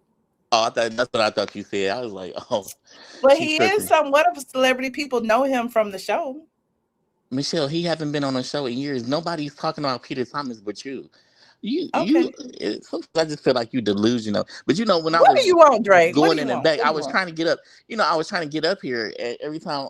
Oh, that's what I thought you said. I was like, oh. But he is somewhat of a celebrity. People know him from the show. Michelle, he haven't been on a show in years. Nobody's talking about Peter Thomas but you. Sometimes I just feel like you delusional. But when I What was do you want, Dre? What going do in you the want? back, What I do you was want? trying to get up. I was trying to get up here, and every time,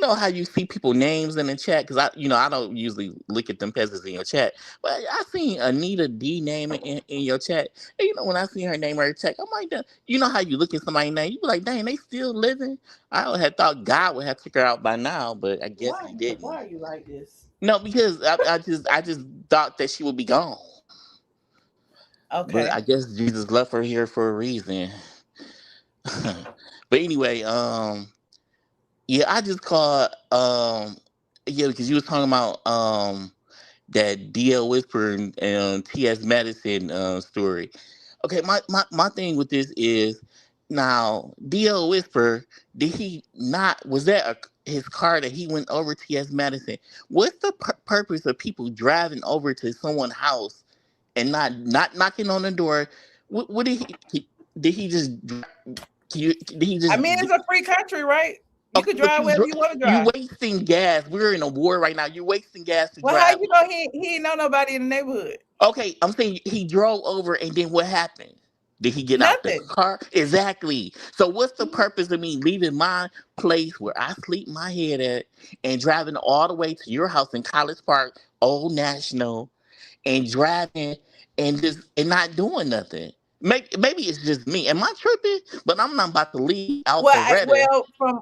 how you see people names in the chat, because I don't usually look at them peasants in your chat. But I seen Anita D name in your chat. And when I see her name in her chat, I'm like, you know how you look at somebody's name, you be like, dang, they still living? I had thought God would have took her out by now, but I guess he didn't. Why are you like this? No, because I just thought that she would be gone. Okay. But I guess Jesus left her here for a reason. But anyway, yeah, I just called because you was talking about that DL Whisperer and TS Madison story. Okay, my thing with this is now DL Whisperer, was that his car that he went over TS Madison? What's the purpose of people driving over to someone's house and not knocking on the door? What did he just I mean, it's a free country, right? You Okay, could but drive wherever you want to you drive. wasting gas. We're in a war right now. You're wasting gas to Well, how drive. you know he ain't know nobody in the neighborhood? Okay, I'm saying he drove over, and then what happened? Did he get out the Nothing. car? Exactly. So what's the purpose of me leaving my place where I sleep my head at and driving all the way to your house in College Park, Old National, and driving and not doing nothing? Maybe it's just me. Am I tripping? But I'm not about to leave Alpharetta.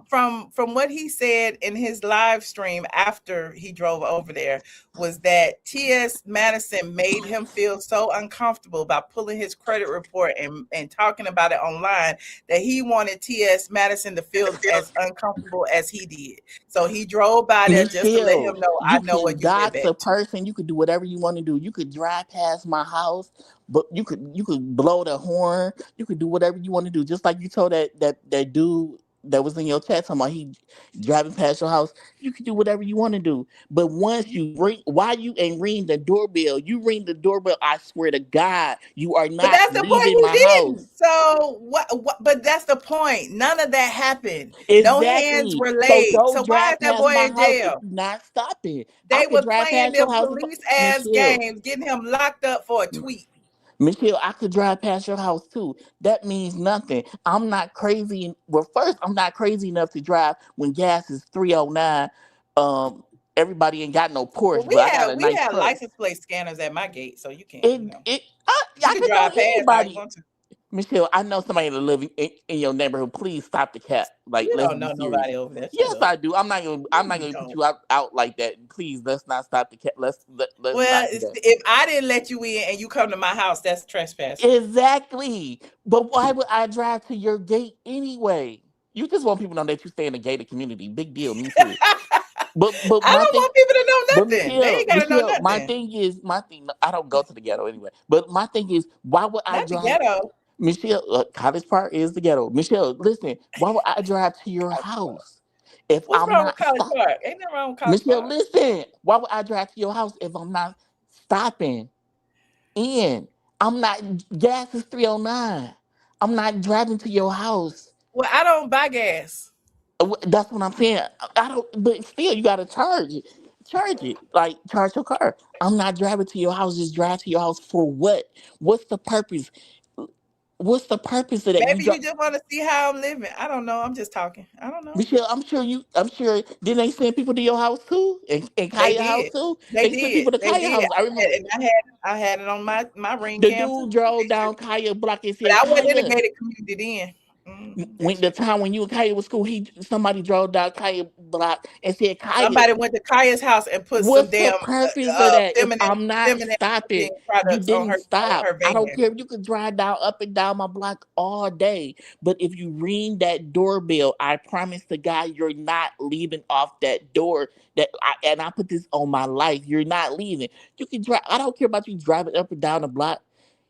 From what he said in his live stream after he drove over there was that TS Madison made him feel so uncomfortable about pulling his credit report and talking about it online that he wanted TS Madison to feel as uncomfortable as he did. So he drove by there just to let him know, I know what you went back The to. person. You could do whatever you want to do. You could drive past my house, but you could blow the horn. You could do whatever you want to do. Just like you told that dude that was in your chat talking about he driving past your house. You could do whatever you want to do. But once you why you ain't ring the doorbell? You ring the doorbell. I swear to God, you are But not that's the point, leaving he my house. didn't. So what? But that's the point. None of that happened. No hands Exactly. were So laid. don't So why is drive that past boy my in house if jail? you're not stopping. I They could was drive playing past your them house, police ass Michelle. games, getting him locked up for a tweet. Michelle, I could drive past your house too. That means nothing. I'm not crazy. Well, first, I'm not crazy enough to drive when gas is 309. Everybody ain't got no Well, Porsche, but I got a we nice have truck. license plate scanners at my gate, so you can, I you can could know drive past. I ain't anybody. want to. Michelle, I know somebody that live in your neighborhood. Please stop the cat. Like, You let's don't be know serious. nobody over there. Shut Yes, up. I do. I'm not gonna. I'm not You gonna put don't. you out like that. Please, let's not stop the cat. Let's Well, not do that. if I didn't let you in and you come to my house, that's trespassing. Exactly. But why would I drive to your gate anyway? You just want people to know that you stay in a gated community. Big deal. Me too. But I my don't thing. want people to know But nothing. They ain't gotta know Michelle, nothing. my thing. I don't go to the ghetto anyway. But my thing is, why would I Not the drive? ghetto. Michelle, College Park is the ghetto. Michelle, listen, why would I drive to your house if What's I'm wrong with not College Park? Ain't nothing wrong with College Michelle, Park. listen, why would I drive to your house if I'm not stopping in? I'm not, gas is 309. I'm not driving to your house. Well, I don't buy gas. That's what I'm saying. I don't, but still, you gotta charge it. Charge it. Like, charge your car. I'm not driving to your house. Just drive to your house for what? What's the purpose? What's the purpose of that? Maybe you just want to see how I'm living. I don't know. I'm just talking. I don't know. Michelle, I'm sure, didn't they send people to your house too? And They Kaya house did. too? They They sent did. people to They Kaya did. house. I remember I had it on my ring the cam too. dude drove down Kaya block and But said, I wasn't in the Kaya. gated community then. When the time when you and Kaya was cool, somebody drove down Kaya block and said, Kaya, Somebody went to Kaya's house and put some what's the damn purpose of that if feminine I'm not stopping? You products on didn't stop. her I van. don't care if you could drive down up and down my block all day. But if you ring that doorbell, I promise to God you're not leaving off that door. And I put this on my life. You're not leaving. You can drive. I don't care about you driving up and down the block.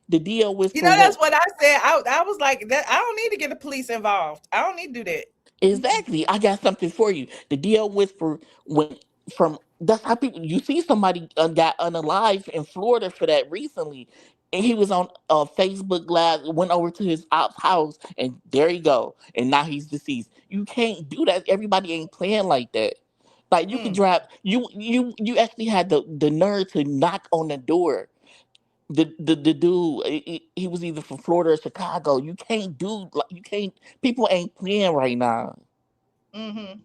The deal was You for know, that's what? what I said. I was like, that. I don't need to get the police involved. I don't need to do that. Exactly. I got something for you. The deal was for when from that's how people you see somebody got unalive in Florida for that recently. And he was on Facebook Live, went over to his op's house, and there you go. And now he's deceased. You can't do that. Everybody ain't playing like that. Like you could drive. You actually had the nerve to knock on the door. The dude, he was either from Florida or Chicago. You can't do like you can't. People ain't playing right now. Mm-hmm.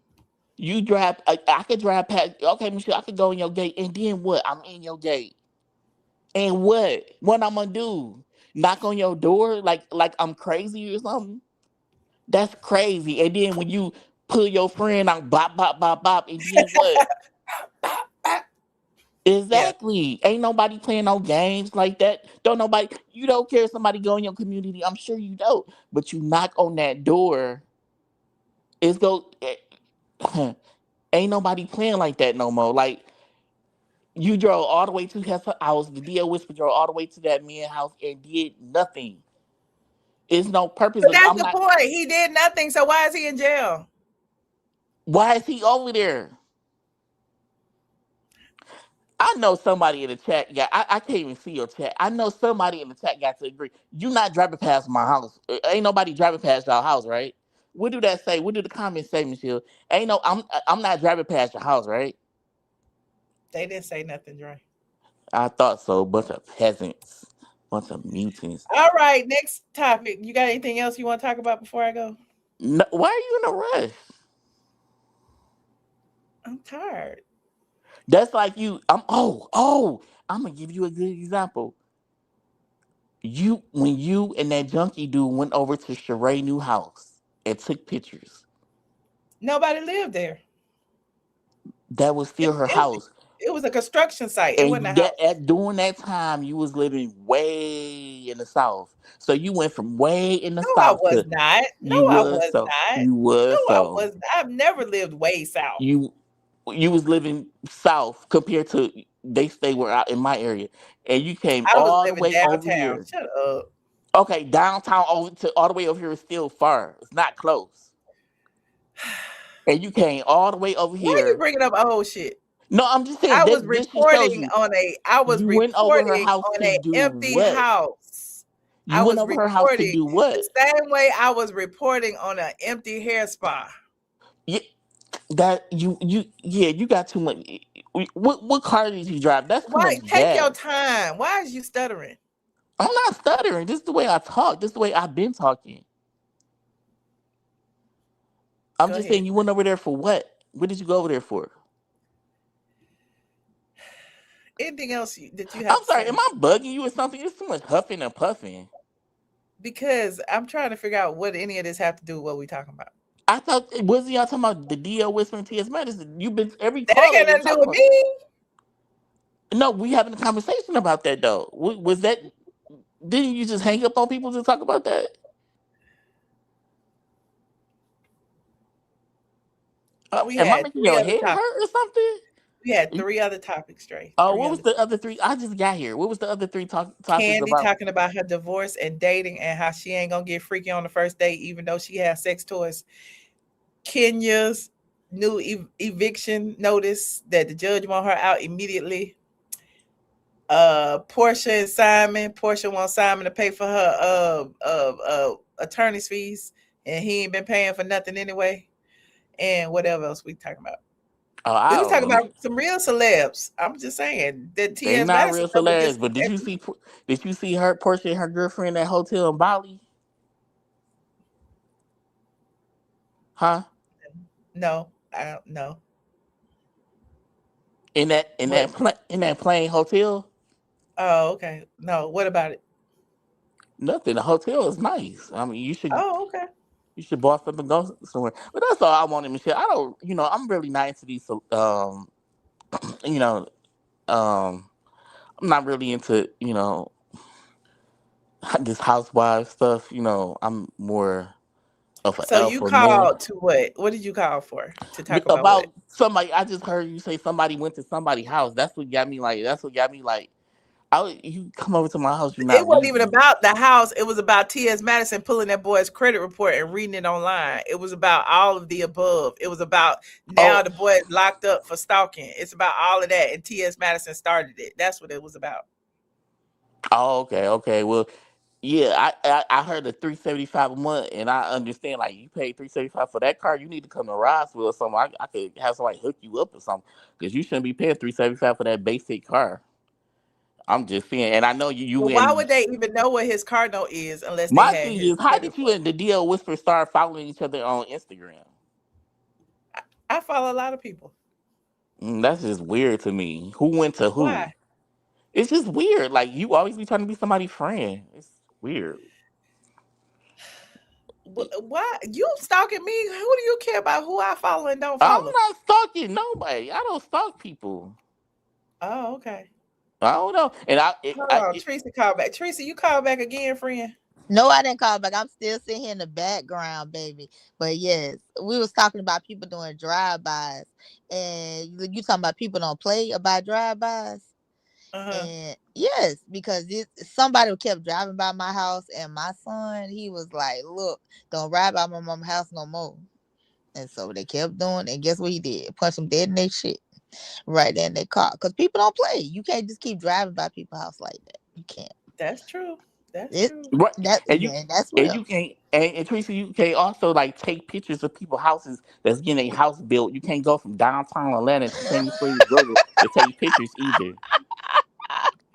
You drive. I could drive past. Okay, Michelle, I could go in your gate, and then what? I'm in your gate, and what? What I'm gonna do? Knock on your door like I'm crazy or something? That's crazy. And then when you pull your friend out, bop bop bop bop, and then what? Yeah. Exactly. Ain't nobody playing no games like that. Don't nobody. You don't care if somebody go in your community. I'm sure you don't. But you knock on that door. It's go. Ain't nobody playing like that no more. Like. You drove all the way to his house. The DO Whisper drove all the way to that man's house and did nothing. It's no purpose. But that's I'm the not. point. He did nothing. So why is he in jail? Why is he over there? I know somebody in the chat. Yeah, I can't even see your chat. I know somebody in the chat got to agree. You not driving past my house. Ain't nobody driving past your house, right? What do that say? What do the comments say, Michelle? Ain't no. I'm not driving past your house, right? They didn't say nothing, Dre. I thought so. Bunch of peasants. Bunch of mutants. All right, next topic. You got anything else you want to talk about before I go? No, why are you in a rush? I'm tired. That's like you. I'm gonna give you a good example. When you and that junkie dude went over to Sherri's new house and took pictures. Nobody lived there. That was still her house. It was a construction site. It wasn't a And house. during that time, you was living way in the south. So you went from way in the No, I south was to not. No, you I was was so not. you was No, I so was. I've never lived way south. you was living south compared to they stay were out in my area, and you came I was all the living way over downtown. here. Shut up. Okay, downtown over to all the way over here is still far. It's not close. And you came all the way over Why are you here. bringing up old shit? No, I'm just saying I was that this just shows reporting you on a. I was you went over her reporting house on to a do empty what? house. You I went was over her house to reporting do what? the same way I was reporting on an empty hair spa. Yeah, you got too much. What car did you drive? That's too Why? much Take your gas. time. Why is you stuttering? I'm not stuttering. This is the way I talk. This is the way I've been talking. I'm Go just ahead. saying you went over there for what? What did you go over there for? Anything else that you have I'm to sorry, am say? I bugging you or something? It's too much huffing and puffing. Because I'm trying to figure out what any of this have to do with what we talking about. I thought wasn't y'all talking about the DL Whisperer and TS Madison? You've been every That ain't caller got been nothing to do talking with about. me. No, we having a conversation about that though. Was that? Didn't you just hang up on people to talk about that? We Am I had making 3 your other head topics. hurt or something? We had 3 other topics straight. Oh, 3 what was other. the other 3? I just got here. What was the other 3 topics Kandi about? talking about her divorce and dating and how she ain't gonna get freaky on the first date even though she has sex toys. Kenya's new eviction notice that the judge want her out immediately. Porsha and Simon. Porsha wants Simon to pay for her attorney's fees, and he ain't been paying for nothing anyway. And whatever else we talking about. Oh, We was talking I don't know. about some real celebs. I'm just saying that They T.S. not Madison real was just hilarious. But did you see her Porsche and her girlfriend at that hotel in Bali? Huh? no, I don't know. In that plane hotel? Oh, okay. No, what about it? Nothing. The hotel is nice. I mean, Oh, okay. you should boss up and go somewhere. But that's all I wanted, Michelle. I don't. I'm really not into these. You know, I'm not really into this housewife stuff. I'm more of an So you alpha man. called to what? What did you call for? To talk about what? About somebody, I just heard you say somebody went to somebody's house. That's what got me like. You come over to my house, you're It not wasn't even leaving. about the house. It was about T.S. Madison pulling that boy's credit report and reading it online. It was about all of the above. It was about now Oh, the boy is locked up for stalking. It's about all of that. And T.S. Madison started it. That's what it was about. okay. Well, yeah, I heard the $375 a month, and I understand like you pay $375 for that car. You need to come to Roswell or something. I could have somebody hook you up or something because you shouldn't be paying $375 for that basic car. I'm just saying, and I know you Well, why and would they even know what his car note is unless they my had thing his is, how credit did you report? and the DL Whisper start following each other on Instagram? I follow a lot of people. That's just weird to me. Who went to who? Why? It's just weird. Like you always be trying to be somebody's friend. It's weird. Why you stalking me? Who do you care about who I follow and don't I'm follow? not stalking nobody. I don't stalk people. Oh, okay. I don't know. And Hold on, Teresa called back. Teresa, you called back again, friend. No, I didn't call back. I'm still sitting here in the background, baby. But yes, we was talking about people doing drive-bys, and you talking about people don't play about drive-bys. And yes, because somebody kept driving by my house, and my son, he was like, "Look, don't ride by my mom's house no more." And so they kept doing, and guess what he did? Punch them dead in their shit right there in their car. Because people don't play. You can't just keep driving by people's house like that. You can't. That's true. That's It, true. right. that's And real. you can't and Teresa, you can also like take pictures of people's houses that's getting a house built. You can't go from downtown Atlanta to Sandy Springs, Georgia to take pictures either.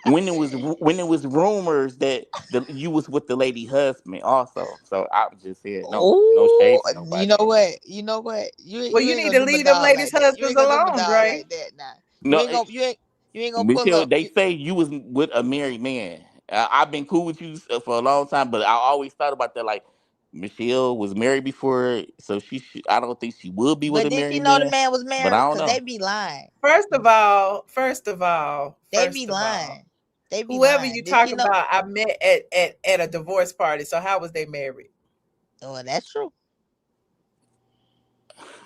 When it was rumors that you was with the lady husband also. So I was just saying no Oh, shade to you nobody. know what? You know what? Well, You you ain't need gonna to do my leave them dog ladies' like that. You husbands ain't gonna do my alone, dog Dre. like that now. No, You ain't gonna pull Michelle, up. they say you was with a married man. I've been cool with you for a long time, but I always thought about that. Like Michelle was married before, so I don't think she would be with But a did she married know the man. man was But I married? don't Cause they know. be lying. First of all, They be lying. They be whoever lying. you Did talk she know? about, I met at a divorce party. So how was they married? Oh, that's true.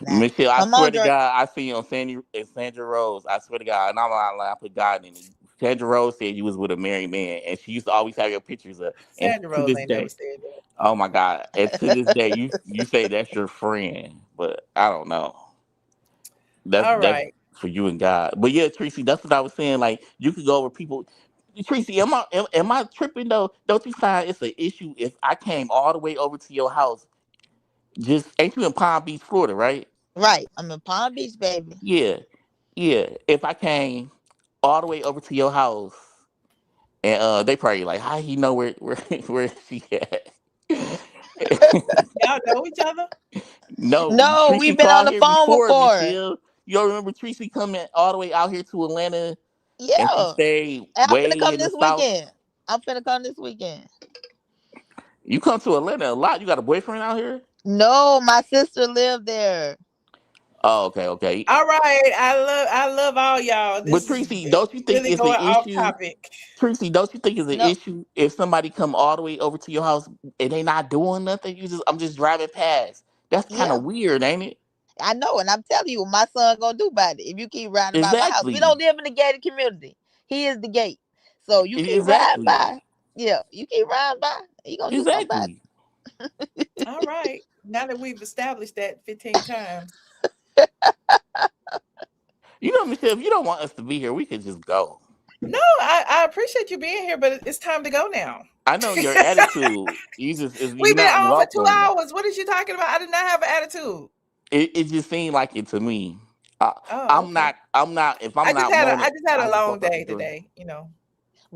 Now, Michelle, I come swear on, to Dre. God, I see you on Sandy and Sandra Rose. I swear to God, and I'm not lying. I put God in it. Sandra Rose said you was with a married man, and she used to always have your pictures up. And Sandra to Rose this ain't never day, said that. oh my God, and to this day, you say that's your friend, but I don't know. All That's right. for you and God. But yeah, Tracy, that's what I was saying. Like you could go over people. Tracy, am I tripping though? Don't you find it's an issue if I came all the way over to your house? Just ain't you in Palm Beach, Florida, right? Right. I'm in Palm Beach, baby. Yeah, yeah. If I came all the way over to your house, and they probably like, how he know where where she at? Y'all know each other? No, No, Tracy we've been on called the here phone before, before. Michelle. You don't remember Tracy coming all the way out here to Atlanta, and she Yeah. stayed And I'm finna way come in the this south. weekend. I'm finna come this weekend. You come to Atlanta a lot. You got a boyfriend out here? No, my sister lived there. Oh, okay. All right. I love all y'all. But This is Tracy, don't you think really it's an going off issue? topic. Tracy, don't you think it's an No, issue if somebody come all the way over to your house and they not doing nothing? I'm just driving past. That's kind yeah, of weird, ain't it? I know, and I'm telling you, what my son gonna do about it. If you keep riding by my house, we Exactly. don't live in the gated community. He is the gate, so you keep riding Exactly. by. Yeah, you keep riding by. He gonna do something about Exactly. All right. Now that we've established that 15 times. You know, Michelle, if you don't want us to be here, we could just go. No, I appreciate you being here, but it's time to go now. I know your attitude. You're We've been not on for 2 welcome. hours. What is you talking about? I did not have an attitude. It just seemed like it to me. Oh, okay. I'm not. If I'm I just not had wanted, a I just long walk out the day door. today, you know.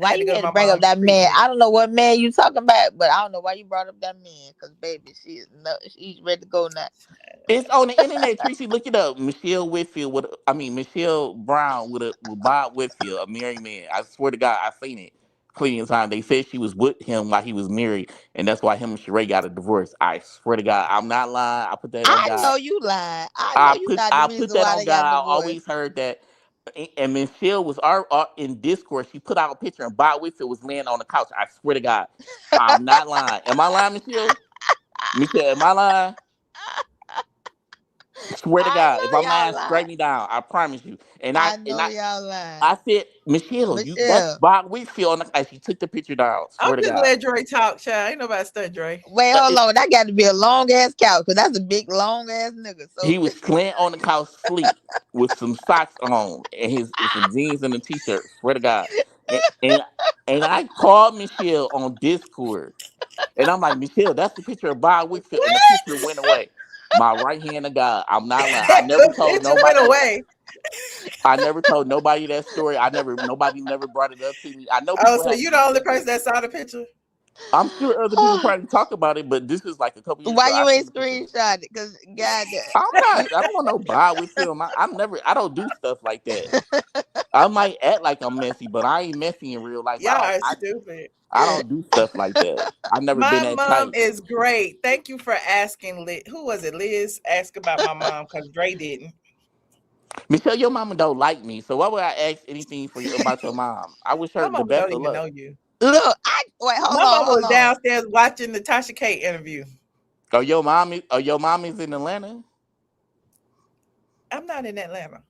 I Why had to you go to had to my bring up mom's that man? treatment. I don't know what man you talking about, but I don't know why you brought up that man. Cause baby, she's ready to go now. It's on the internet, Tracy. Look it up. Michelle Brown with Bob Whitfield, a married man. I swear to God, I seen it plenty of time. They said she was with him while he was married, and that's why him and Sherri got a divorce. I swear to God, I'm not lying. I put that on I God. know you lying. I know you not the I put reason that why on they got God. I divorced. always heard that. And Michelle was in Discord. She put out a picture, and Bob Whitfield was laying on the couch. I swear to God, I'm not lying. Am I lying, Michelle? Michelle, am I lying? Swear to I God, if know I'm y'all lying, lying. strike me down. I promise you. And I know y'all lying. I said, Michelle, that's Michelle. Bob Whitfield. And she took the picture down. I'm Swear to just God. let Dre talk, child. Ain't nobody study Dre. Wait, hold on. That got to be a long ass couch, cause that's a big long ass nigga. So He was laying on the couch sleep with some socks on and some jeans and a t-shirt. Swear to God. And, and and I called Michelle on Discord. And I'm like, Michelle, that's the picture of Bob Whitfield. And the picture went away. My right hand of God. I'm not lying. The picture went away. I never told nobody that story. Nobody never brought it up to me. I know Oh, people so have you the only mentioned person it. that saw the picture? I'm sure other people probably talk about it, but this is like a couple years why ago. I you seen ain't the picture. screenshot it? Cause God, I'm not. I don't want no Bob with film. I don't do stuff like that. I might act like I'm messy, but I ain't messy in real life. Y'all are stupid. I don't do stuff like that. I've never been My that mom tight. is great. Thank you for asking. Who was it? Liz asked about my mom because Dre didn't. Michelle, your mama don't like me, so why would I ask anything for you about your mom? I wish My her the mama best don't of even luck. know you. look, wait, My mama was downstairs watching the Tasha K interview. Your mom is in Atlanta? I'm not in Atlanta.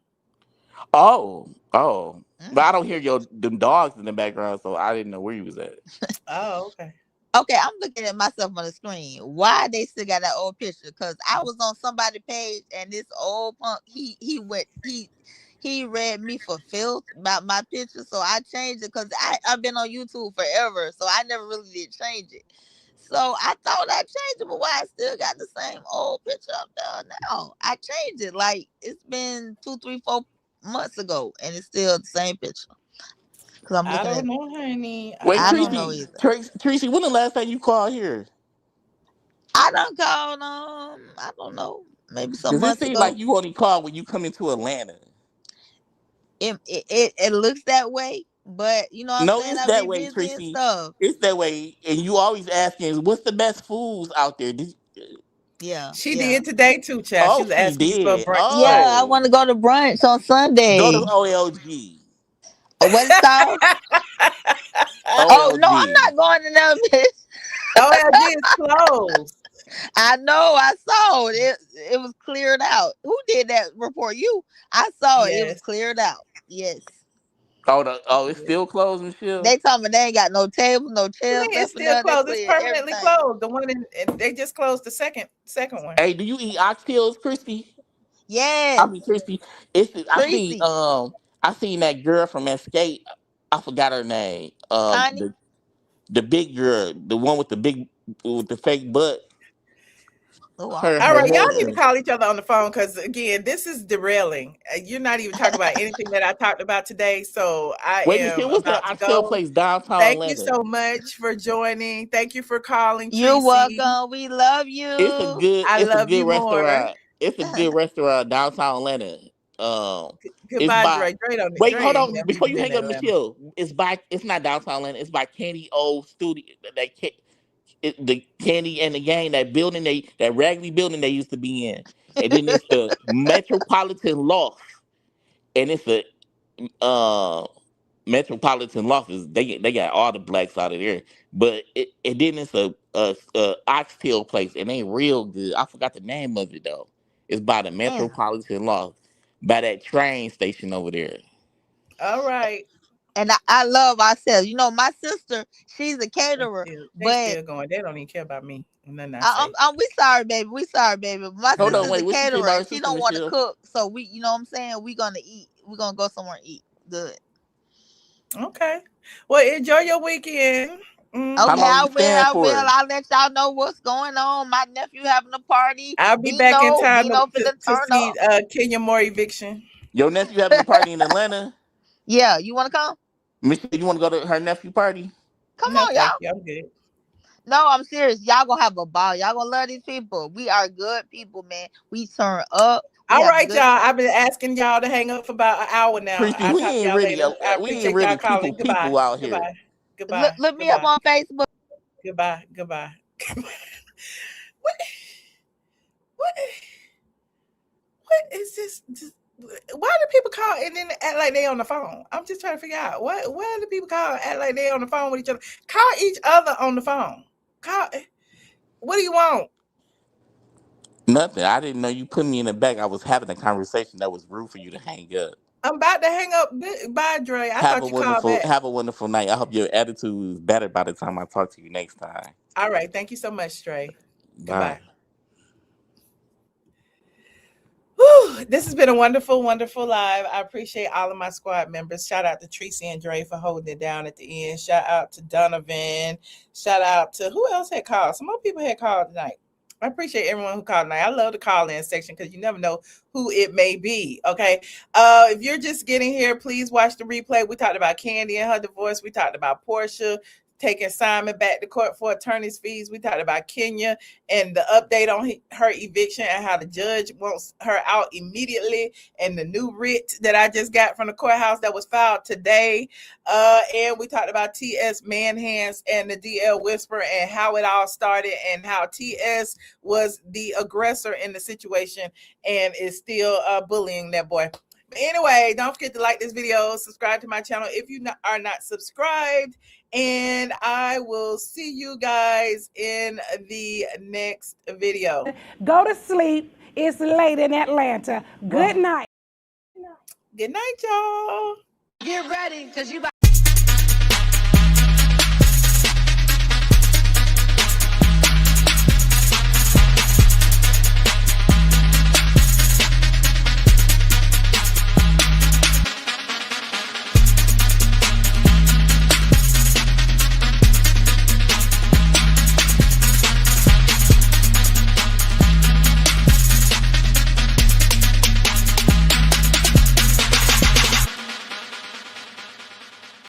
Oh. But I don't hear them dogs in the background, so I didn't know where you was at. Oh, okay. Okay, I'm looking at myself on the screen. Why they still got that old picture? Cause I was on somebody's page and this old punk he read me for filth about my picture, so I changed it because I've been on YouTube forever, so I never really did change it. So I thought I changed it, but why I still got the same old picture up there now? I changed it like it's been 2, 3, 4 months ago, and it's still the same picture. Cause I'm I looking at. don't know, honey. Wait, I don't know Tracy, either. Tracy, when the last time you called here? I done called I don't know, maybe some Because it months seems like ago. you only call when you come into Atlanta. It looks that way, but you know what I'm No, saying? it's I that be way, busy and Tracy. stuff. It's that way. And you always asking, what's the best foods out there? Yeah, She yeah. did today too, child. She Oh, was she asking you for did. brunch Yeah, I Oh. want to go to brunch on Go to Sunday. OLG. What it's called? Oh no, I'm OLG. not going to them. OLG is closed. I know, I saw it. It was cleared out. Who did that report? You. I saw it. It was Yes. cleared out. Yes. It's still closed, Michelle? They told me they ain't got no table, no I chairs mean, it's left in still there. They closed. It's cleared permanently everything. closed. The one they just closed the second one. Hey, do you eat oxtails, Christy? I Yes. mean, Christy. Tracy. I seen that girl from Escape. I forgot her name. Connie. The big girl, the one with the fake butt. Oh, I don't Her know All her who right, that y'all need to is. husband. call each other on the phone because again, this is derailing. You're not even talking about anything that I talked about today. So I Wait, am Michelle, what's that about to oxtail go. place downtown Thank you Atlanta? so much for joining. Thank you for calling, You're Tracy. welcome. We love It's a you. good I it's a love good you more. restaurant. It's a good restaurant downtown Atlanta. It's Goodbye, by Dre. wait, hold Dre ain't on. never Before even you been hang to up, Atlanta. Michelle, it's not downtown Atlanta. It's by Candy Old Studio. the Kandi and the gang, that building that raggedy building they used to be in, and then it's the Metropolitan Loft, and it's a Metropolitan Loft is they got all the blacks out of there, but and then it's a oxtail place, and they real good. I forgot the name of it though. It's by the Damn. Metropolitan Loft, by that train station over there. All right. And I love ourselves. You know, my sister, she's a caterer, They but still going. They don't even care about me. And then we sorry, baby. We sorry, baby. My Hold on, sister's wait, a what you say caterer about her and she sister, don't want to Michelle? cook. So we, you know what I'm saying? We're gonna eat. We're gonna go somewhere and eat good. Okay. Well, enjoy your weekend. How Okay, long I you will. staying I for? will. I'll let y'all know what's going on. My nephew having a party. I'll be back in time Dino finna to turn see up. Kenya Moore eviction. Your nephew having a party in Atlanta? Yeah, you wanna come? Michelle, you want to go to her nephew party? Come No, on, thank y'all. you. I'm good. No, I'm serious. Y'all gonna have a ball. Y'all gonna love these people. We are good people, man. We turn up. We All have a right, good y'all. time. I've been asking y'all to hang up for about an hour now. Tracy, I'll talk to y'all later. I we ain't appreciate y'all really calling. people Goodbye. out here. Goodbye. Goodbye. Look me up Goodbye. on Facebook. Goodbye. Goodbye. What is this? Why do people call and then act like they on the phone? I'm just trying to figure out why do people call and act like they on the phone with each other? Call each other on the phone. What do you want? Nothing. I didn't know you put me in the back. I was having a conversation that was rude for you to hang up. I'm about to hang up. Bye, Dre. I thought you called back. Have a wonderful night. I hope your attitude is better by the time I talk to you next time. All right. Thank you so much, Dre. Goodbye. Bye. Whew, this has been a wonderful, wonderful live. I appreciate all of my squad members. Shout out to Tracy and Dre for holding it down at the end. Shout out to Donovan. Shout out to who else had called? Some more people had called tonight. I appreciate everyone who called tonight. I love the call-in section because you never know who it may be. Okay. If you're just getting here, please watch the replay. We talked about Kandi and her divorce. We talked about Porsha taking Simon back to court for attorney's fees. We talked about Kenya and the update on her eviction and how the judge wants her out immediately, and the new writ that I just got from the courthouse that was filed today. And we talked about TS Manhands and the DL Whisperer and how it all started and how TS was the aggressor in the situation and is still bullying that boy. But anyway, don't forget to like this video, subscribe to my channel if you are not subscribed, and I will see you guys in the next video. Go to sleep. It's late in Atlanta. Good night. Good night, y'all. Get ready, because you about